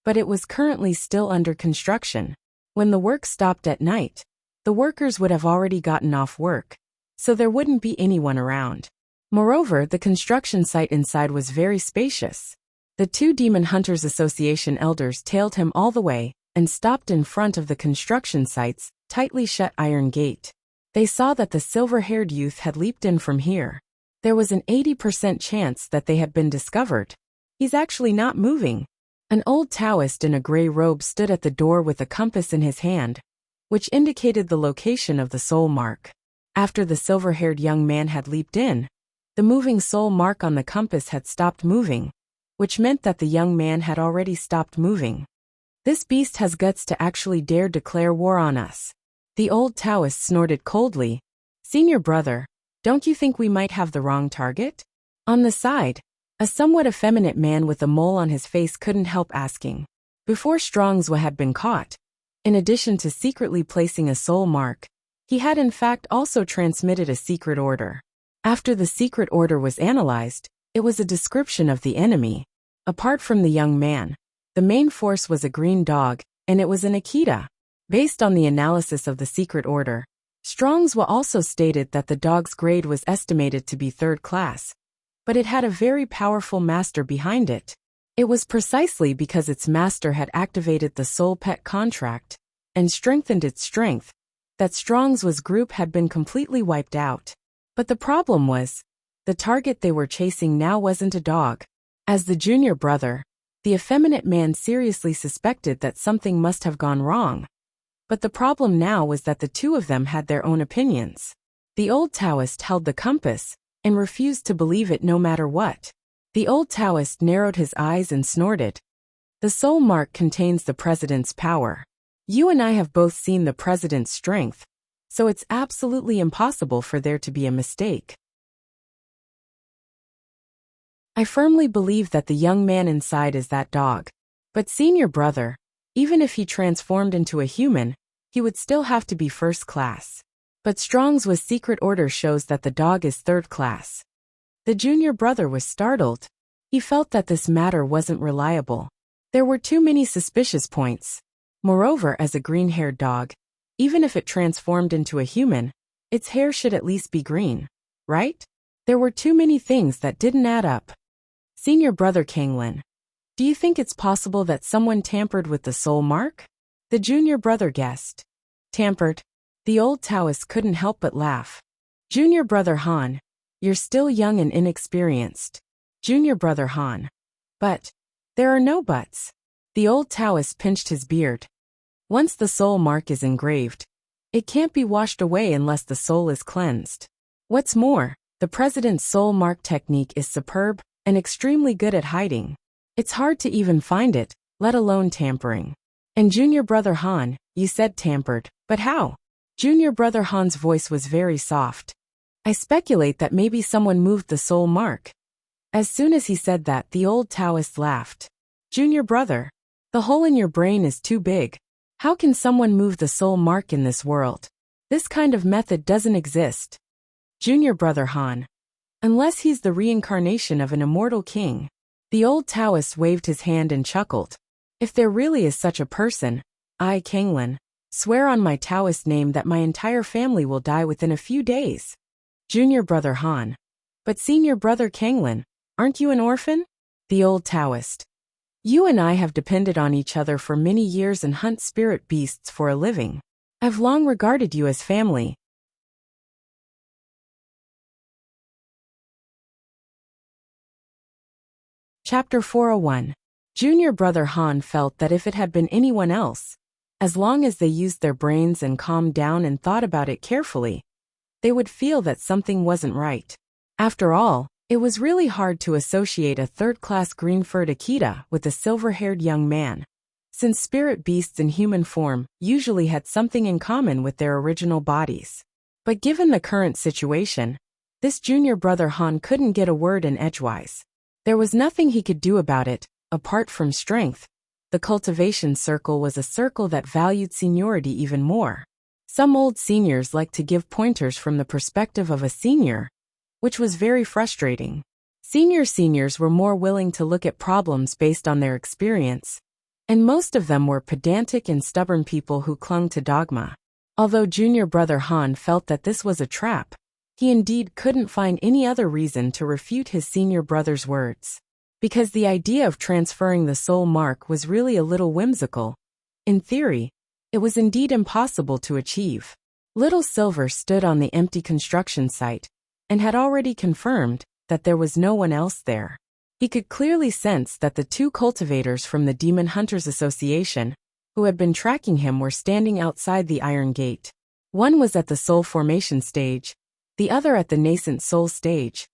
but it was currently still under construction. When the work stopped at night, the workers would have already gotten off work, so there wouldn't be anyone around. Moreover, the construction site inside was very spacious. The two Demon Hunters Association elders tailed him all the way and stopped in front of the construction site's tightly shut iron gate. They saw that the silver-haired youth had leaped in from here. There was an 80% chance that they had been discovered. He's actually not moving. An old Taoist in a gray robe stood at the door with a compass in his hand, which indicated the location of the soul mark. After the silver-haired young man had leaped in, the moving soul mark on the compass had stopped moving, which meant that the young man had already stopped moving. This beast has guts to actually dare declare war on us. The old Taoist snorted coldly. Senior brother, don't you think we might have the wrong target? On the side, a somewhat effeminate man with a mole on his face couldn't help asking. Before Strong Zhua had been caught, in addition to secretly placing a soul mark, he had in fact also transmitted a secret order. After the secret order was analyzed, it was a description of the enemy. Apart from the young man, the main force was a green dog, and it was an Akita. Based on the analysis of the secret order, Strong Zhua also stated that the dog's grade was estimated to be third class, but it had a very powerful master behind it. It was precisely because its master had activated the Soul Pet contract and strengthened its strength that Strong Zhua's group had been completely wiped out. But the problem was, the target they were chasing now wasn't a dog. As the junior brother, the effeminate man seriously suspected that something must have gone wrong. But the problem now was that the two of them had their own opinions. The old Taoist held the compass and refused to believe it no matter what. The old Taoist narrowed his eyes and snorted. The soul mark contains the president's power. You and I have both seen the president's strength, so it's absolutely impossible for there to be a mistake. I firmly believe that the young man inside is that dog. But senior brother, even if he transformed into a human, he would still have to be first class. But Strong's secret order shows that the dog is third class. The junior brother was startled. He felt that this matter wasn't reliable. There were too many suspicious points. Moreover, as a green-haired dog, even if it transformed into a human, its hair should at least be green, right? There were too many things that didn't add up. Senior brother Kanglin, do you think it's possible that someone tampered with the soul mark? The junior brother guessed. Tampered? The old Taoist couldn't help but laugh. Junior brother Han, you're still young and inexperienced. Junior brother Han. But there are no buts. The old Taoist pinched his beard. Once the soul mark is engraved, it can't be washed away unless the soul is cleansed. What's more, the president's soul mark technique is superb and extremely good at hiding. It's hard to even find it, let alone tampering. And junior brother Han, you said tampered, but how? Junior brother Han's voice was very soft. I speculate that maybe someone moved the soul mark. As soon as he said that, the old Taoist laughed. Junior brother, the hole in your brain is too big. How can someone move the soul mark in this world? This kind of method doesn't exist. Junior brother Han. Unless he's the reincarnation of an immortal king. The old Taoist waved his hand and chuckled. If there really is such a person, I, Kanglin, swear on my Taoist name that my entire family will die within a few days. Junior brother Han. But senior brother Kanglin, aren't you an orphan? The old Taoist. You and I have depended on each other for many years and hunt spirit beasts for a living. I've long regarded you as family. Chapter 401. Junior brother Han felt that if it had been anyone else, as long as they used their brains and calmed down and thought about it carefully, they would feel that something wasn't right. After all, it was really hard to associate a third-class green-furred Akita with a silver-haired young man, since spirit beasts in human form usually had something in common with their original bodies. But given the current situation, this junior brother Han couldn't get a word in edgewise. There was nothing he could do about it, apart from strength. The cultivation circle was a circle that valued seniority even more. Some old seniors liked to give pointers from the perspective of a senior, which was very frustrating. Seniors were more willing to look at problems based on their experience, and most of them were pedantic and stubborn people who clung to dogma. Although junior brother Han felt that this was a trap, he indeed couldn't find any other reason to refute his senior brother's words. Because the idea of transferring the soul mark was really a little whimsical. In theory, it was indeed impossible to achieve. Little Silver stood on the empty construction site, and had already confirmed that there was no one else there. He could clearly sense that the two cultivators from the Demon Hunters Association, who had been tracking him, were standing outside the Iron Gate. One was at the soul formation stage, the other at the nascent soul stage.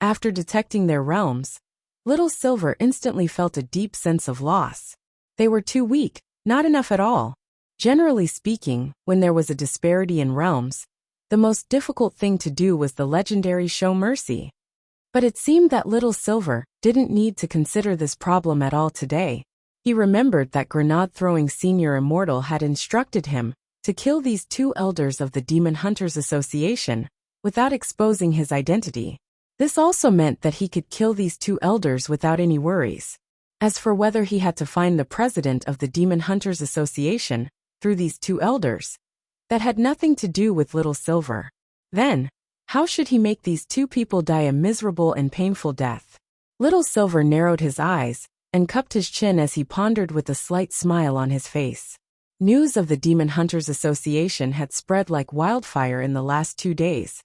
After detecting their realms, Little Silver instantly felt a deep sense of loss. They were too weak, not enough at all. Generally speaking, when there was a disparity in realms, the most difficult thing to do was the legendary show mercy. But it seemed that Little Silver didn't need to consider this problem at all today. He remembered that grenade-throwing senior immortal had instructed him to kill these two elders of the Demon Hunters Association without exposing his identity. This also meant that he could kill these two elders without any worries. As for whether he had to find the president of the Demon Hunters Association through these two elders, that had nothing to do with Little Silver. Then, how should he make these two people die a miserable and painful death? Little Silver narrowed his eyes and cupped his chin as he pondered with a slight smile on his face. News of the Demon Hunters Association had spread like wildfire in the last 2 days,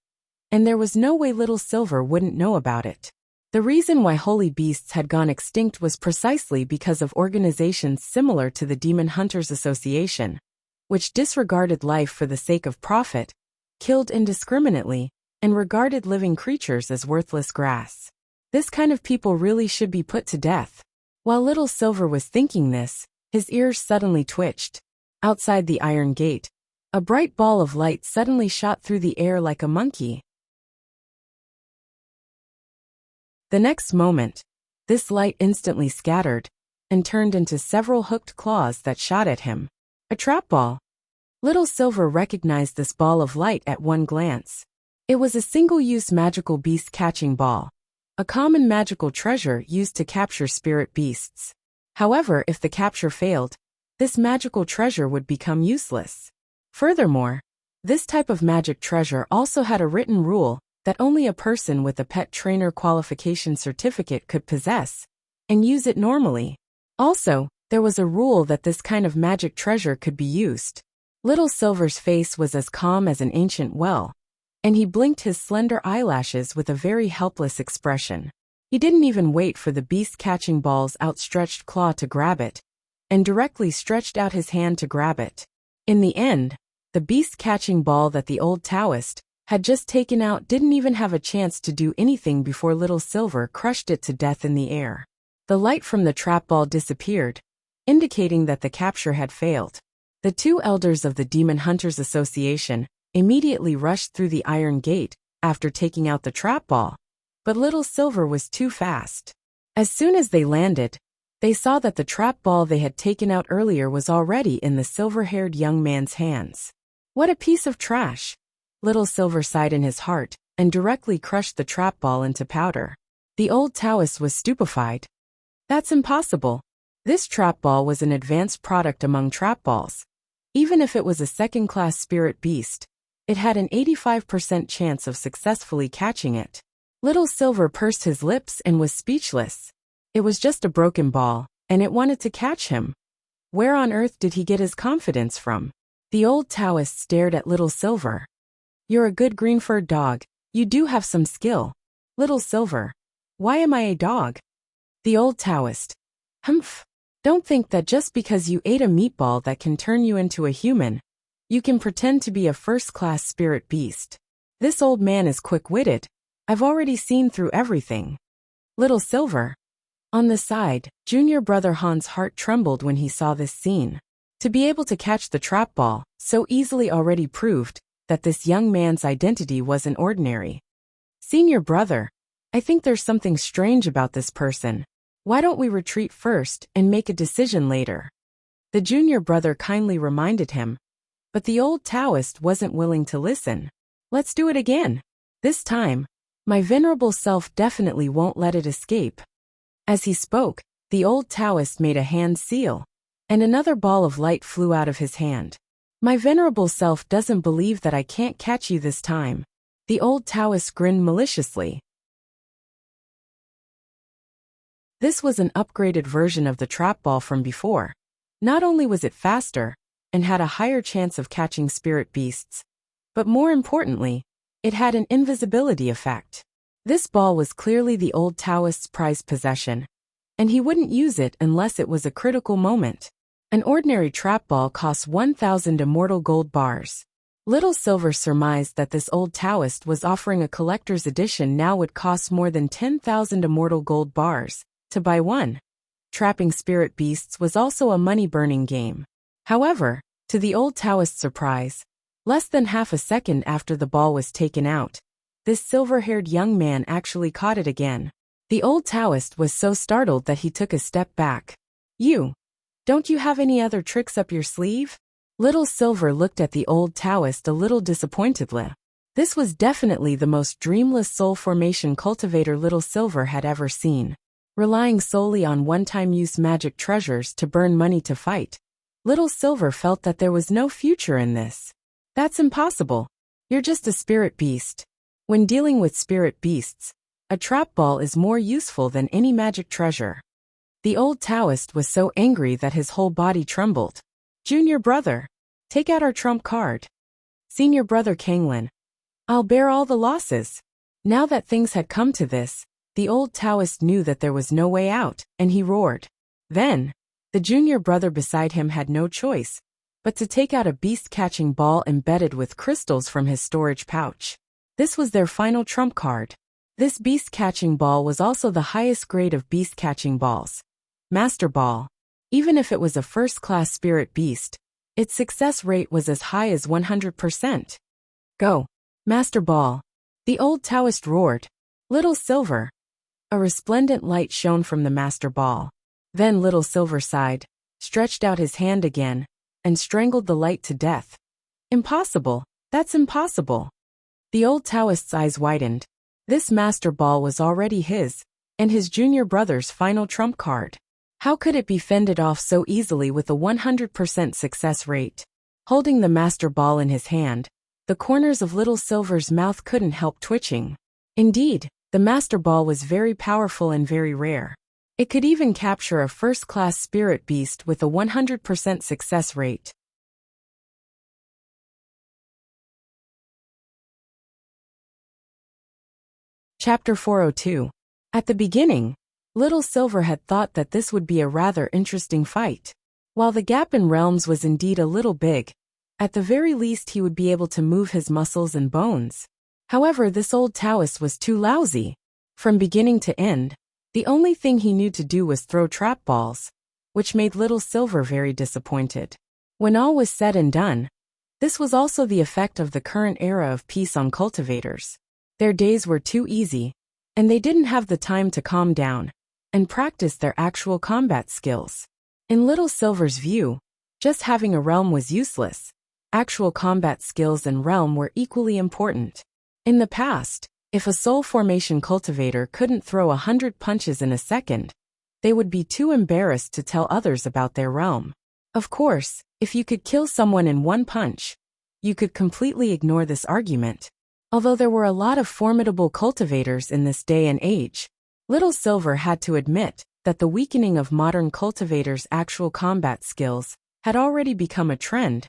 and there was no way Little Silver wouldn't know about it. The reason why holy beasts had gone extinct was precisely because of organizations similar to the Demon Hunters Association, which disregarded life for the sake of profit, killed indiscriminately, and regarded living creatures as worthless grass. This kind of people really should be put to death. While Little Silver was thinking this, his ears suddenly twitched. Outside the iron gate, a bright ball of light suddenly shot through the air like a monkey. The next moment, this light instantly scattered and turned into several hooked claws that shot at him. A trap ball. Little Silver recognized this ball of light at one glance. It was a single-use magical beast catching ball, a common magical treasure used to capture spirit beasts. However, if the capture failed, this magical treasure would become useless. Furthermore, this type of magic treasure also had a written rule that only a person with a pet trainer qualification certificate could possess and use it normally. Also, there was a rule that this kind of magic treasure could be used. Little Silver's face was as calm as an ancient well, and he blinked his slender eyelashes with a very helpless expression. He didn't even wait for the beast-catching ball's outstretched claw to grab it, and directly stretched out his hand to grab it. In the end, the beast-catching ball that the old Taoist had just taken out didn't even have a chance to do anything before Little Silver crushed it to death in the air. The light from the trap ball disappeared, indicating that the capture had failed. The two elders of the Demon Hunters Association immediately rushed through the iron gate after taking out the trap ball, but Little Silver was too fast. As soon as they landed, they saw that the trap ball they had taken out earlier was already in the silver-haired young man's hands. What a piece of trash! Little Silver sighed in his heart and directly crushed the trap ball into powder. The old Taoist was stupefied. That's impossible. This trap ball was an advanced product among trap balls. Even if it was a second-class spirit beast, it had an 85% chance of successfully catching it. Little Silver pursed his lips and was speechless. It was just a broken ball, and it wanted to catch him. Where on earth did he get his confidence from? The old Taoist stared at Little Silver. You're a good green-furred dog. You do have some skill. Little Silver. Why am I a dog? The old Taoist. Humph. Don't think that just because you ate a meatball that can turn you into a human, you can pretend to be a first-class spirit beast. This old man is quick-witted. I've already seen through everything. Little Silver. On the side, junior brother Han's heart trembled when he saw this scene. To be able to catch the trap ball so easily already proved that this young man's identity wasn't ordinary. Senior brother, I think there's something strange about this person. Why don't we retreat first and make a decision later? The junior brother kindly reminded him, but the old Taoist wasn't willing to listen. Let's do it again. This time, my venerable self definitely won't let it escape. As he spoke, the old Taoist made a hand seal, and another ball of light flew out of his hand. My venerable self doesn't believe that I can't catch you this time. The old Taoist grinned maliciously. This was an upgraded version of the trap ball from before. Not only was it faster, and had a higher chance of catching spirit beasts, but more importantly, it had an invisibility effect. This ball was clearly the old Taoist's prized possession, and he wouldn't use it unless it was a critical moment. An ordinary trap ball costs 1,000 immortal gold bars. Little Silver surmised that this old Taoist was offering a collector's edition now would cost more than 10,000 immortal gold bars to buy one. Trapping spirit beasts was also a money-burning game. However, to the old Taoist's surprise, less than half a second after the ball was taken out, this silver-haired young man actually caught it again. The old Taoist was so startled that he took a step back. Don't you have any other tricks up your sleeve? Little Silver looked at the old Taoist a little disappointedly. This was definitely the most dreamless soul formation cultivator Little Silver had ever seen. Relying solely on one-time use magic treasures to burn money to fight, Little Silver felt that there was no future in this. That's impossible. You're just a spirit beast. When dealing with spirit beasts, a trap ball is more useful than any magic treasure. The old Taoist was so angry that his whole body trembled. Junior brother, take out our trump card. Senior brother Kanglin, I'll bear all the losses. Now that things had come to this, the old Taoist knew that there was no way out, and he roared. Then, the junior brother beside him had no choice but to take out a beast-catching ball embedded with crystals from his storage pouch. This was their final trump card. This beast-catching ball was also the highest grade of beast-catching balls. Master Ball. Even if it was a first-class spirit beast, Its success rate was as high as 100%. Go, Master Ball! The old Taoist roared. Little Silver! A resplendent light shone from the Master Ball. Then Little Silver sighed, stretched out his hand again, and strangled the light to death. Impossible! That's impossible! The old Taoist's eyes widened. This Master Ball was already his, and his junior brother's final trump card. How could it be fended off so easily with a 100% success rate? Holding the Master Ball in his hand, the corners of Little Silver's mouth couldn't help twitching. Indeed, the Master Ball was very powerful and very rare. It could even capture a first-class spirit beast with a 100% success rate. Chapter 402. At the beginning, Little Silver had thought that this would be a rather interesting fight. While the gap in realms was indeed a little big, at the very least he would be able to move his muscles and bones. However, this old Taoist was too lousy. From beginning to end, the only thing he knew to do was throw trap balls, which made Little Silver very disappointed. When all was said and done, this was also the effect of the current era of peace on cultivators. Their days were too easy, and they didn't have the time to calm down and practice their actual combat skills. In Little Silver's view, just having a realm was useless. Actual combat skills and realm were equally important. In the past, if a soul formation cultivator couldn't throw 100 punches in a second, they would be too embarrassed to tell others about their realm. Of course, if you could kill someone in one punch, you could completely ignore this argument. Although there were a lot of formidable cultivators in this day and age, Little Silver had to admit that the weakening of modern cultivators' actual combat skills had already become a trend,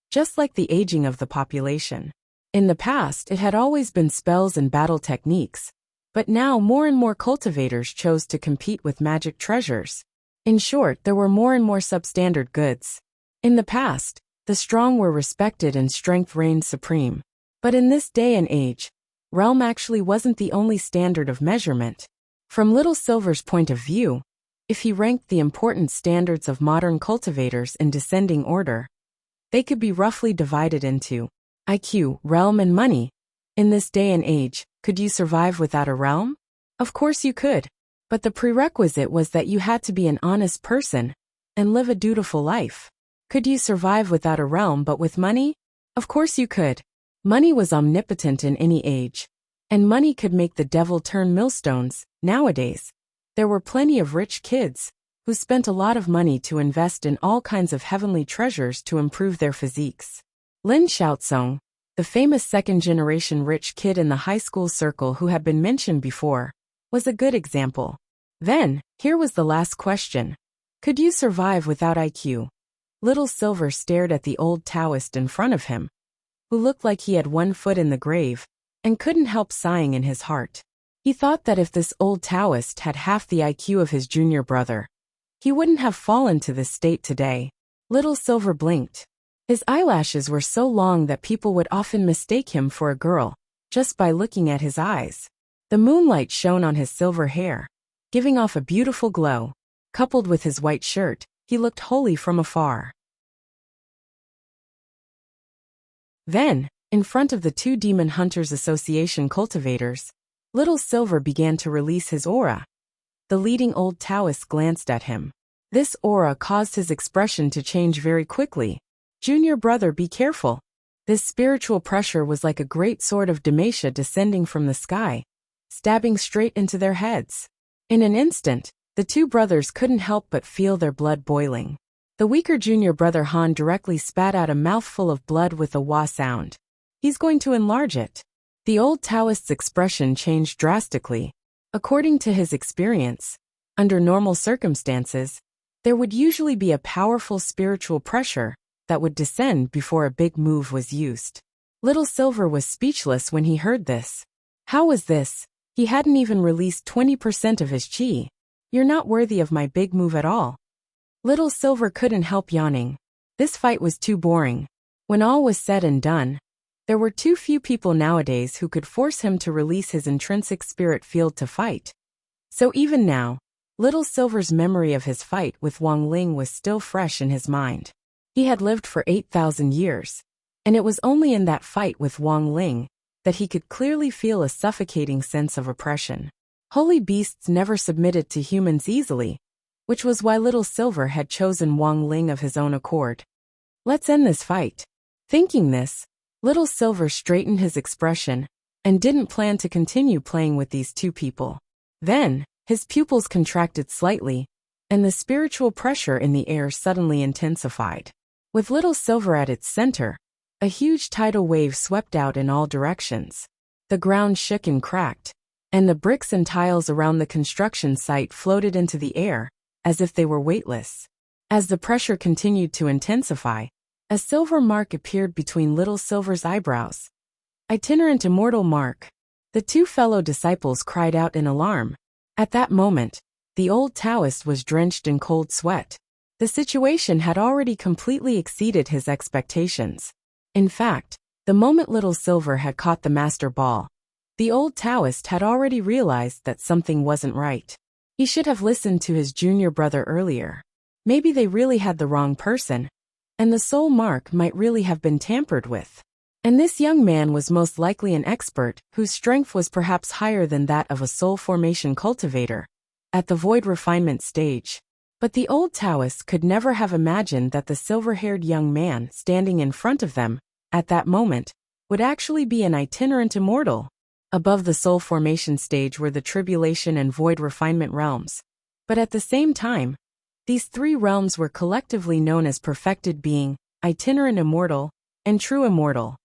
just like the aging of the population. In the past, it had always been spells and battle techniques, but now more and more cultivators chose to compete with magic treasures. In short, there were more and more substandard goods. In the past, the strong were respected and strength reigned supreme. But in this day and age, realm actually wasn't the only standard of measurement. From Little Silver's point of view, if he ranked the important standards of modern cultivators in descending order, they could be roughly divided into IQ, realm, and money. In this day and age, could you survive without a realm? Of course you could, but the prerequisite was that you had to be an honest person and live a dutiful life. Could you survive without a realm but with money? Of course you could. Money was omnipotent in any age, and money could make the devil turn millstones. Nowadays, there were plenty of rich kids who spent a lot of money to invest in all kinds of heavenly treasures to improve their physiques. Lin Xiaozong, the famous second-generation rich kid in the high school circle who had been mentioned before, was a good example. Then, here was the last question. Could you survive without IQ? Little Silver stared at the old Taoist in front of him, who looked like he had one foot in the grave, and couldn't help sighing in his heart. He thought that if this old Taoist had half the IQ of his junior brother, he wouldn't have fallen to this state today. Little Silver blinked. His eyelashes were so long that people would often mistake him for a girl, just by looking at his eyes. The moonlight shone on his silver hair, giving off a beautiful glow. Coupled with his white shirt, he looked holy from afar. Then, in front of the two Demon Hunters Association cultivators, Little Silver began to release his aura. The leading old Taoist glanced at him. This aura caused his expression to change very quickly. Junior brother, be careful. This spiritual pressure was like a great sword of Damasha descending from the sky, stabbing straight into their heads. In an instant, the two brothers couldn't help but feel their blood boiling. The weaker junior brother Han directly spat out a mouthful of blood with a wah sound. He's going to enlarge it. The old Taoist's expression changed drastically. According to his experience, under normal circumstances, there would usually be a powerful spiritual pressure that would descend before a big move was used. Little Silver was speechless when he heard this. How was this? He hadn't even released 20% of his chi. You're not worthy of my big move at all. Little Silver couldn't help yawning. This fight was too boring. When all was said and done, there were too few people nowadays who could force him to release his intrinsic spirit field to fight. So even now, Little Silver's memory of his fight with Wang Ling was still fresh in his mind. He had lived for 8,000 years, and it was only in that fight with Wang Ling that he could clearly feel a suffocating sense of oppression. Holy beasts never submitted to humans easily, which was why Little Silver had chosen Wang Ling of his own accord. Let's end this fight. Thinking this, Little Silver straightened his expression and didn't plan to continue playing with these two people. Then, his pupils contracted slightly, and the spiritual pressure in the air suddenly intensified. With Little Silver at its center, a huge tidal wave swept out in all directions. The ground shook and cracked, and the bricks and tiles around the construction site floated into the air, as if they were weightless. As the pressure continued to intensify, a silver mark appeared between Little Silver's eyebrows. Itinerant immortal mark. The two fellow disciples cried out in alarm. At that moment, the old Taoist was drenched in cold sweat. The situation had already completely exceeded his expectations. In fact, the moment Little Silver had caught the master ball, the old Taoist had already realized that something wasn't right. He should have listened to his junior brother earlier. Maybe they really had the wrong person, and the soul mark might really have been tampered with. And this young man was most likely an expert whose strength was perhaps higher than that of a soul formation cultivator at the void refinement stage. But the old Taoist could never have imagined that the silver-haired young man standing in front of them, at that moment, would actually be an itinerant immortal. Above the soul formation stage were the tribulation and void refinement realms. But at the same time, these three realms were collectively known as perfected being, itinerant immortal, and true immortal.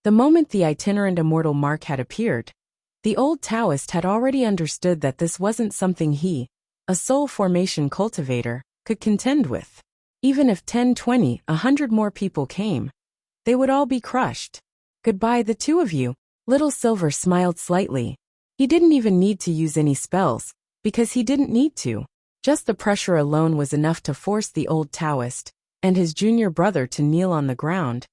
The moment the itinerant immortal mark had appeared, the old Taoist had already understood that this wasn't something he, a soul formation cultivator, could contend with. Even if 10, 20, 100 more people came, they would all be crushed. Goodbye, the two of you. Little Silver smiled slightly. He didn't even need to use any spells, because he didn't need to. Just the pressure alone was enough to force the old Taoist and his junior brother to kneel on the ground,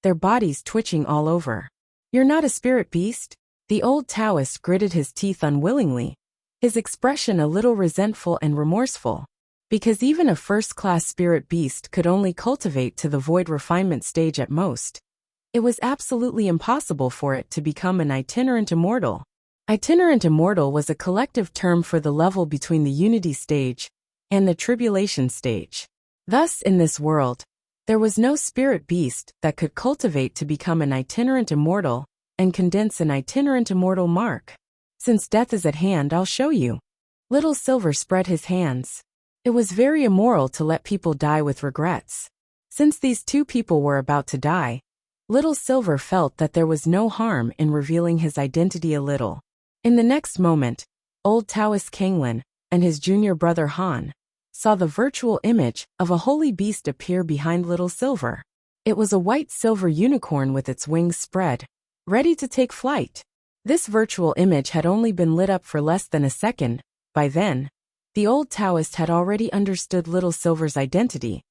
their bodies twitching all over. You're not a spirit beast? The old Taoist gritted his teeth unwillingly, his expression a little resentful and remorseful, because even a first-class spirit beast could only cultivate to the void refinement stage at most. It was absolutely impossible for it to become an itinerant immortal. Itinerant immortal was a collective term for the level between the unity stage and the tribulation stage. Thus, in this world, there was no spirit beast that could cultivate to become an itinerant immortal and condense an itinerant immortal mark. Since death is at hand, I'll show you. Little Silver spread his hands. It was very immoral to let people die with regrets. Since these two people were about to die, Little Silver felt that there was no harm in revealing his identity a little. In the next moment, old Taoist Kanglin and his junior brother Han saw the virtual image of a holy beast appear behind Little Silver. It was a white silver unicorn with its wings spread, ready to take flight. This virtual image had only been lit up for less than a second. By then, the old Taoist had already understood Little Silver's identity,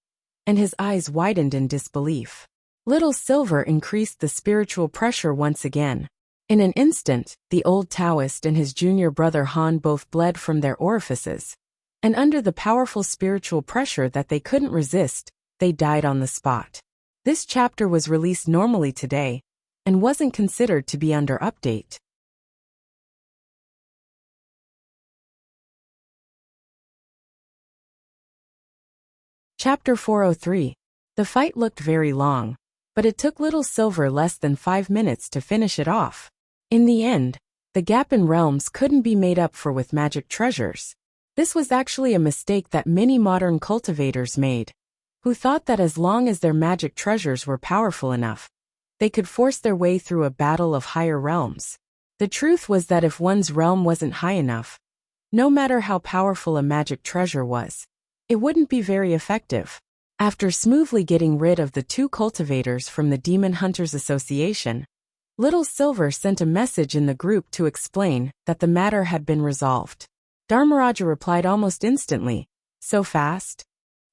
and his eyes widened in disbelief. Little Silver increased the spiritual pressure once again. In an instant, the old Taoist and his junior brother Han both bled from their orifices, and under the powerful spiritual pressure that they couldn't resist, they died on the spot. This chapter was released normally today, and wasn't considered to be under update. Chapter 403. The fight looked very long, but it took Little Silver less than 5 minutes to finish it off. In the end, the gap in realms couldn't be made up for with magic treasures. This was actually a mistake that many modern cultivators made, who thought that as long as their magic treasures were powerful enough, they could force their way through a battle of higher realms. The truth was that if one's realm wasn't high enough, no matter how powerful a magic treasure was, it wouldn't be very effective. After smoothly getting rid of the two cultivators from the Demon Hunters Association, Little Silver sent a message in the group to explain that the matter had been resolved. Dharmaraja replied almost instantly. So fast?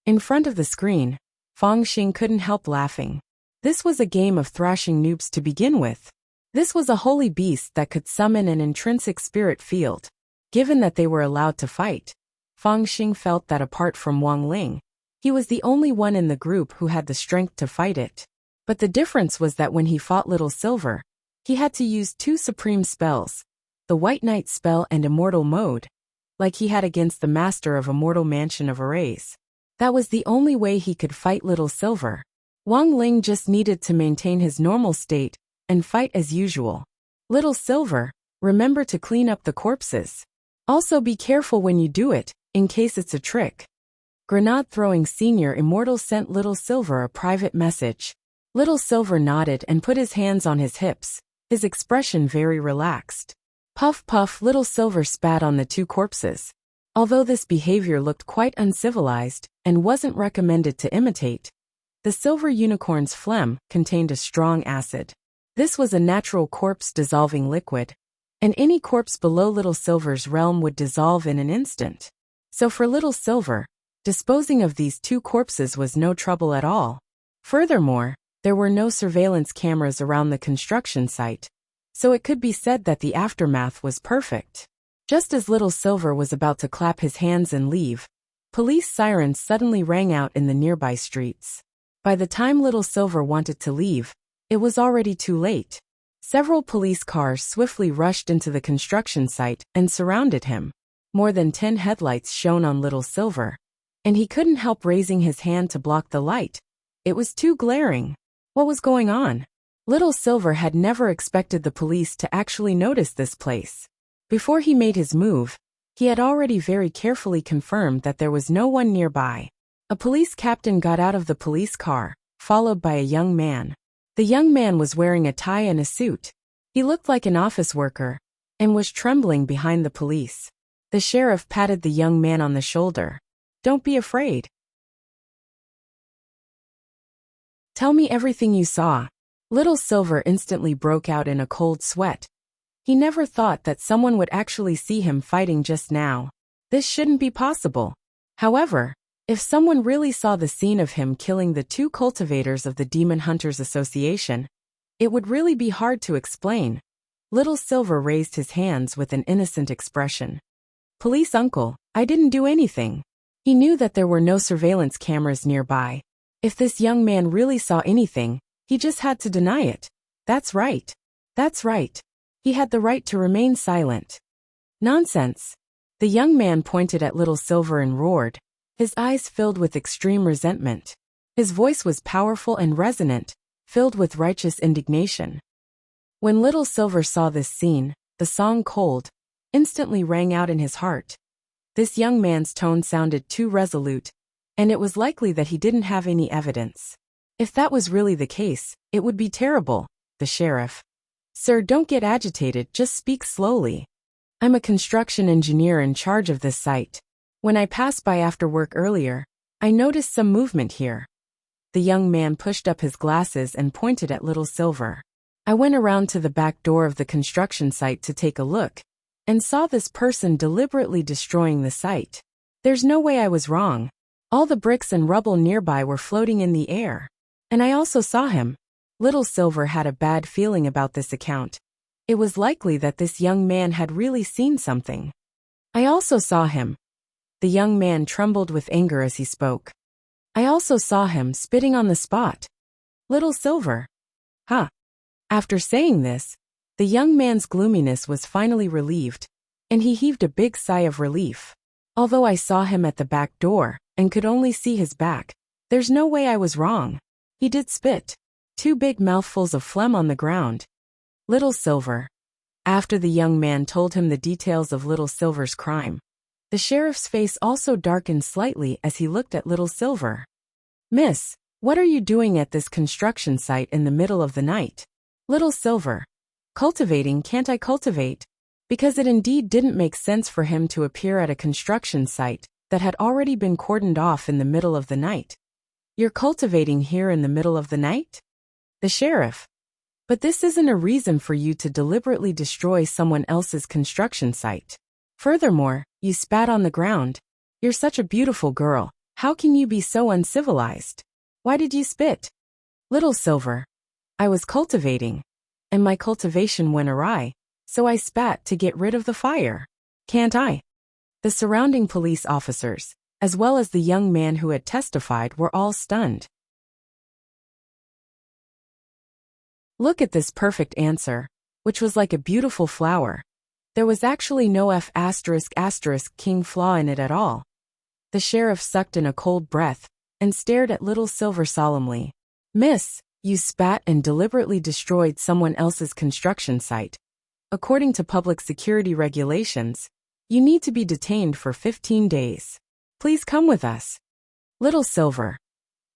In front of the screen, Fong Xing couldn't help laughing. This was a game of thrashing noobs to begin with. This was a holy beast that could summon an intrinsic spirit field. Given that they were allowed to fight, Fang Xing felt that apart from Wang Ling, he was the only one in the group who had the strength to fight it. But the difference was that when he fought Little Silver, he had to use two supreme spells, the White Knight spell and Immortal Mode, like he had against the master of Immortal Mansion of Arrays. That was the only way he could fight Little Silver. Wang Ling just needed to maintain his normal state and fight as usual. Little Silver, remember to clean up the corpses. Also be careful when you do it, in case it's a trick. Grenade Throwing Senior Immortal sent Little Silver a private message. Little Silver nodded and put his hands on his hips, his expression very relaxed. Puff puff, Little Silver spat on the two corpses. Although this behavior looked quite uncivilized and wasn't recommended to imitate, the silver unicorn's phlegm contained a strong acid. This was a natural corpse-dissolving liquid, and any corpse below Little Silver's realm would dissolve in an instant. So for Little Silver, disposing of these two corpses was no trouble at all. Furthermore, there were no surveillance cameras around the construction site, so it could be said that the aftermath was perfect. Just as Little Silver was about to clap his hands and leave, police sirens suddenly rang out in the nearby streets. By the time Little Silver wanted to leave, it was already too late. Several police cars swiftly rushed into the construction site and surrounded him. More than 10 headlights shone on Little Silver, and he couldn't help raising his hand to block the light. It was too glaring. What was going on? Little Silver had never expected the police to actually notice this place. Before he made his move, he had already very carefully confirmed that there was no one nearby. A police captain got out of the police car, followed by a young man. The young man was wearing a tie and a suit. He looked like an office worker, and was trembling behind the police. The sheriff patted the young man on the shoulder. "Don't be afraid. Tell me everything you saw." Little Silver instantly broke out in a cold sweat. He never thought that someone would actually see him fighting just now. This shouldn't be possible. However, if someone really saw the scene of him killing the two cultivators of the Demon Hunters Association, it would really be hard to explain. Little Silver raised his hands with an innocent expression. "Police uncle, I didn't do anything." He knew that there were no surveillance cameras nearby. If this young man really saw anything, he just had to deny it. That's right. That's right. He had the right to remain silent. Nonsense. The young man pointed at Little Silver and roared, his eyes filled with extreme resentment. His voice was powerful and resonant, filled with righteous indignation. When Little Silver saw this scene, the song "Cold" instantly rang out in his heart. This young man's tone sounded too resolute, and it was likely that he didn't have any evidence. If that was really the case, it would be terrible. The sheriff. "Sir, don't get agitated, just speak slowly. I'm a construction engineer in charge of this site. When I passed by after work earlier, I noticed some movement here." The young man pushed up his glasses and pointed at Little Silver. "I went around to the back door of the construction site to take a look, and saw this person deliberately destroying the site. There's no way I was wrong. All the bricks and rubble nearby were floating in the air. And I also saw him." Little Silver had a bad feeling about this account. It was likely that this young man had really seen something. "I also saw him." The young man trembled with anger as he spoke. "I also saw him spitting on the spot." Little Silver. Huh. After saying this, the young man's gloominess was finally relieved, and he heaved a big sigh of relief. "Although I saw him at the back door, and could only see his back, there's no way I was wrong. He did spit. 2 big mouthfuls of phlegm on the ground." Little Silver. After the young man told him the details of Little Silver's crime, the sheriff's face also darkened slightly as he looked at Little Silver. "Miss, what are you doing at this construction site in the middle of the night?" Little Silver. "Cultivating, can't I cultivate?" Because it indeed didn't make sense for him to appear at a construction site that had already been cordoned off in the middle of the night. "You're cultivating here in the middle of the night?" The sheriff. "But this isn't a reason for you to deliberately destroy someone else's construction site. Furthermore, you spat on the ground. You're such a beautiful girl. How can you be so uncivilized? Why did you spit?" Little Silver. "I was cultivating, and my cultivation went awry, so I spat to get rid of the fire. Can't I?" The surrounding police officers, as well as the young man who had testified, were all stunned. Look at this perfect answer, which was like a beautiful flower. There was actually no **** flaw in it at all. The sheriff sucked in a cold breath and stared at Little Silver solemnly. Miss, you spat and deliberately destroyed someone else's construction site. According to public security regulations, you need to be detained for 15 days. Please come with us. Little Silver.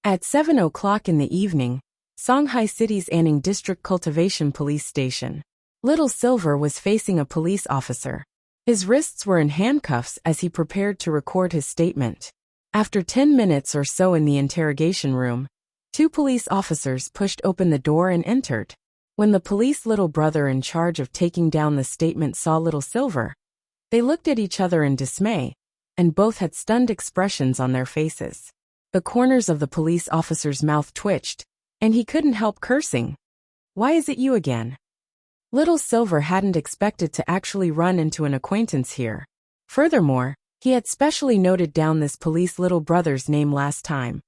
At 7 o'clock in the evening, Songhai City's Anning District Cultivation Police Station. Little Silver was facing a police officer. His wrists were in handcuffs as he prepared to record his statement. After 10 minutes or so in the interrogation room, 2 police officers pushed open the door and entered. When the police little brother in charge of taking down the statement saw Little Silver, they looked at each other in dismay, and both had stunned expressions on their faces. The corners of the police officer's mouth twitched, and he couldn't help cursing. Why is it you again? Little Silver hadn't expected to actually run into an acquaintance here. Furthermore, he had specially noted down this police little brother's name last time.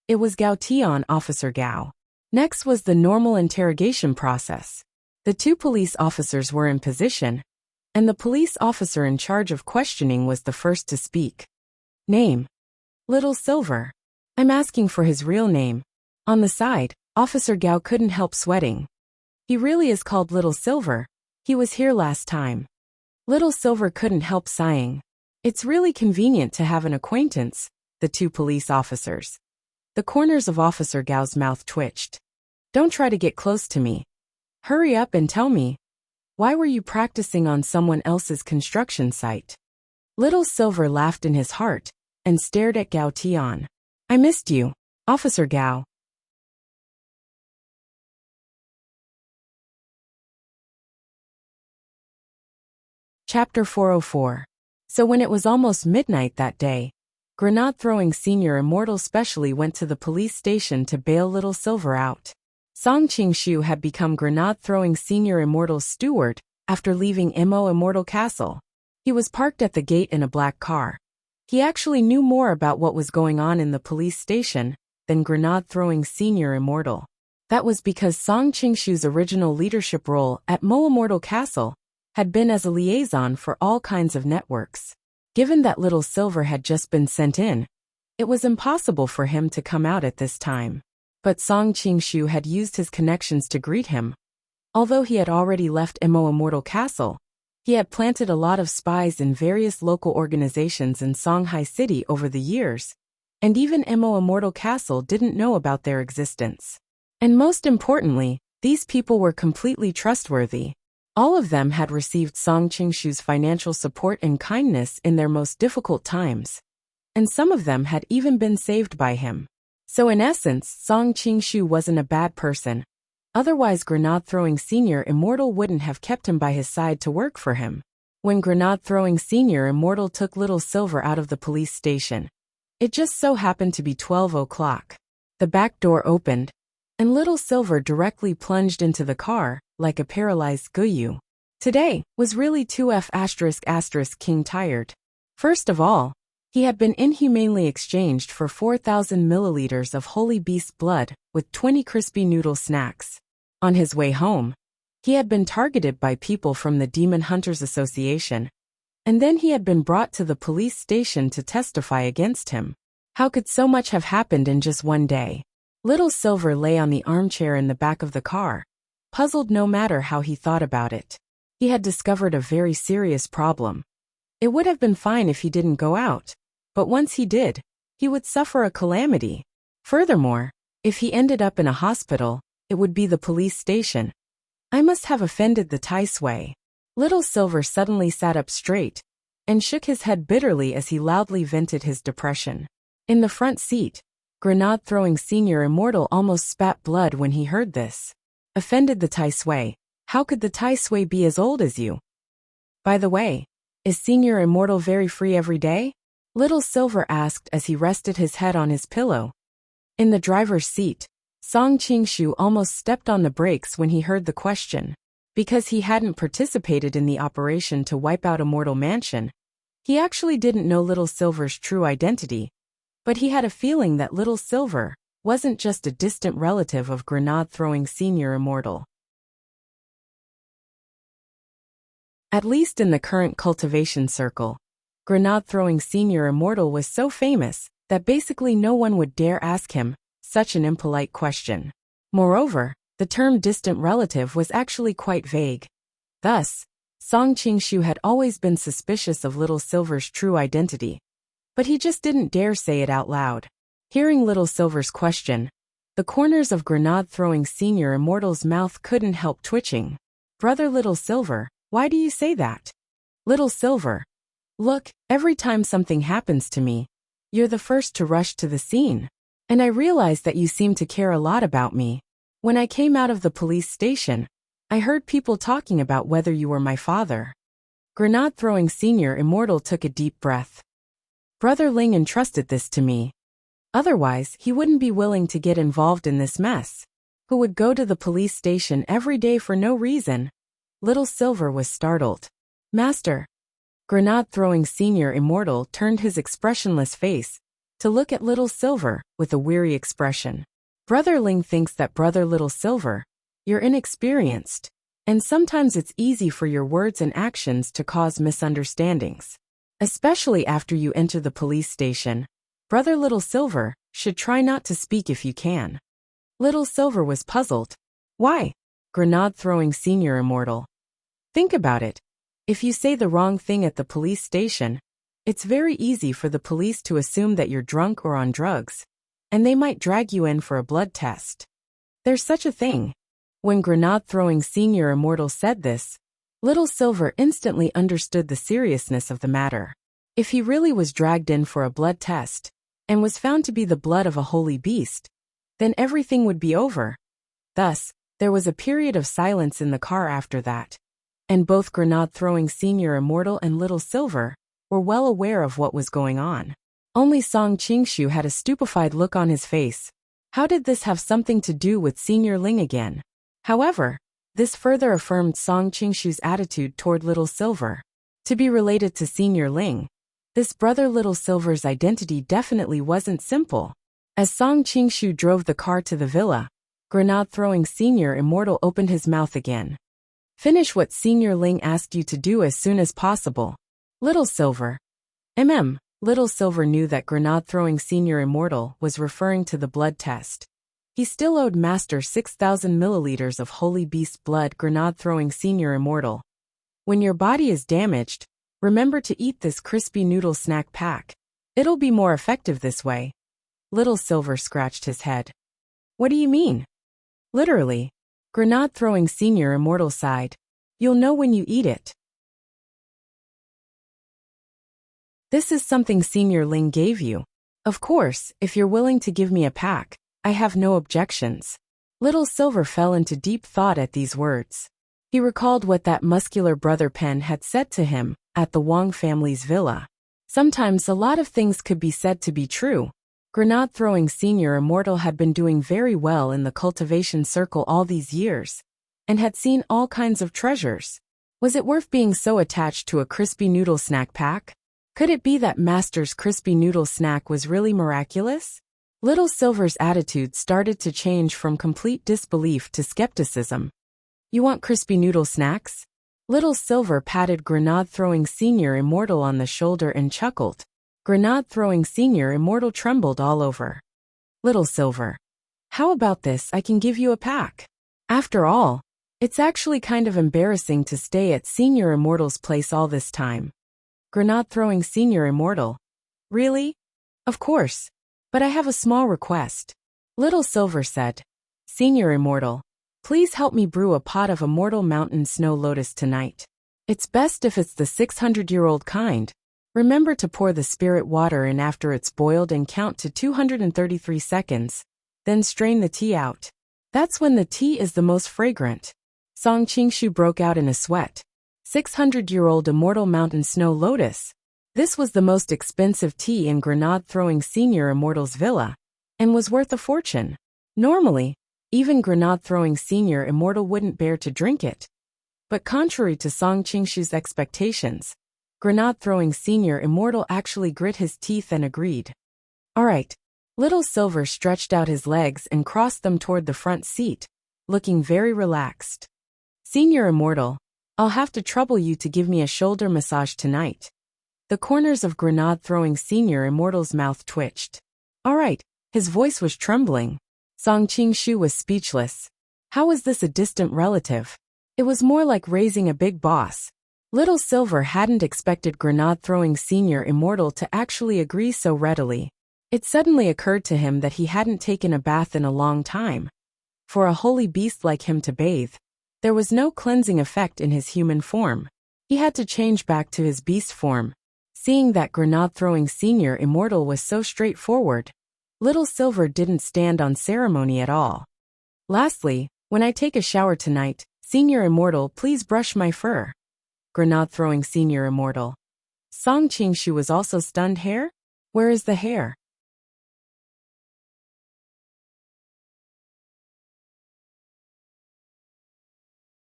It was Gao Tian, Officer Gao. Next was the normal interrogation process. The 2 police officers were in position, and the police officer in charge of questioning was the first to speak. Name. Little Silver. I'm asking for his real name. On the side, Officer Gao couldn't help sweating. He really is called Little Silver. He was here last time. Little Silver couldn't help sighing. It's really convenient to have an acquaintance, the 2 police officers. The corners of Officer Gao's mouth twitched. Don't try to get close to me. Hurry up and tell me. Why were you practicing on someone else's construction site? Little Silver laughed in his heart and stared at Gao Tian. I missed you, Officer Gao. Chapter 404. So when it was almost midnight that day, grenade-throwing senior immortal specially went to the police station to bail Little Silver out. Song Qingshu had become grenade-throwing senior immortal's steward after leaving Mo Immortal Castle. He was parked at the gate in a black car. He actually knew more about what was going on in the police station than grenade-throwing senior immortal. That was because Song Qingshu's original leadership role at Mo Immortal Castle had been as a liaison for all kinds of networks. Given that Little Silver had just been sent in, it was impossible for him to come out at this time. But Song Qingshu had used his connections to greet him. Although he had already left Mo Immortal Castle, he had planted a lot of spies in various local organizations in Songhai City over the years, and even Mo Immortal Castle didn't know about their existence. And most importantly, these people were completely trustworthy. All of them had received Song Qingshu's financial support and kindness in their most difficult times, and some of them had even been saved by him. So in essence, Song Qingshu wasn't a bad person. Otherwise, grenade-throwing senior immortal wouldn't have kept him by his side to work for him. When grenade-throwing senior immortal took Little Silver out of the police station, it just so happened to be 12 o'clock. The back door opened, and Little Silver directly plunged into the car, like a paralyzed Guyu. Today was really 2F*** King tired. First of all, he had been inhumanely exchanged for 4,000 milliliters of holy beast blood with 20 crispy noodle snacks. On his way home, he had been targeted by people from the Demon Hunters Association, and then he had been brought to the police station to testify against him. How could so much have happened in just one day? Little Silver lay on the armchair in the back of the car, puzzled no matter how he thought about it. He had discovered a very serious problem. It would have been fine if he didn't go out, but once he did, he would suffer a calamity. Furthermore, if he ended up in a hospital, it would be the police station. I must have offended the Tai Sui. Little Silver suddenly sat up straight and shook his head bitterly as he loudly vented his depression. In the front seat, grenade-throwing senior immortal almost spat blood when he heard this. Offended the Tai Sui? How could the Tai Sui be as old as you? By the way, is senior immortal very free every day? Little Silver asked as he rested his head on his pillow. In the driver's seat, Song Qingshu almost stepped on the brakes when he heard the question. Because he hadn't participated in the operation to wipe out Immortal Mansion, He actually didn't know Little Silver's true identity, but he had a feeling that Little Silver wasn't just a distant relative of grenade-throwing Senior Immortal. At least in the current cultivation circle, grenade-throwing Senior Immortal was so famous that basically no one would dare ask him such an impolite question. Moreover, the term distant relative was actually quite vague. Thus, Song Qingshu had always been suspicious of Little Silver's true identity, but he just didn't dare say it out loud. Hearing Little Silver's question, the corners of grenade-throwing Senior Immortal's mouth couldn't help twitching. "Brother Little Silver, why do you say that?" "Little Silver, look, every time something happens to me, you're the first to rush to the scene. And I realize that you seem to care a lot about me. When I came out of the police station, I heard people talking about whether you were my father." Grenade-throwing Senior Immortal took a deep breath. "Brother Ling entrusted this to me. Otherwise, he wouldn't be willing to get involved in this mess. Who would go to the police station every day for no reason?" Little Silver was startled. "Master." Grenade-throwing Senior Immortal turned his expressionless face to look at Little Silver with a weary expression. "Brother Ling thinks that Brother Little Silver, you're inexperienced, and sometimes it's easy for your words and actions to cause misunderstandings. Especially after you enter the police station. Brother Little Silver should try not to speak if you can." Little Silver was puzzled. "Why?" Grenade-throwing Senior Immortal. "Think about it. If you say the wrong thing at the police station, it's very easy for the police to assume that you're drunk or on drugs, and they might drag you in for a blood test. There's such a thing." When Grenade-throwing Senior Immortal said this, Little Silver instantly understood the seriousness of the matter. If he really was dragged in for a blood test, and was found to be the blood of a holy beast, then everything would be over. Thus, there was a period of silence in the car after that, and both Grenade-throwing Senior Immortal and Little Silver were well aware of what was going on. Only Song Qingshu had a stupefied look on his face. How did this have something to do with Senior Ling again? However, this further affirmed Song Qingshu's attitude toward Little Silver. To be related to Senior Ling, this brother Little Silver's identity definitely wasn't simple. As Song Qingshu drove the car to the villa, Grenade-throwing Senior Immortal opened his mouth again. "Finish what Senior Ling asked you to do as soon as possible. Little Silver." Little Silver knew that Grenade-throwing Senior Immortal was referring to the blood test. He still owed Master 6,000 milliliters of Holy Beast blood. Grenade-throwing Senior Immortal. "When your body is damaged, remember to eat this crispy noodle snack pack. It'll be more effective this way." Little Silver scratched his head. "What do you mean?" "Literally." Grenade-throwing Senior Immortal sighed. "You'll know when you eat it." "This is something Senior Ling gave you. Of course, if you're willing to give me a pack, I have no objections." Little Silver fell into deep thought at these words. He recalled what that muscular brother Pen had said to him at the Wang family's villa. Sometimes a lot of things could be said to be true. Grenade-throwing Senior Immortal had been doing very well in the cultivation circle all these years, and had seen all kinds of treasures. Was it worth being so attached to a crispy noodle snack pack? Could it be that Master's crispy noodle snack was really miraculous? Little Silver's attitude started to change from complete disbelief to skepticism. "You want crispy noodle snacks?" Little Silver patted Grenade-throwing Senior Immortal on the shoulder and chuckled. Grenade-throwing Senior Immortal trembled all over. "Little Silver, how about this? I can give you a pack. After all, it's actually kind of embarrassing to stay at Senior Immortal's place all this time." Grenade-throwing Senior Immortal. "Really?" "Of course. But I have a small request." Little Silver said. "Senior Immortal, please help me brew a pot of Immortal Mountain Snow Lotus tonight. It's best if it's the 600-year-old kind. Remember to pour the spirit water in after it's boiled and count to 233 seconds. Then strain the tea out. That's when the tea is the most fragrant." Song Qingshu broke out in a sweat. 600-year-old Immortal Mountain Snow Lotus. This was the most expensive tea in Grenade-throwing Senior Immortal's villa, and was worth a fortune. Normally, even Grenade-throwing Senior Immortal wouldn't bear to drink it. But contrary to Song Qingshu's expectations, Grenade-throwing Senior Immortal actually grit his teeth and agreed. All right. Little Silver stretched out his legs and crossed them toward the front seat, looking very relaxed. Senior Immortal, I'll have to trouble you to give me a shoulder massage tonight. The corners of Grenade-throwing Senior Immortal's mouth twitched. All right. His voice was trembling. Song Qingshu was speechless. How was this a distant relative? It was more like raising a big boss. Little Silver hadn't expected Grenade-throwing Senior Immortal to actually agree so readily. It suddenly occurred to him that he hadn't taken a bath in a long time. For a holy beast like him to bathe, there was no cleansing effect in his human form. He had to change back to his beast form. Seeing that Grenade-throwing Senior Immortal was so straightforward, Little Silver didn't stand on ceremony at all. Lastly, when I take a shower tonight, Senior Immortal, please brush my fur. Grenade-throwing Senior Immortal. Song Qingshu was also stunned. Hair? Where is the hair?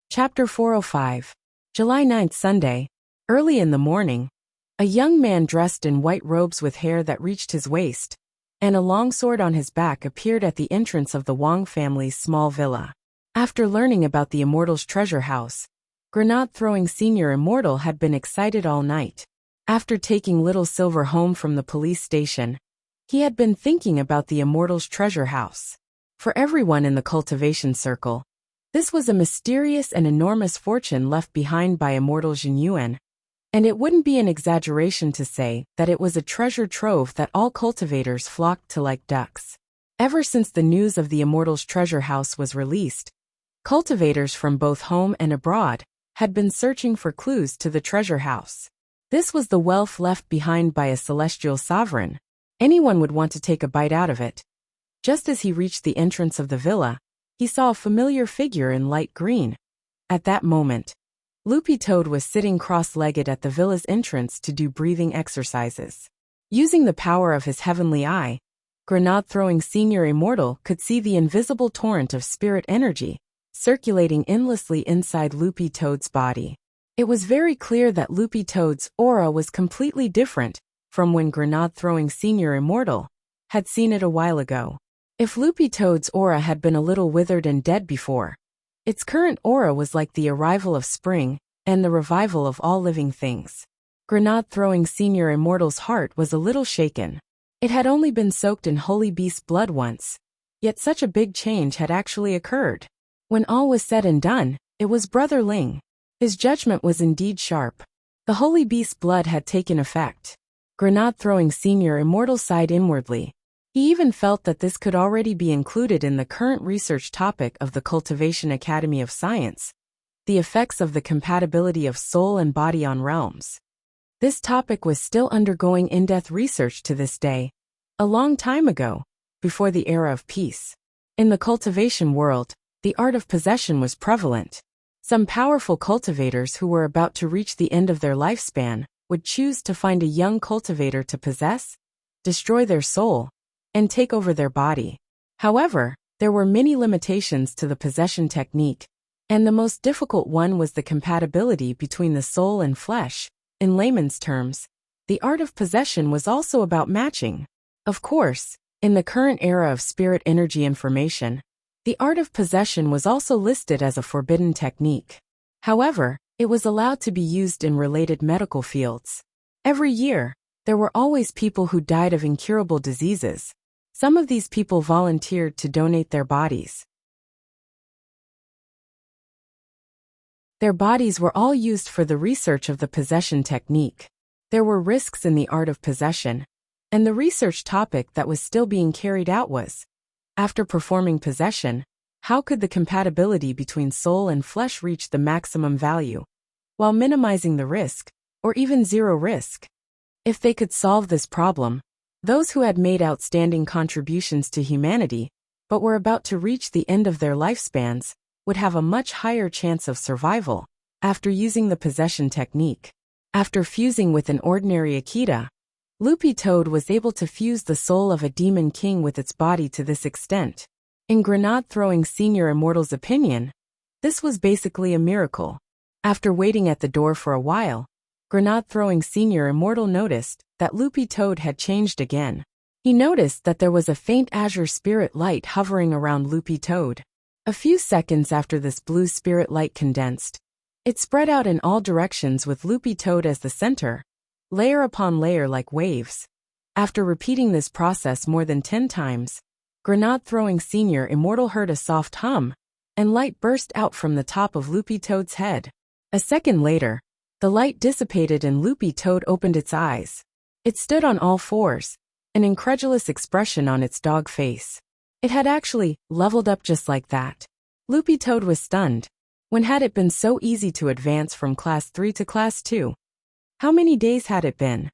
Chapter 405. July 9th, Sunday. Early in the morning, a young man dressed in white robes with hair that reached his waist, and a long sword on his back appeared at the entrance of the Wang family's small villa. After learning about the Immortal's treasure house, Grenade-throwing Senior Immortal had been excited all night. After taking Little Silver home from the police station, he had been thinking about the Immortal's treasure house. For everyone in the Cultivation circle, this was a mysterious and enormous fortune left behind by Immortal Jinyuan, and it wouldn't be an exaggeration to say that it was a treasure trove that all cultivators flocked to like ducks. Ever since the news of the Immortal's treasure house was released, cultivators from both home and abroad had been searching for clues to the treasure house. This was the wealth left behind by a celestial sovereign. Anyone would want to take a bite out of it. Just as he reached the entrance of the villa, he saw a familiar figure in light green. At that moment, Loopy Toad was sitting cross-legged at the villa's entrance to do breathing exercises. Using the power of his heavenly eye, Grenade-throwing Senior Immortal could see the invisible torrent of spirit energy circulating endlessly inside Loopy Toad's body. It was very clear that Loopy Toad's aura was completely different from when Grenade-throwing Senior Immortal had seen it a while ago. If Loopy Toad's aura had been a little withered and dead before, its current aura was like the arrival of spring and the revival of all living things. Grenade-throwing Senior Immortal's heart was a little shaken. It had only been soaked in holy beast blood once, yet such a big change had actually occurred. When all was said and done, it was Brother Ling. His judgment was indeed sharp. The holy beast blood had taken effect. Grenade-throwing Senior Immortal sighed inwardly. He even felt that this could already be included in the current research topic of the Cultivation Academy of Science, the effects of the compatibility of soul and body on realms. This topic was still undergoing in-depth research to this day, a long time ago, before the era of peace. In the cultivation world, the art of possession was prevalent. Some powerful cultivators who were about to reach the end of their lifespan would choose to find a young cultivator to possess, destroy their soul, and take over their body. However, there were many limitations to the possession technique, and the most difficult one was the compatibility between the soul and flesh. In layman's terms, the art of possession was also about matching. Of course, in the current era of spirit energy information, the art of possession was also listed as a forbidden technique. However, it was allowed to be used in related medical fields. Every year, there were always people who died of incurable diseases. Some of these people volunteered to donate their bodies. Their bodies were all used for the research of the possession technique. There were risks in the art of possession, and the research topic that was still being carried out was, after performing possession, how could the compatibility between soul and flesh reach the maximum value, while minimizing the risk, or even zero risk? If they could solve this problem, those who had made outstanding contributions to humanity, but were about to reach the end of their lifespans, would have a much higher chance of survival after using the possession technique. After fusing with an ordinary Akita, Loopy Toad was able to fuse the soul of a demon king with its body to this extent. In Grenade-throwing Senior Immortal's opinion, this was basically a miracle. After waiting at the door for a while, Grenade-throwing Senior Immortal noticed that Loopy Toad had changed again. He noticed that there was a faint azure spirit light hovering around Loopy Toad. A few seconds after this blue spirit light condensed, it spread out in all directions with Loopy Toad as the center, layer upon layer like waves. After repeating this process more than 10 times, Grenade-throwing Senior Immortal heard a soft hum, and light burst out from the top of Loopy Toad's head. A second later, the light dissipated and Loopy Toad opened its eyes. It stood on all fours, an incredulous expression on its dog face. It had actually leveled up just like that. Loopy Toad was stunned. When had it been so easy to advance from Class 3 to Class 2? How many days had it been?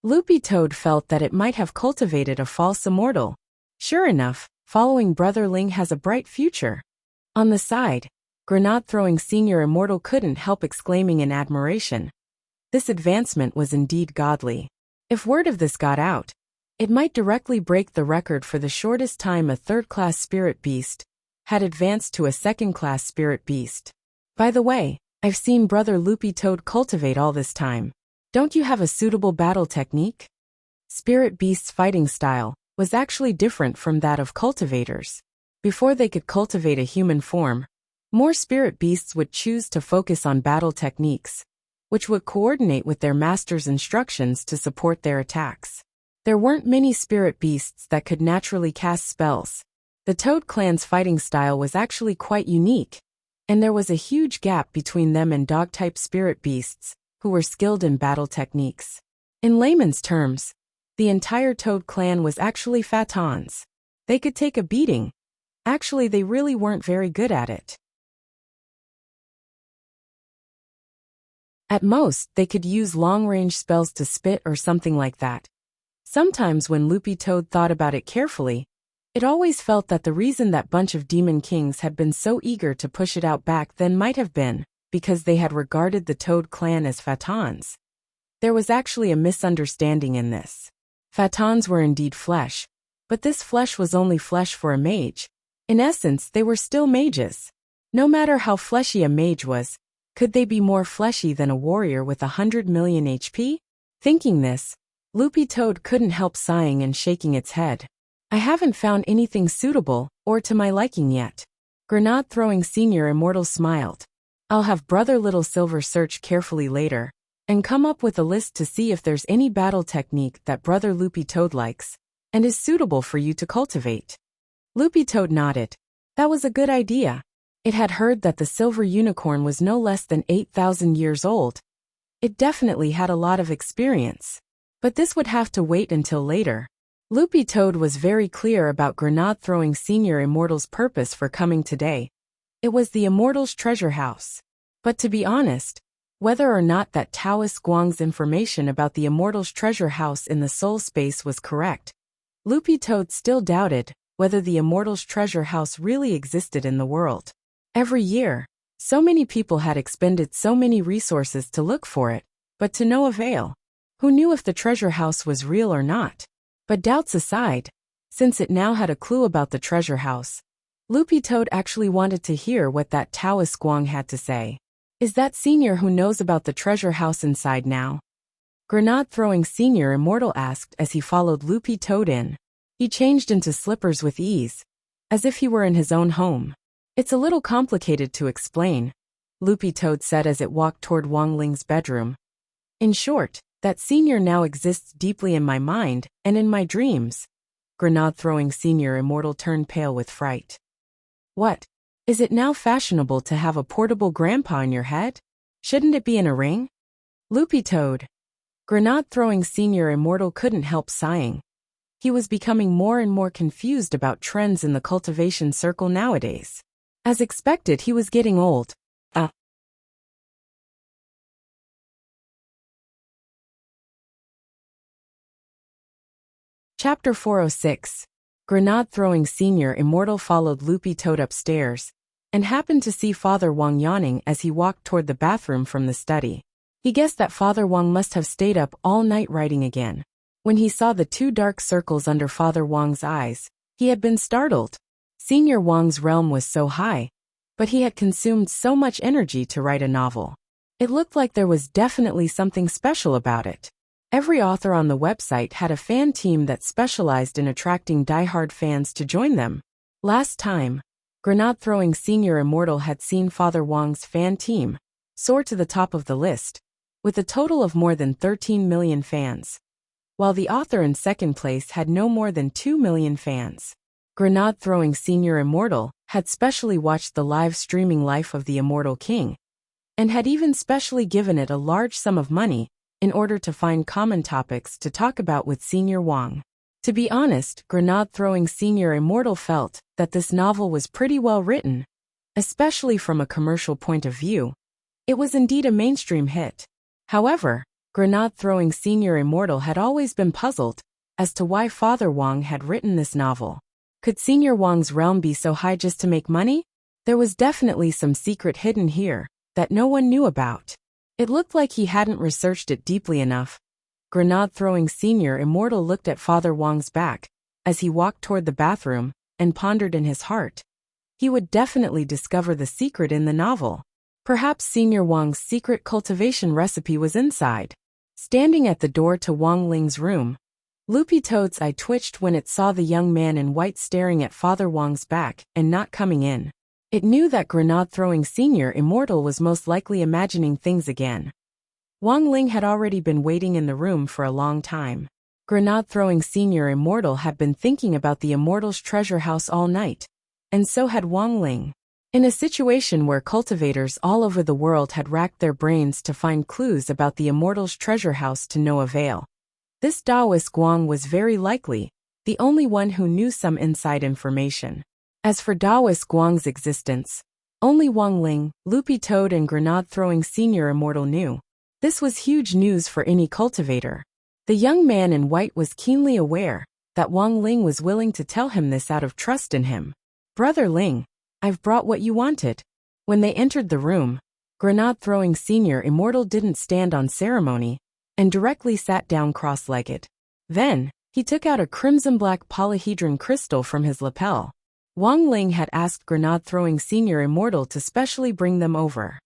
Loopy Toad felt that it might have cultivated a false immortal. Sure enough, following Brother Ling has a bright future. On the side, Grenade-throwing Senior Immortal couldn't help exclaiming in admiration. This advancement was indeed godly. If word of this got out, it might directly break the record for the shortest time a third-class spirit beast had advanced to a second-class spirit beast. By the way, I've seen Brother Loopy Toad cultivate all this time. Don't you have a suitable battle technique? Spirit Beast's fighting style was actually different from that of cultivators. Before they could cultivate a human form, more spirit beasts would choose to focus on battle techniques, which would coordinate with their master's instructions to support their attacks. There weren't many spirit beasts that could naturally cast spells. The Toad clan's fighting style was actually quite unique, and there was a huge gap between them and dog-type spirit beasts, who were skilled in battle techniques. In layman's terms, the entire Toad clan was actually fatons. They could take a beating. Actually, they really weren't very good at it. At most, they could use long-range spells to spit or something like that. Sometimes when Loopy Toad thought about it carefully, it always felt that the reason that bunch of Demon Kings had been so eager to push it out back then might have been because they had regarded the Toad clan as fatons. There was actually a misunderstanding in this. Fatons were indeed flesh, but this flesh was only flesh for a mage. In essence, they were still mages. No matter how fleshy a mage was, could they be more fleshy than a warrior with 100 million HP? Thinking this, Loopy Toad couldn't help sighing and shaking its head. I haven't found anything suitable or to my liking yet. Grenade-throwing Senior Immortal smiled. I'll have Brother Little Silver search carefully later and come up with a list to see if there's any battle technique that Brother Loopy Toad likes and is suitable for you to cultivate. Loopy Toad nodded. That was a good idea. It had heard that the silver unicorn was no less than 8,000 years old. It definitely had a lot of experience. But this would have to wait until later. Loopy Toad was very clear about Grenade-throwing Senior Immortal's purpose for coming today. It was the Immortal's treasure house. But to be honest, whether or not that Taoist Guang's information about the Immortal's treasure house in the soul space was correct, Loopy Toad still doubted whether the Immortal's treasure house really existed in the world. Every year, so many people had expended so many resources to look for it, but to no avail. Who knew if the treasure house was real or not? But doubts aside, since it now had a clue about the treasure house, Loopy Toad actually wanted to hear what that Taoist Guang had to say. Is that Senior who knows about the treasure house inside now? Grenade-throwing Senior Immortal asked as he followed Loopy Toad in. He changed into slippers with ease, as if he were in his own home. It's a little complicated to explain, Loopy Toad said as it walked toward Wang Ling's bedroom. In short, that Senior now exists deeply in my mind and in my dreams. Grenade-throwing Senior Immortal turned pale with fright. What? Is it now fashionable to have a portable grandpa in your head? Shouldn't it be in a ring? Loopy Toad. Grenade-throwing Senior Immortal couldn't help sighing. He was becoming more and more confused about trends in the cultivation circle nowadays. As expected, he was getting old. Chapter 406. Grenade-throwing Senior Immortal followed Loopy Toad upstairs and happened to see Father Wang yawning as he walked toward the bathroom from the study. He guessed that Father Wang must have stayed up all night writing again. When he saw the two dark circles under Father Wang's eyes, he had been startled. Senior Wang's realm was so high, but he had consumed so much energy to write a novel. It looked like there was definitely something special about it. Every author on the website had a fan team that specialized in attracting die-hard fans to join them. Last time, grenade-throwing senior immortal had seen Father Wong's fan team soar to the top of the list, with a total of more than 13 million fans, while the author in second place had no more than 2 million fans. Grenade-throwing senior immortal had specially watched the live streaming life of the Immortal King, and had even specially given it a large sum of money in order to find common topics to talk about with Senior Wong. To be honest, grenade-throwing senior immortal felt that this novel was pretty well written, especially from a commercial point of view. It was indeed a mainstream hit. However, grenade-throwing senior immortal had always been puzzled as to why Father Wong had written this novel. Could Senior Wong's realm be so high just to make money? There was definitely some secret hidden here that no one knew about. It looked like he hadn't researched it deeply enough. Grenade-throwing senior immortal looked at Father Wong's back as he walked toward the bathroom and pondered in his heart. He would definitely discover the secret in the novel. Perhaps Senior Wong's secret cultivation recipe was inside. Standing at the door to Wong Ling's room, Loopy Toad's eye twitched when it saw the young man in white staring at Father Wong's back and not coming in. It knew that grenade-throwing senior immortal was most likely imagining things again. Wong Ling had already been waiting in the room for a long time. Grenade-throwing senior immortal had been thinking about the immortal's treasure house all night, and so had Wong Ling. In a situation where cultivators all over the world had racked their brains to find clues about the immortal's treasure house to no avail, this Taoist Guang was very likely the only one who knew some inside information. As for Taoist Guang's existence, only Wong Ling, Loopy Toad and grenade-throwing senior immortal knew. This was huge news for any cultivator. The young man in white was keenly aware that Wong Ling was willing to tell him this out of trust in him. "Brother Ling, I've brought what you wanted." When they entered the room, grenade-throwing senior immortal didn't stand on ceremony and directly sat down cross-legged. Then, he took out a crimson-black polyhedron crystal from his lapel. Wong Ling had asked grenade-throwing senior immortal to specially bring them over.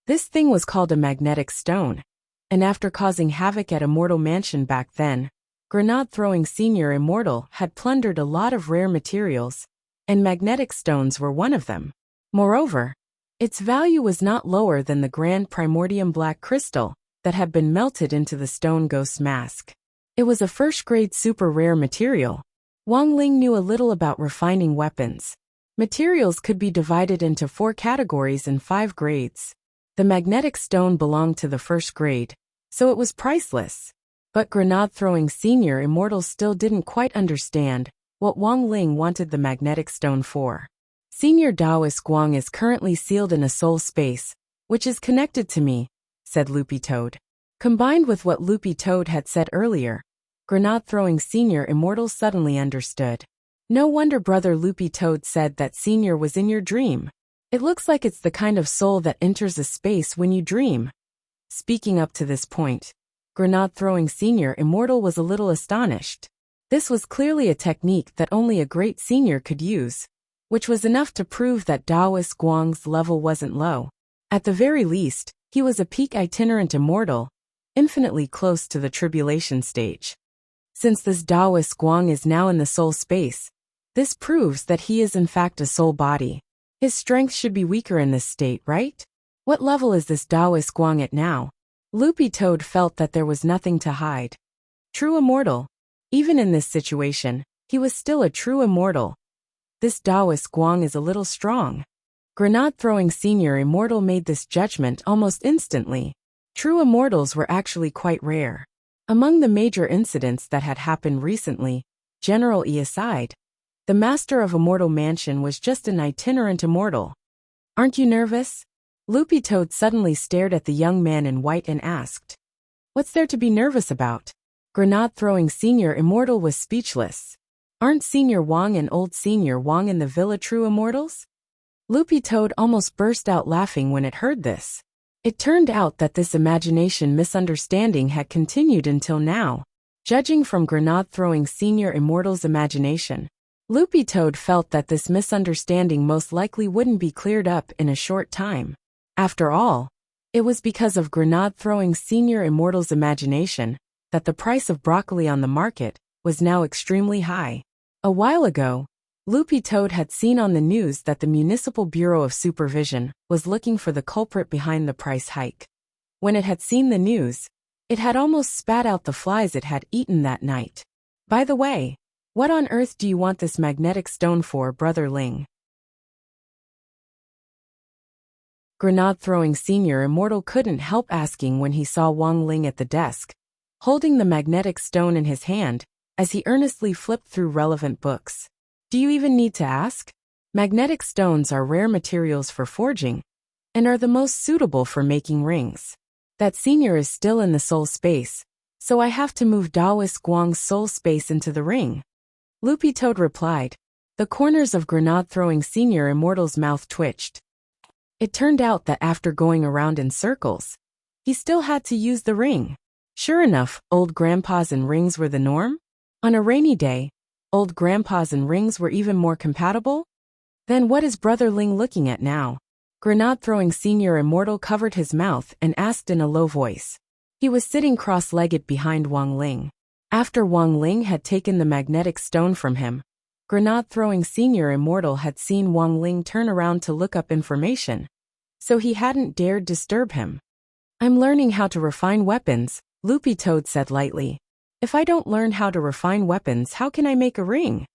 This thing was called a magnetic stone, and after causing havoc at Immortal Mansion back then, grenade-throwing senior immortal had plundered a lot of rare materials, and magnetic stones were one of them. Moreover, its value was not lower than the grand primordium black crystal that had been melted into the stone ghost's mask. It was a first-grade super-rare material. Wong Ling knew a little about refining weapons. Materials could be divided into 4 categories and 5 grades. The magnetic stone belonged to the first grade, so it was priceless. But grenade-throwing senior immortal still didn't quite understand what Wong Ling wanted the magnetic stone for. "Senior Taoist Guang is currently sealed in a soul space, which is connected to me," said Loopy Toad. Combined with what Loopy Toad had said earlier, grenade-throwing senior immortal suddenly understood. No wonder Brother Loopy Toad said that senior was in your dream. It looks like it's the kind of soul that enters a space when you dream. Speaking up to this point, grenade-throwing senior immortal was a little astonished. This was clearly a technique that only a great senior could use, which was enough to prove that Taoist Guang's level wasn't low. At the very least, he was a peak itinerant immortal, infinitely close to the tribulation stage. Since this Taoist Guang is now in the soul space, this proves that he is in fact a soul body. His strength should be weaker in this state, right? What level is this Taoist Guang at now? Loopy Toad felt that there was nothing to hide. True immortal. Even in this situation, he was still a true immortal. This Taoist Guang is a little strong. Grenade-throwing senior immortal made this judgment almost instantly. True immortals were actually quite rare. Among the major incidents that had happened recently, General E aside, the master of Immortal Mansion was just an itinerant immortal. "Aren't you nervous?" Loopy Toad suddenly stared at the young man in white and asked. "What's there to be nervous about?" Grenade-throwing senior immortal was speechless. "Aren't Senior Wong and old Senior Wong in the villa true immortals?" Loopy Toad almost burst out laughing when it heard this. It turned out that this imagination misunderstanding had continued until now. Judging from grenade-throwing senior immortal's imagination, Loopy Toad felt that this misunderstanding most likely wouldn't be cleared up in a short time. After all, it was because of Grenade-throwing Senior Immortal's imagination that the price of broccoli on the market was now extremely high. A while ago, Loopy Toad had seen on the news that the Municipal Bureau of Supervision was looking for the culprit behind the price hike. When it had seen the news, it had almost spat out the flies it had eaten that night. By the way, what on earth do you want this magnetic stone for, Brother Ling? Grenade-throwing Senior Immortal couldn't help asking when he saw Wang Ling at the desk, holding the magnetic stone in his hand as he earnestly flipped through relevant books. Do you even need to ask? Magnetic stones are rare materials for forging and are the most suitable for making rings. That senior is still in the soul space, so I have to move Daoist Guang's soul space into the ring. Loopy Toad replied. The corners of Grenade-throwing Senior Immortal's mouth twitched. It turned out that after going around in circles, he still had to use the ring. Sure enough, old grandpas and rings were the norm. On a rainy day, old grandpas and rings were even more compatible. Then what is Brother Ling looking at now? Grenade-throwing Senior Immortal covered his mouth and asked in a low voice. He was sitting cross-legged behind Wang Ling. After Wang Ling had taken the magnetic stone from him, Grenade-throwing Senior Immortal had seen Wang Ling turn around to look up information, so he hadn't dared disturb him. I'm learning how to refine weapons, Loopy Toad said lightly. If I don't learn how to refine weapons, how can I make a ring?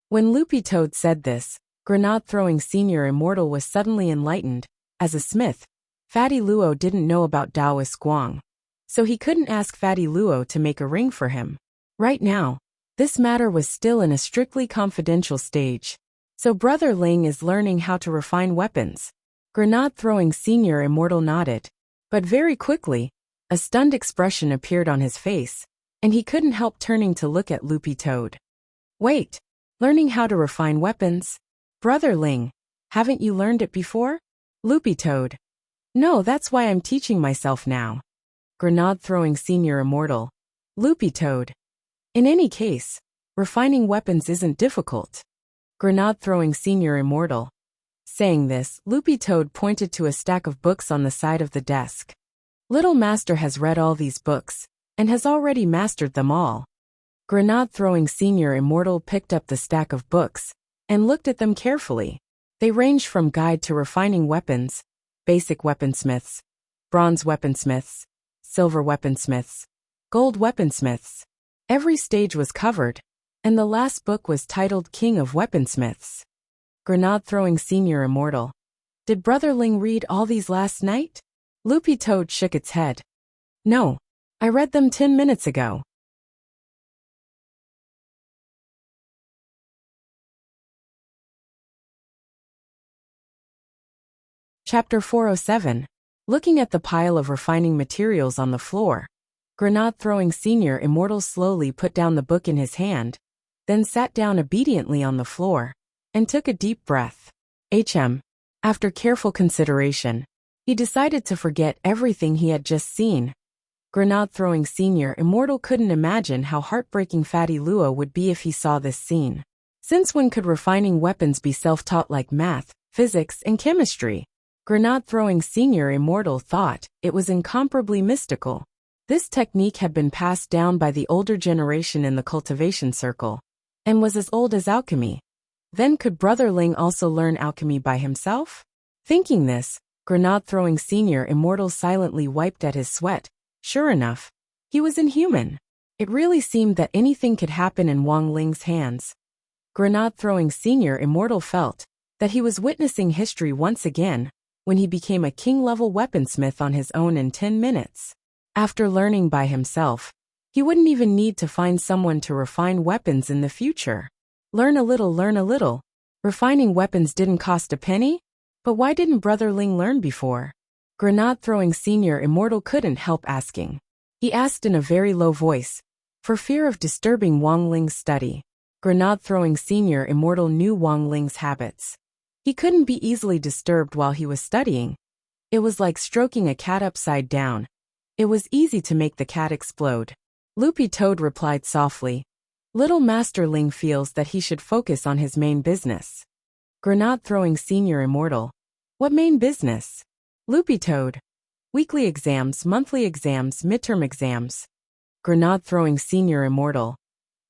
When Loopy Toad said this, Grenade-throwing Senior Immortal was suddenly enlightened. As a smith, Fatty Luo didn't know about Daoist Guang, so he couldn't ask Fatty Luo to make a ring for him. Right now, this matter was still in a strictly confidential stage. So Brother Ling is learning how to refine weapons. Grenade-throwing Senior Immortal nodded. But very quickly, a stunned expression appeared on his face, and he couldn't help turning to look at Loopy Toad. Wait, learning how to refine weapons? Brother Ling, haven't you learned it before? Loopy Toad. No, that's why I'm teaching myself now. Grenade-throwing Senior Immortal. Loopy Toad. In any case, refining weapons isn't difficult. Grenade-throwing Senior Immortal. Saying this, Loopy Toad pointed to a stack of books on the side of the desk. Little Master has read all these books, and has already mastered them all. Grenade-throwing Senior Immortal picked up the stack of books, and looked at them carefully. They ranged from Guide to Refining Weapons, Basic Weaponsmiths, Bronze Weaponsmiths, Silver Weaponsmiths, Gold Weaponsmiths. Every stage was covered, and the last book was titled King of Weaponsmiths. Grenade-throwing Senior Immortal. Did Brother Ling read all these last night? Loopy Toad shook its head. No, I read them 10 minutes ago. Chapter 407. Looking at the pile of refining materials on the floor, Grenade-throwing Senior Immortal slowly put down the book in his hand, then sat down obediently on the floor, and took a deep breath. After careful consideration, he decided to forget everything he had just seen. Grenade-throwing Senior Immortal couldn't imagine how heartbreaking Fatty Luo would be if he saw this scene. Since when could refining weapons be self-taught like math, physics, and chemistry? Grenade-throwing Senior Immortal thought it was incomparably mystical. This technique had been passed down by the older generation in the cultivation circle, and was as old as alchemy. Then could Brother Ling also learn alchemy by himself? Thinking this, Grenade-throwing Senior Immortal silently wiped at his sweat. Sure enough, he was inhuman. It really seemed that anything could happen in Wang Ling's hands. Grenade-throwing Senior Immortal felt that he was witnessing history once again when he became a king-level weaponsmith on his own in 10 minutes. After learning by himself, he wouldn't even need to find someone to refine weapons in the future. Learn a little, learn a little. Refining weapons didn't cost a penny? But why didn't Brother Ling learn before? Grenade-throwing Senior Immortal couldn't help asking. He asked in a very low voice, for fear of disturbing Wang Ling's study. Grenade-throwing Senior Immortal knew Wang Ling's habits. He couldn't be easily disturbed while he was studying. It was like stroking a cat upside down. It was easy to make the cat explode. Loopy Toad replied softly. Little Master Ling feels that he should focus on his main business. Grenade Throwing Senior Immortal. What main business? Loopy Toad. Weekly exams, monthly exams, midterm exams. Grenade Throwing Senior Immortal.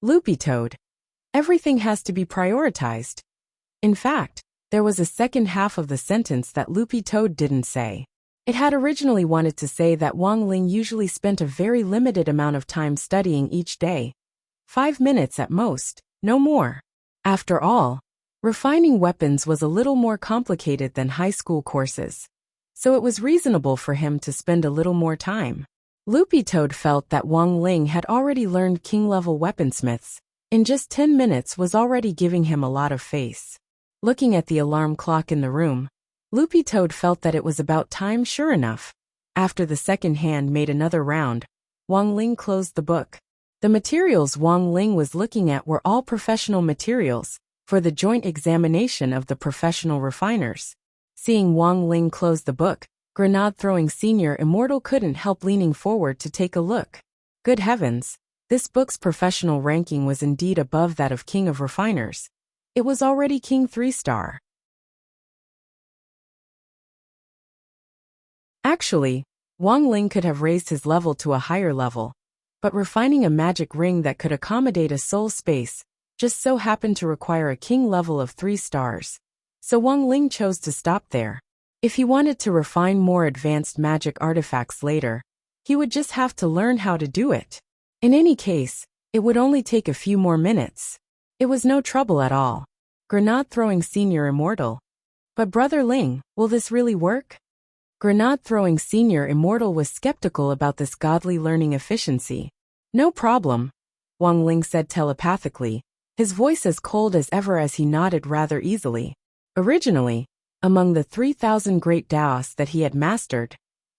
Loopy Toad. Everything has to be prioritized. In fact, there was a second half of the sentence that Loopy Toad didn't say. It had originally wanted to say that Wang Ling usually spent a very limited amount of time studying each day. 5 minutes at most, no more. After all, refining weapons was a little more complicated than high school courses, so it was reasonable for him to spend a little more time. Loopy Toad felt that Wang Ling had already learned king-level weaponsmiths. In just 10 minutes was already giving him a lot of face. Looking at the alarm clock in the room, Loopy Toad felt that it was about time. Sure enough. After the second hand made another round, Wang Ling closed the book. The materials Wang Ling was looking at were all professional materials for the joint examination of the professional refiners. Seeing Wang Ling close the book, Grenade Throwing Senior Immortal couldn't help leaning forward to take a look. Good heavens! This book's professional ranking was indeed above that of King of Refiners. It was already King 3-star. Actually, Wang Ling could have raised his level to a higher level, but refining a magic ring that could accommodate a soul space just so happened to require a king level of 3 stars. So Wang Ling chose to stop there. If he wanted to refine more advanced magic artifacts later, he would just have to learn how to do it. In any case, it would only take a few more minutes. It was no trouble at all. Grenade Throwing Senior Immortal. But Brother Ling, will this really work? Grenade Throwing Senior Immortal was skeptical about this godly learning efficiency. No problem, Wang Ling said telepathically, his voice as cold as ever as he nodded rather easily. Originally, among the 3,000 great Daos that he had mastered,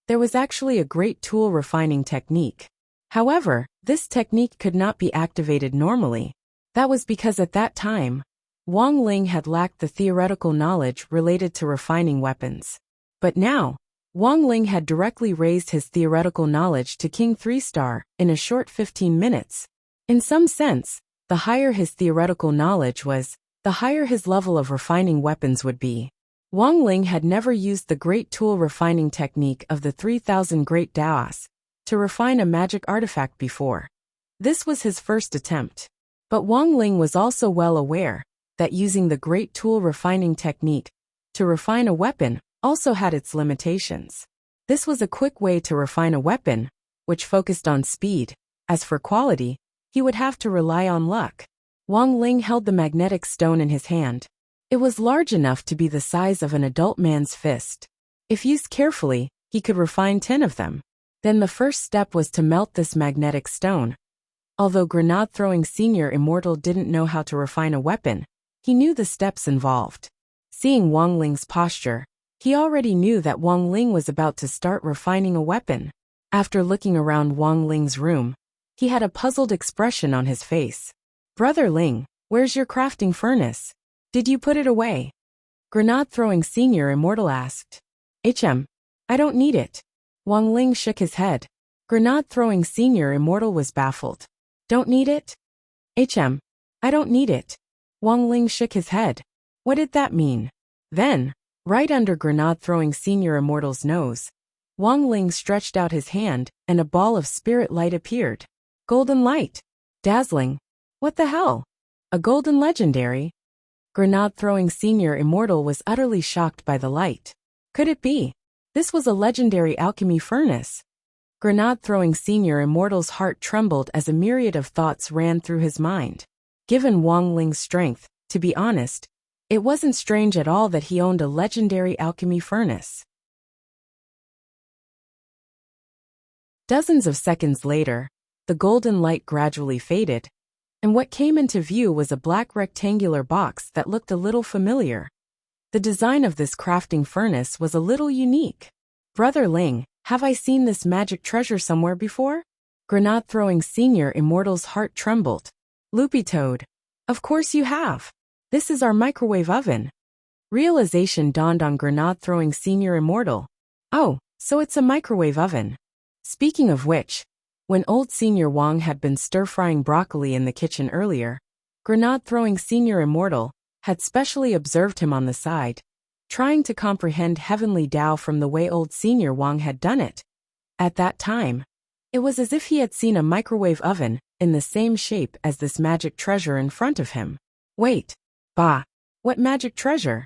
there was actually a great tool refining technique. However, this technique could not be activated normally. That was because at that time, Wang Ling had lacked the theoretical knowledge related to refining weapons. But now, Wang Ling had directly raised his theoretical knowledge to King 3-star in a short 15 minutes. In some sense, the higher his theoretical knowledge was, the higher his level of refining weapons would be. Wang Ling had never used the great tool refining technique of the 3,000 great Daos to refine a magic artifact before. This was his first attempt. But Wang Ling was also well aware that using the great tool refining technique to refine a weapon also had its limitations. This was a quick way to refine a weapon, which focused on speed. As for quality, he would have to rely on luck. Wang Ling held the magnetic stone in his hand. It was large enough to be the size of an adult man's fist. If used carefully, he could refine 10 of them. Then the first step was to melt this magnetic stone. Although Grenade Throwing Senior Immortal didn't know how to refine a weapon, he knew the steps involved. Seeing Wang Ling's posture, he already knew that Wang Ling was about to start refining a weapon. After looking around Wang Ling's room, he had a puzzled expression on his face. Brother Ling, where's your crafting furnace? Did you put it away? Grenade Throwing Senior Immortal asked. I don't need it. Wang Ling shook his head. Grenade Throwing Senior Immortal was baffled. Don't need it? I don't need it. Wang Ling shook his head. What did that mean? Then, right under Grenade Throwing Senior Immortal's nose, Wang Ling stretched out his hand and a ball of spirit light appeared. Golden light. Dazzling. What the hell? A golden legendary? Grenade Throwing Senior Immortal was utterly shocked by the light. Could it be? This was a legendary alchemy furnace. Grenade Throwing Senior Immortal's heart trembled as a myriad of thoughts ran through his mind. Given Wang Ling's strength, to be honest, it wasn't strange at all that he owned a legendary alchemy furnace. Dozens of seconds later, the golden light gradually faded, and what came into view was a black rectangular box that looked a little familiar. The design of this crafting furnace was a little unique. Brother Ling, have I seen this magic treasure somewhere before? Grenade Throwing Senior Immortal's heart trembled. Loopy Toad. Of course you have. This is our microwave oven. Realization dawned on Grenade Throwing Senior Immortal. Oh, so it's a microwave oven. Speaking of which, When old Senior Wang had been stir-frying broccoli in the kitchen earlier, grenade-throwing Senior Immortal had specially observed him on the side, trying to comprehend heavenly Tao from the way old Senior Wang had done it. At that time, it was as if he had seen a microwave oven in the same shape as this magic treasure in front of him. Wait, bah, what magic treasure?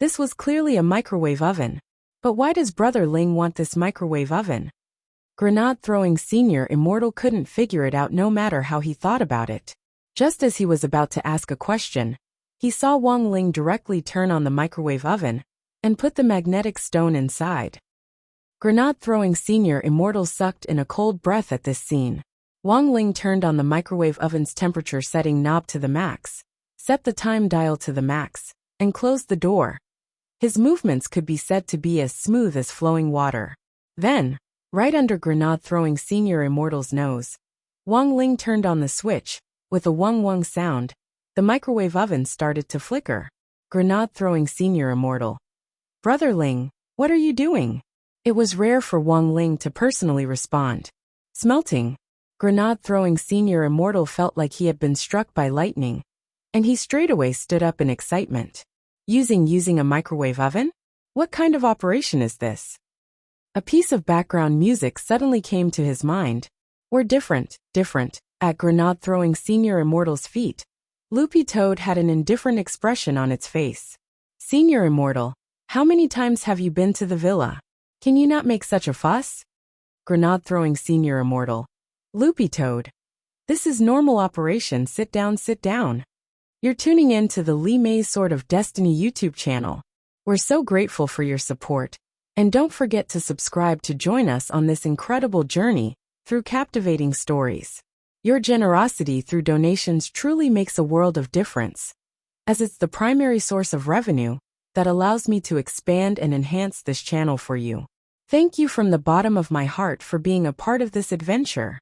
This was clearly a microwave oven. But why does Brother Ling want this microwave oven? Grenade-throwing Senior Immortal couldn't figure it out no matter how he thought about it. Just as he was about to ask a question, he saw Wang Ling directly turn on the microwave oven and put the magnetic stone inside. Grenade-throwing Senior Immortal sucked in a cold breath at this scene. Wang Ling turned on the microwave oven's temperature setting knob to the max, set the time dial to the max, and closed the door. His movements could be said to be as smooth as flowing water. Then, right under grenade-throwing Senior Immortal's nose, Wang Ling turned on the switch. With a wung-wung sound, the microwave oven started to flicker. Grenade-throwing Senior Immortal. Brother Ling, what are you doing? It was rare for Wang Ling to personally respond. Smelting. Grenade-throwing Senior Immortal felt like he had been struck by lightning, and he straightaway stood up in excitement. Using a microwave oven? What kind of operation is this? A piece of background music suddenly came to his mind. We're different, at grenade-throwing Senior Immortal's feet. Loopy Toad had an indifferent expression on its face. Senior Immortal, how many times have you been to the villa? Can you not make such a fuss? Grenade-throwing Senior Immortal. Loopy Toad. This is normal operation, sit down. You're tuning in to the Li Mei's Sword of Destiny YouTube channel. We're so grateful for your support. And don't forget to subscribe to join us on this incredible journey through captivating stories. Your generosity through donations truly makes a world of difference, as it's the primary source of revenue that allows me to expand and enhance this channel for you. Thank you from the bottom of my heart for being a part of this adventure.